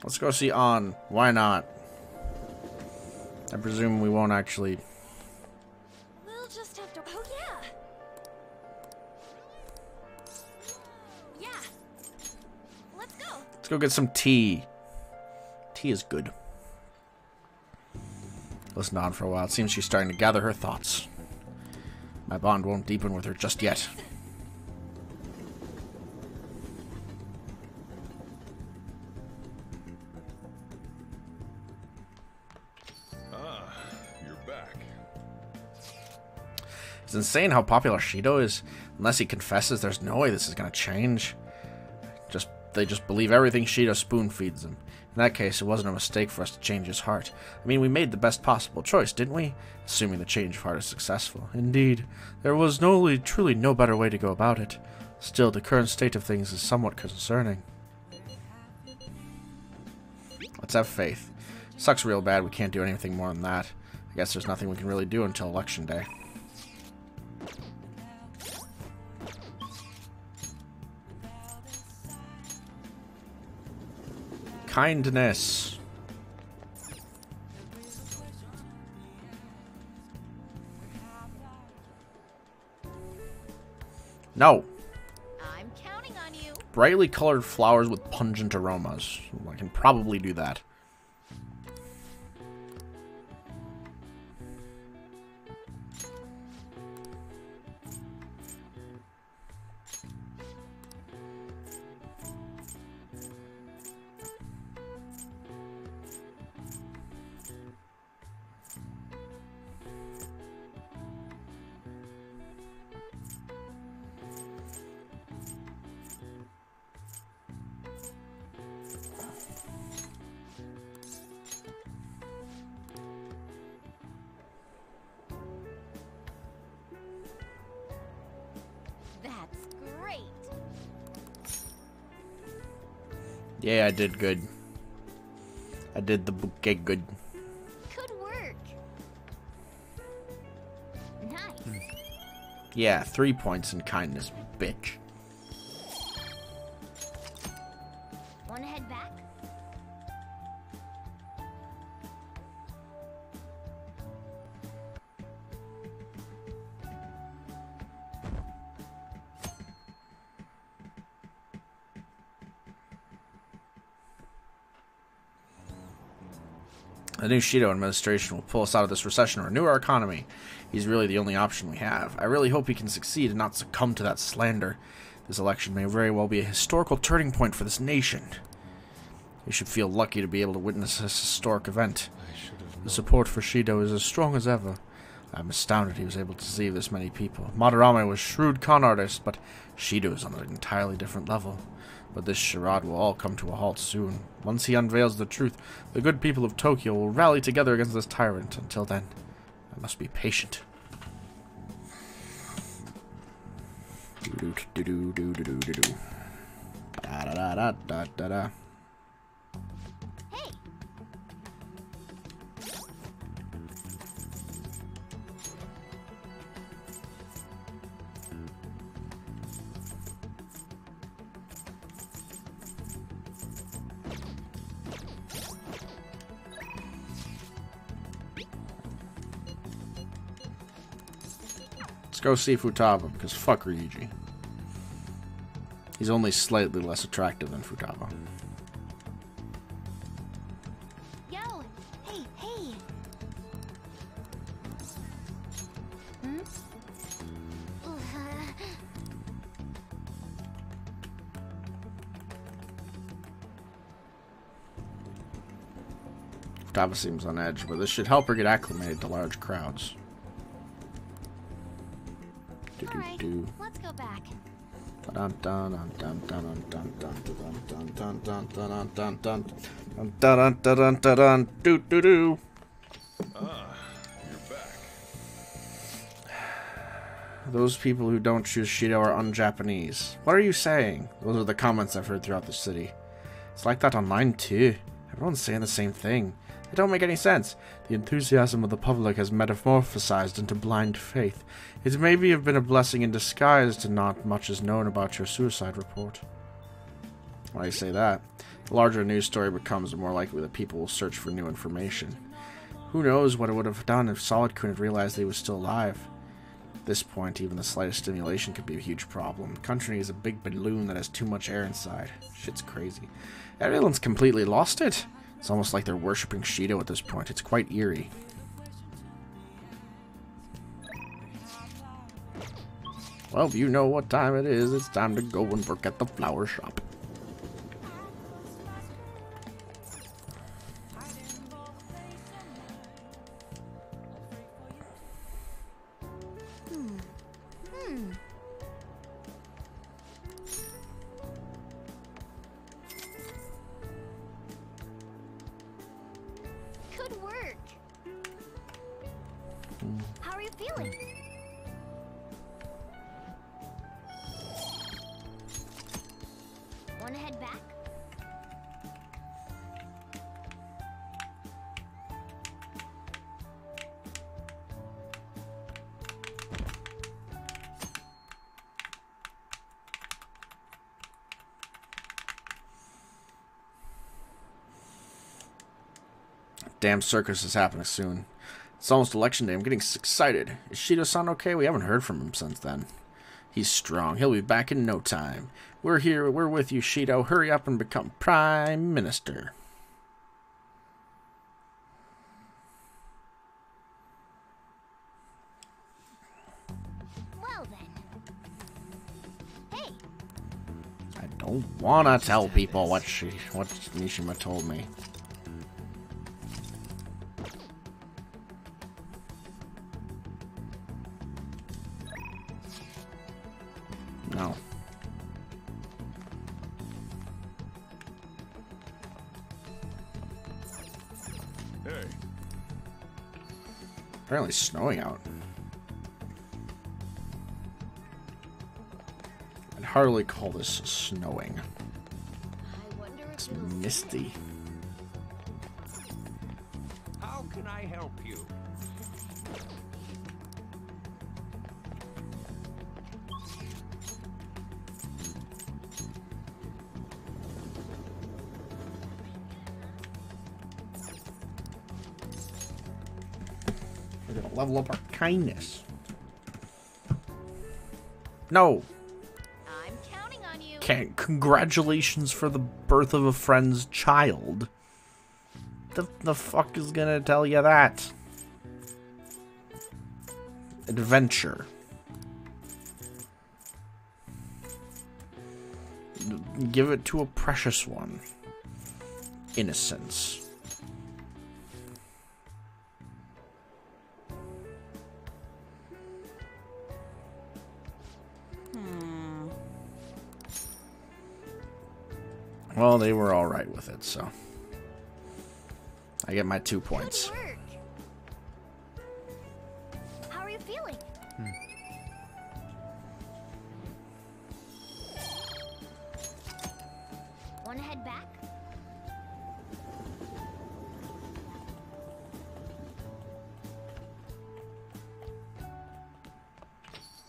Let's go see On. Why not? I presume we won't actually... We'll just have to. Oh yeah. Yeah. Let's go. Let's go get some tea. Tea is good. Listen on for a while. It seems she's starting to gather her thoughts. My bond won't deepen with her just yet. You're back. It's insane how popular Shido is. Unless he confesses, there's no way this is going to change. They just believe everything Shido spoon feeds them. In that case, it wasn't a mistake for us to change his heart. I mean, we made the best possible choice, didn't we? Assuming the change of heart is successful. Indeed, there was truly no better way to go about it. Still, the current state of things is somewhat concerning. Let's have faith. Sucks real bad, we can't do anything more than that. I guess there's nothing we can really do until election day. Kindness. No. I'm counting on you. Brightly colored flowers with pungent aromas. I can probably do that. That's great. Yeah, I did good. I did the bouquet good. Good work. Nice. Yeah, 3 points in kindness, bitch. Want to head back? The new Shido administration will pull us out of this recession or renew our economy. He's really the only option we have. I really hope he can succeed and not succumb to that slander. This election may very well be a historical turning point for this nation. We should feel lucky to be able to witness this historic event. The support for Shido is as strong as ever. I'm astounded he was able to deceive this many people. Madarame was a shrewd con artist, but Shido is on an entirely different level. But this charade will all come to a halt soon. Once he unveils the truth, the good people of Tokyo will rally together against this tyrant. Until then, I must be patient. Da-da-da-da-da-da-da. Hey. Let's go see Futaba, because fuck Ryuji. He's only slightly less attractive than Futaba. Yo. Hey, hey. Hmm? Futaba seems on edge, but this should help her get acclimated to large crowds. All right. Do-do-do. Let's go back. Doo-doo-doo. Ah, you're back. Those people who don't choose Shido are un-Japanese. What are you saying? Those are the comments I've heard throughout the city. It's like that online too. Everyone's saying the same thing. It don't make any sense. The enthusiasm of the public has metamorphosized into blind faith. It maybe have been a blessing in disguise to not much is known about your suicide report. Why do you say that? The larger a news story becomes, the more likely that people will search for new information. Who knows what it would have done if Solid-kun had realized that he was still alive. At this point, even the slightest stimulation could be a huge problem. The country is a big balloon that has too much air inside. Shit's crazy. Everyone's completely lost it. It's almost like they're worshipping Shido at this point. It's quite eerie. Well, you know what time it is. It's time to go and work at the flower shop. Good work. How are you feeling? Want to head back? Damn circus is happening soon. It's almost election day. I'm getting excited. Is Shido-san okay? We haven't heard from him since then. He's strong. He'll be back in no time. We're here. We're with you, Shido. Hurry up and become Prime Minister. Well then. Hey, I don't want to tell people what Mishima told me. No. Hey, Apparently it's snowing out. I'd hardly call this snowing. I wonder if It's it'll misty. How can I help you? We're gonna level up our kindness. No! I'm counting on you. Can't. Congratulations for the birth of a friend's child. The fuck is gonna tell you that? Adventure. Give it to a precious one. Innocence. Well, they were alright with it, so I get my 2 points. Good work. How are you feeling? Want to head back?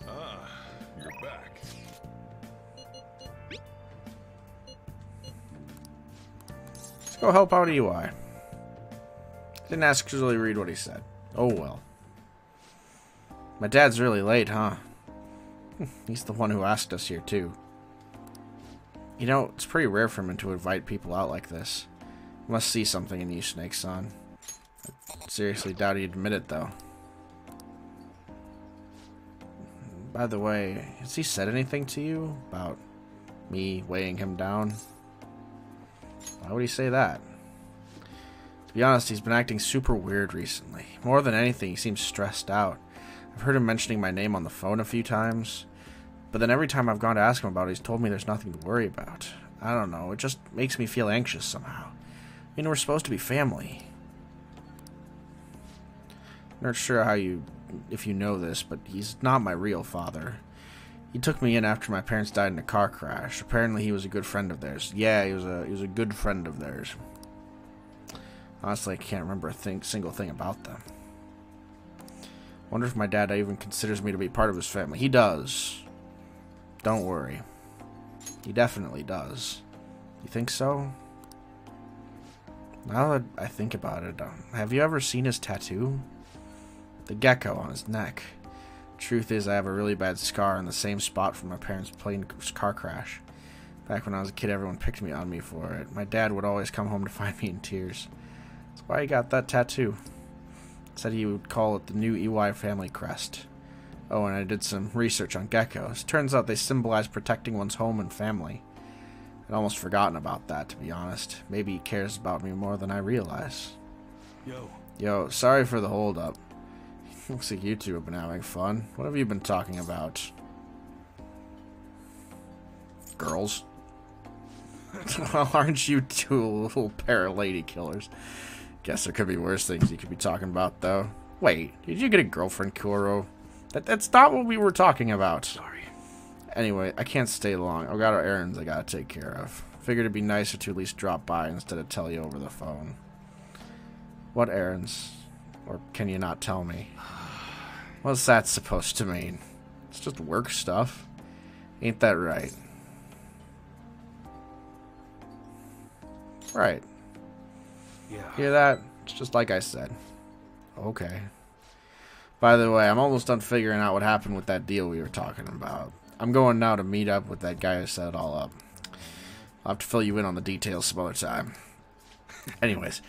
ah, you're back. Let's go help out EY. Didn't actually read what he said. Oh well. My dad's really late, huh? He's the one who asked us here, too. You know, it's pretty rare for him to invite people out like this. Must see something in you, Snake-san. I seriously doubt he'd admit it, though. By the way, has he said anything to you about me weighing him down? Why would he say that? To be honest, he's been acting super weird recently. More than anything, he seems stressed out. I've heard him mentioning my name on the phone a few times. But then every time I've gone to ask him about it, he's told me there's nothing to worry about. I don't know, it just makes me feel anxious somehow. I mean, we're supposed to be family. I'm not sure if you know this, but he's not my real father. He took me in after my parents died in a car crash. Apparently he was a good friend of theirs. Yeah, he was a good friend of theirs. Honestly, I can't remember a single thing about them. Wonder if my dad even considers me to be part of his family. He does. Don't worry. He definitely does. You think so? Now that I think about it, have you ever seen his tattoo? The gecko on his neck. Truth is, I have a really bad scar in the same spot from my parents' plane car crash. Back when I was a kid, everyone picked on me for it. My dad would always come home to find me in tears. That's why he got that tattoo. Said he would call it the new EY family crest. Oh, and I did some research on geckos. Turns out they symbolize protecting one's home and family. I'd almost forgotten about that, to be honest. Maybe he cares about me more than I realize. Yo, sorry for the hold-up. Looks like you two have been having fun. What have you been talking about? Girls? Well, aren't you two a little pair of lady killers? Guess there could be worse things you could be talking about, though. Wait, did you get a girlfriend, Kuro? That's not what we were talking about. Sorry. Anyway, I can't stay long. I've got errands I gotta take care of. Figured it'd be nicer to at least drop by instead of tell you over the phone. What errands? Or can you not tell me? What's that supposed to mean? It's just work stuff. Ain't that right? Right. Yeah. Hear that? It's just like I said. Okay. By the way, I'm almost done figuring out what happened with that deal we were talking about. I'm going now to meet up with that guy who set it all up. I'll have to fill you in on the details some other time. Anyways,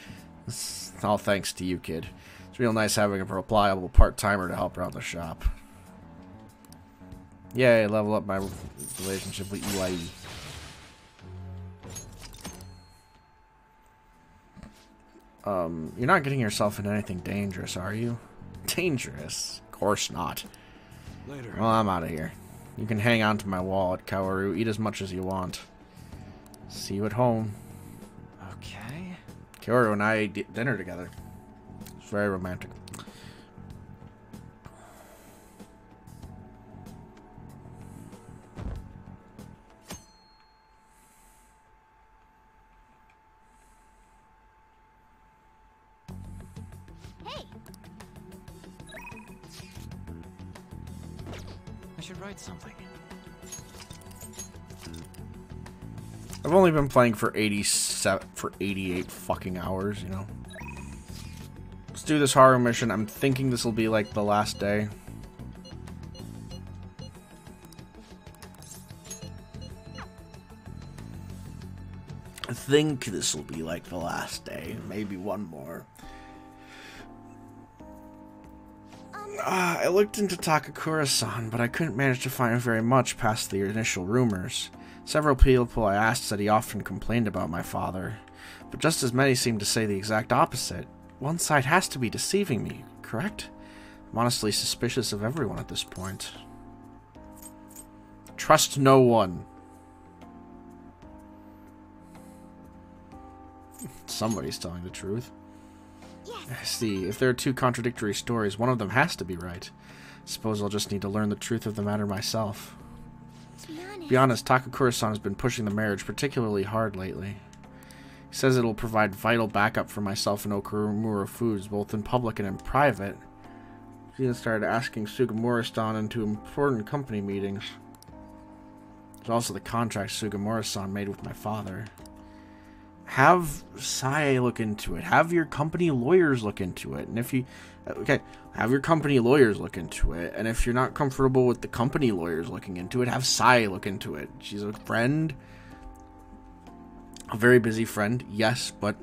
it's all thanks to you, kid. It's real nice having a reliable part-timer to help around the shop. Yay, level up my relationship with EYE. You're not getting yourself into anything dangerous, are you? Dangerous? Of course not. Later. Well, I'm out of here. You can hang on to my wall at Kaworu, eat as much as you want. See you at home. Okay. Kaworu and I ate dinner together. It's very romantic. Hey, I should write something. I've only been playing for 88 fucking hours, you know. Let's do this horror mission. I'm thinking this will be like the last day. I think this will be like the last day. Maybe one more. I looked into Takakura-san, but I couldn't manage to find very much past the initial rumors. Several people I asked said he often complained about my father, but just as many seemed to say the exact opposite. One side has to be deceiving me, correct? I'm honestly suspicious of everyone at this point. Trust no one. Somebody's telling the truth. I see. If there are two contradictory stories, one of them has to be right. Suppose I'll just need to learn the truth of the matter myself. To be honest, Takakura-san has been pushing the marriage particularly hard lately. He says it'll provide vital backup for myself and Okumura Foods, both in public and in private. He even started asking Sugimura-san into important company meetings. There's also the contract Sugimura-san made with my father. Have Sae look into it. Have your company lawyers look into it. And if you... Okay, have your company lawyers look into it. And if you're not comfortable with the company lawyers looking into it, have Sae look into it. She's a friend. A very busy friend, yes. But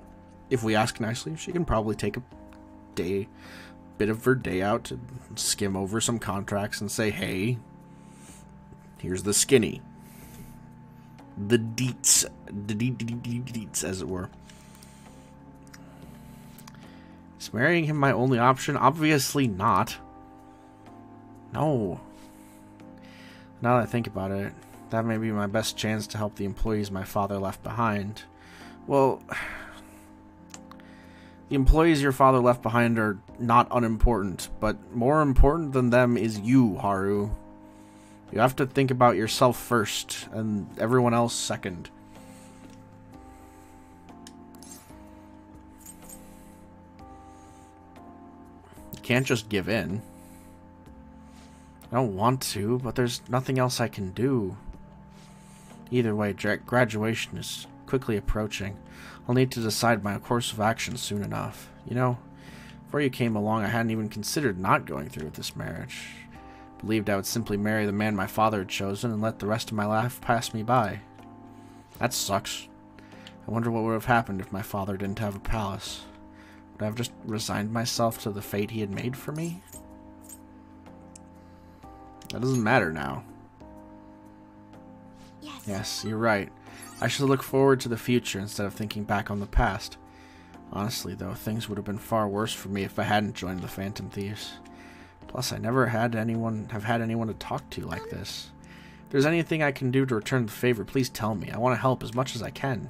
if we ask nicely, she can probably take a bit of her day out to skim over some contracts and say, hey, here's the skinny. The deets, as it were. Is marrying him my only option? Obviously not. No. Now that I think about it, that may be my best chance to help the employees my father left behind. Well, the employees your father left behind are not unimportant, but more important than them is you, Haru. You have to think about yourself first, and everyone else second. You can't just give in. I don't want to, but there's nothing else I can do. Either way, graduation is quickly approaching. I'll need to decide my course of action soon enough. You know, before you came along, I hadn't even considered not going through with this marriage. Believed I would simply marry the man my father had chosen and let the rest of my life pass me by. That sucks. I wonder what would have happened if my father didn't have a palace. Would I have just resigned myself to the fate he had made for me? That doesn't matter now. Yes, you're right. I should look forward to the future instead of thinking back on the past. Honestly, though, things would have been far worse for me if I hadn't joined the Phantom Thieves. Plus, I never had anyone to talk to like this. If there's anything I can do to return the favor, please tell me. I want to help as much as I can.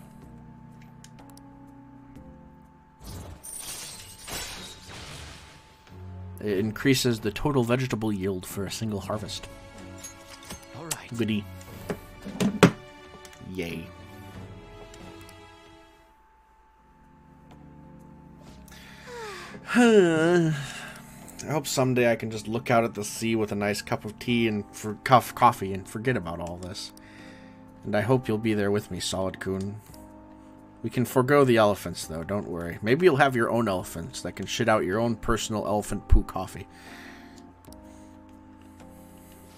It increases the total vegetable yield for a single harvest. All right. Goody. Yay. I hope someday I can just look out at the sea with a nice cup of tea and coffee and forget about all this. And I hope you'll be there with me, Solid-kun. We can forego the elephants, though, don't worry. Maybe you'll have your own elephants that can shit out your own personal elephant poo coffee.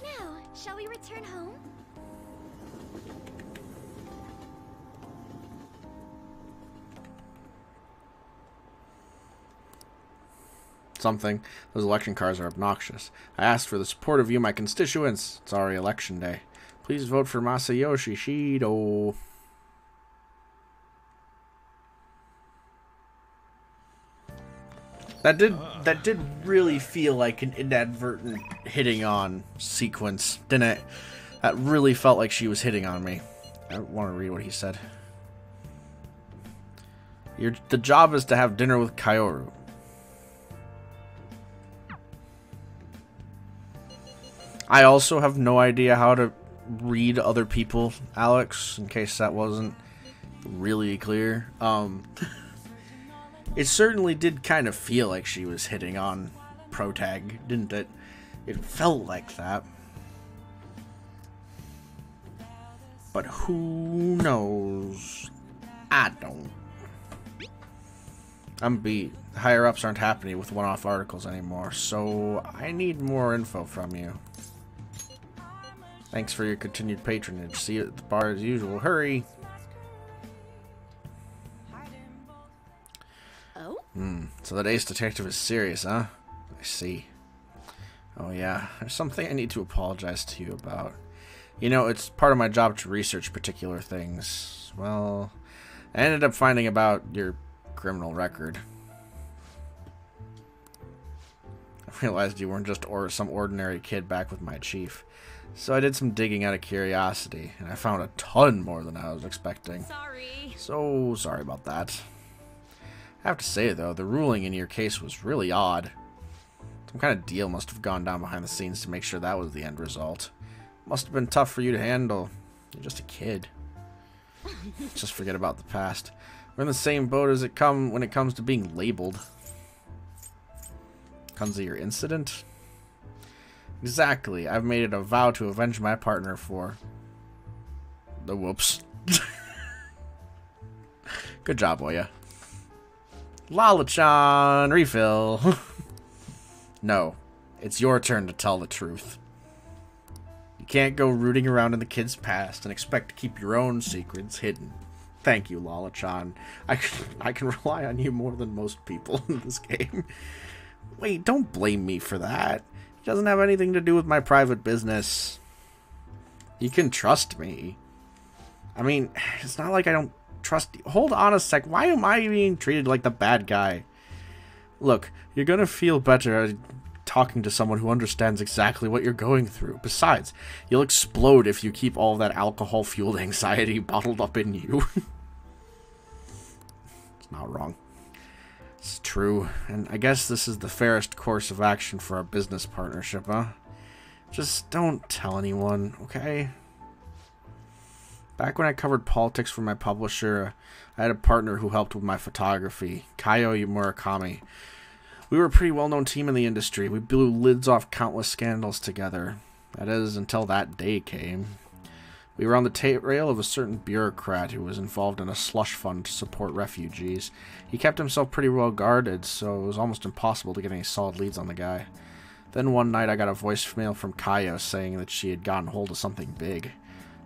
Now, shall we return home? Something. Those election cards are obnoxious. I asked for the support of you, my constituents. It's already election day. Please vote for Masayoshi Shido. That did really feel like an inadvertent hitting on sequence, didn't it? That really felt like she was hitting on me. I want to read what he said. The job is to have dinner with Kaoru. I also have no idea how to read other people, Alex, in case that wasn't really clear. It certainly did kind of feel like she was hitting on Protag, didn't it? It felt like that. But who knows? I don't. I'm beat. The higher-ups aren't happy with one-off articles anymore, so I need more info from you. Thanks for your continued patronage. See you at the bar as usual. Hurry! Oh? So that ace detective is serious, huh? I see. Oh yeah, there's something I need to apologize to you about. You know, it's part of my job to research particular things. Well, I ended up finding about your criminal record. I realized you weren't just some ordinary kid back with my chief. So I did some digging out of curiosity, and I found a ton more than I was expecting. Sorry. So sorry about that. I have to say, though, the ruling in your case was really odd. Some kind of deal must have gone down behind the scenes to make sure that was the end result. Must have been tough for you to handle. You're just a kid. Just forget about the past. We're in the same boat as when it comes to being labeled. Comes to your incident? Exactly. I've made it a vow to avenge my partner for the whoops. Good job, Oya. Lala-chan, refill. No, it's your turn to tell the truth. You can't go rooting around in the kid's past and expect to keep your own secrets hidden. Thank you, Lala-chan. I can rely on you more than most people in this game. Wait, don't blame me for that. It doesn't have anything to do with my private business. You can trust me. I mean, it's not like I don't trust you. Hold on a sec. Why am I being treated like the bad guy? Look, you're gonna feel better talking to someone who understands exactly what you're going through. Besides, you'll explode if you keep all of that alcohol-fueled anxiety bottled up in you. It's not wrong. It's true, and I guess this is the fairest course of action for our business partnership, huh? Just don't tell anyone, okay? Back when I covered politics for my publisher, I had a partner who helped with my photography, Kaio Murakami. We were a pretty well-known team in the industry. We blew lids off countless scandals together. That is, until that day came. We were on the tail of a certain bureaucrat who was involved in a slush fund to support refugees. He kept himself pretty well guarded, so it was almost impossible to get any solid leads on the guy. Then one night I got a voicemail from Kaio saying that she had gotten hold of something big.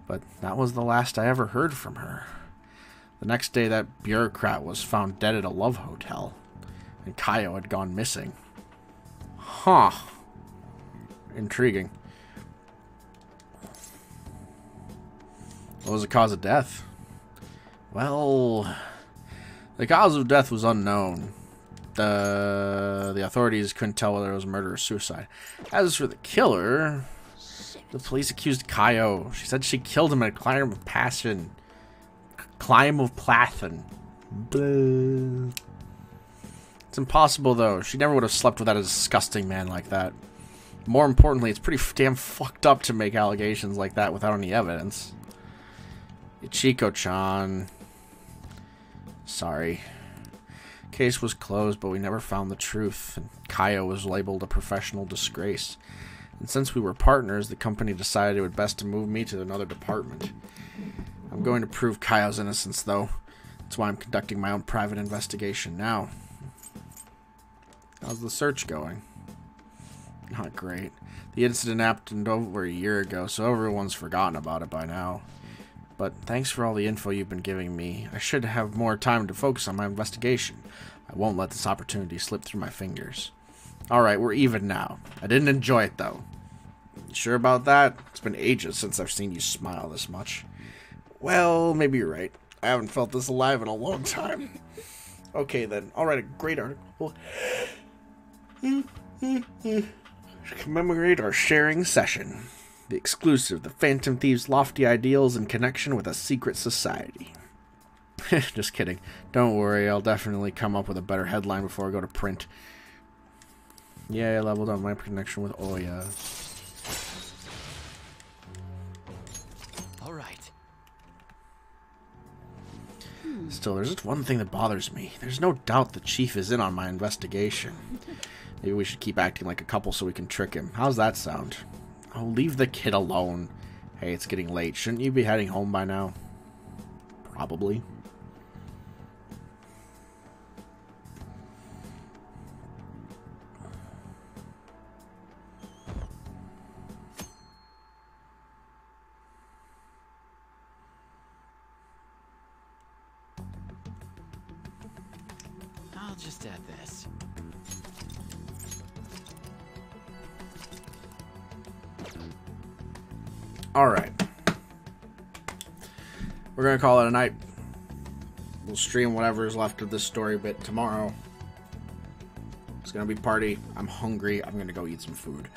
But that was the last I ever heard from her. The next day that bureaucrat was found dead at a love hotel, and Kaio had gone missing. Huh. Intriguing. What was the cause of death? Well, the cause of death was unknown. The authorities couldn't tell whether it was murder or suicide. As for the killer, the police accused Kaio. She said she killed him in a climb of passion. Climb of Plathan. Blah. It's impossible, though. She never would have slept with that disgusting man like that. More importantly, it's pretty damn fucked up to make allegations like that without any evidence. Ichiko-chan. Sorry. Case was closed, but we never found the truth, and Kaio was labeled a professional disgrace. And since we were partners, the company decided it would best to move me to another department. I'm going to prove Kaio's innocence, though. That's why I'm conducting my own private investigation now. How's the search going? Not great. The incident happened over a year ago, so everyone's forgotten about it by now. But thanks for all the info you've been giving me. I should have more time to focus on my investigation. I won't let this opportunity slip through my fingers. Alright, we're even now. I didn't enjoy it, though. You sure about that? It's been ages since I've seen you smile this much. Well, maybe you're right. I haven't felt this alive in a long time. Okay, then. I'll write a great article. Commemorate our sharing session. The exclusive, the Phantom Thieves' lofty ideals in connection with a secret society. Just kidding. Don't worry, I'll definitely come up with a better headline before I go to print. Yeah, I leveled up my connection with Oya. Alright. Still, there's just one thing that bothers me. There's no doubt the chief is in on my investigation. Maybe we should keep acting like a couple so we can trick him. How's that sound? Oh, leave the kid alone. Hey, it's getting late. Shouldn't you be heading home by now? Probably. I'll just add this. Alright. We're going to call it a night. We'll stream whatever is left of this story bit tomorrow. It's going to be party. I'm hungry. I'm going to go eat some food.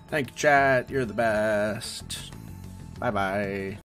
Thank you, chat. You're the best. Bye-bye.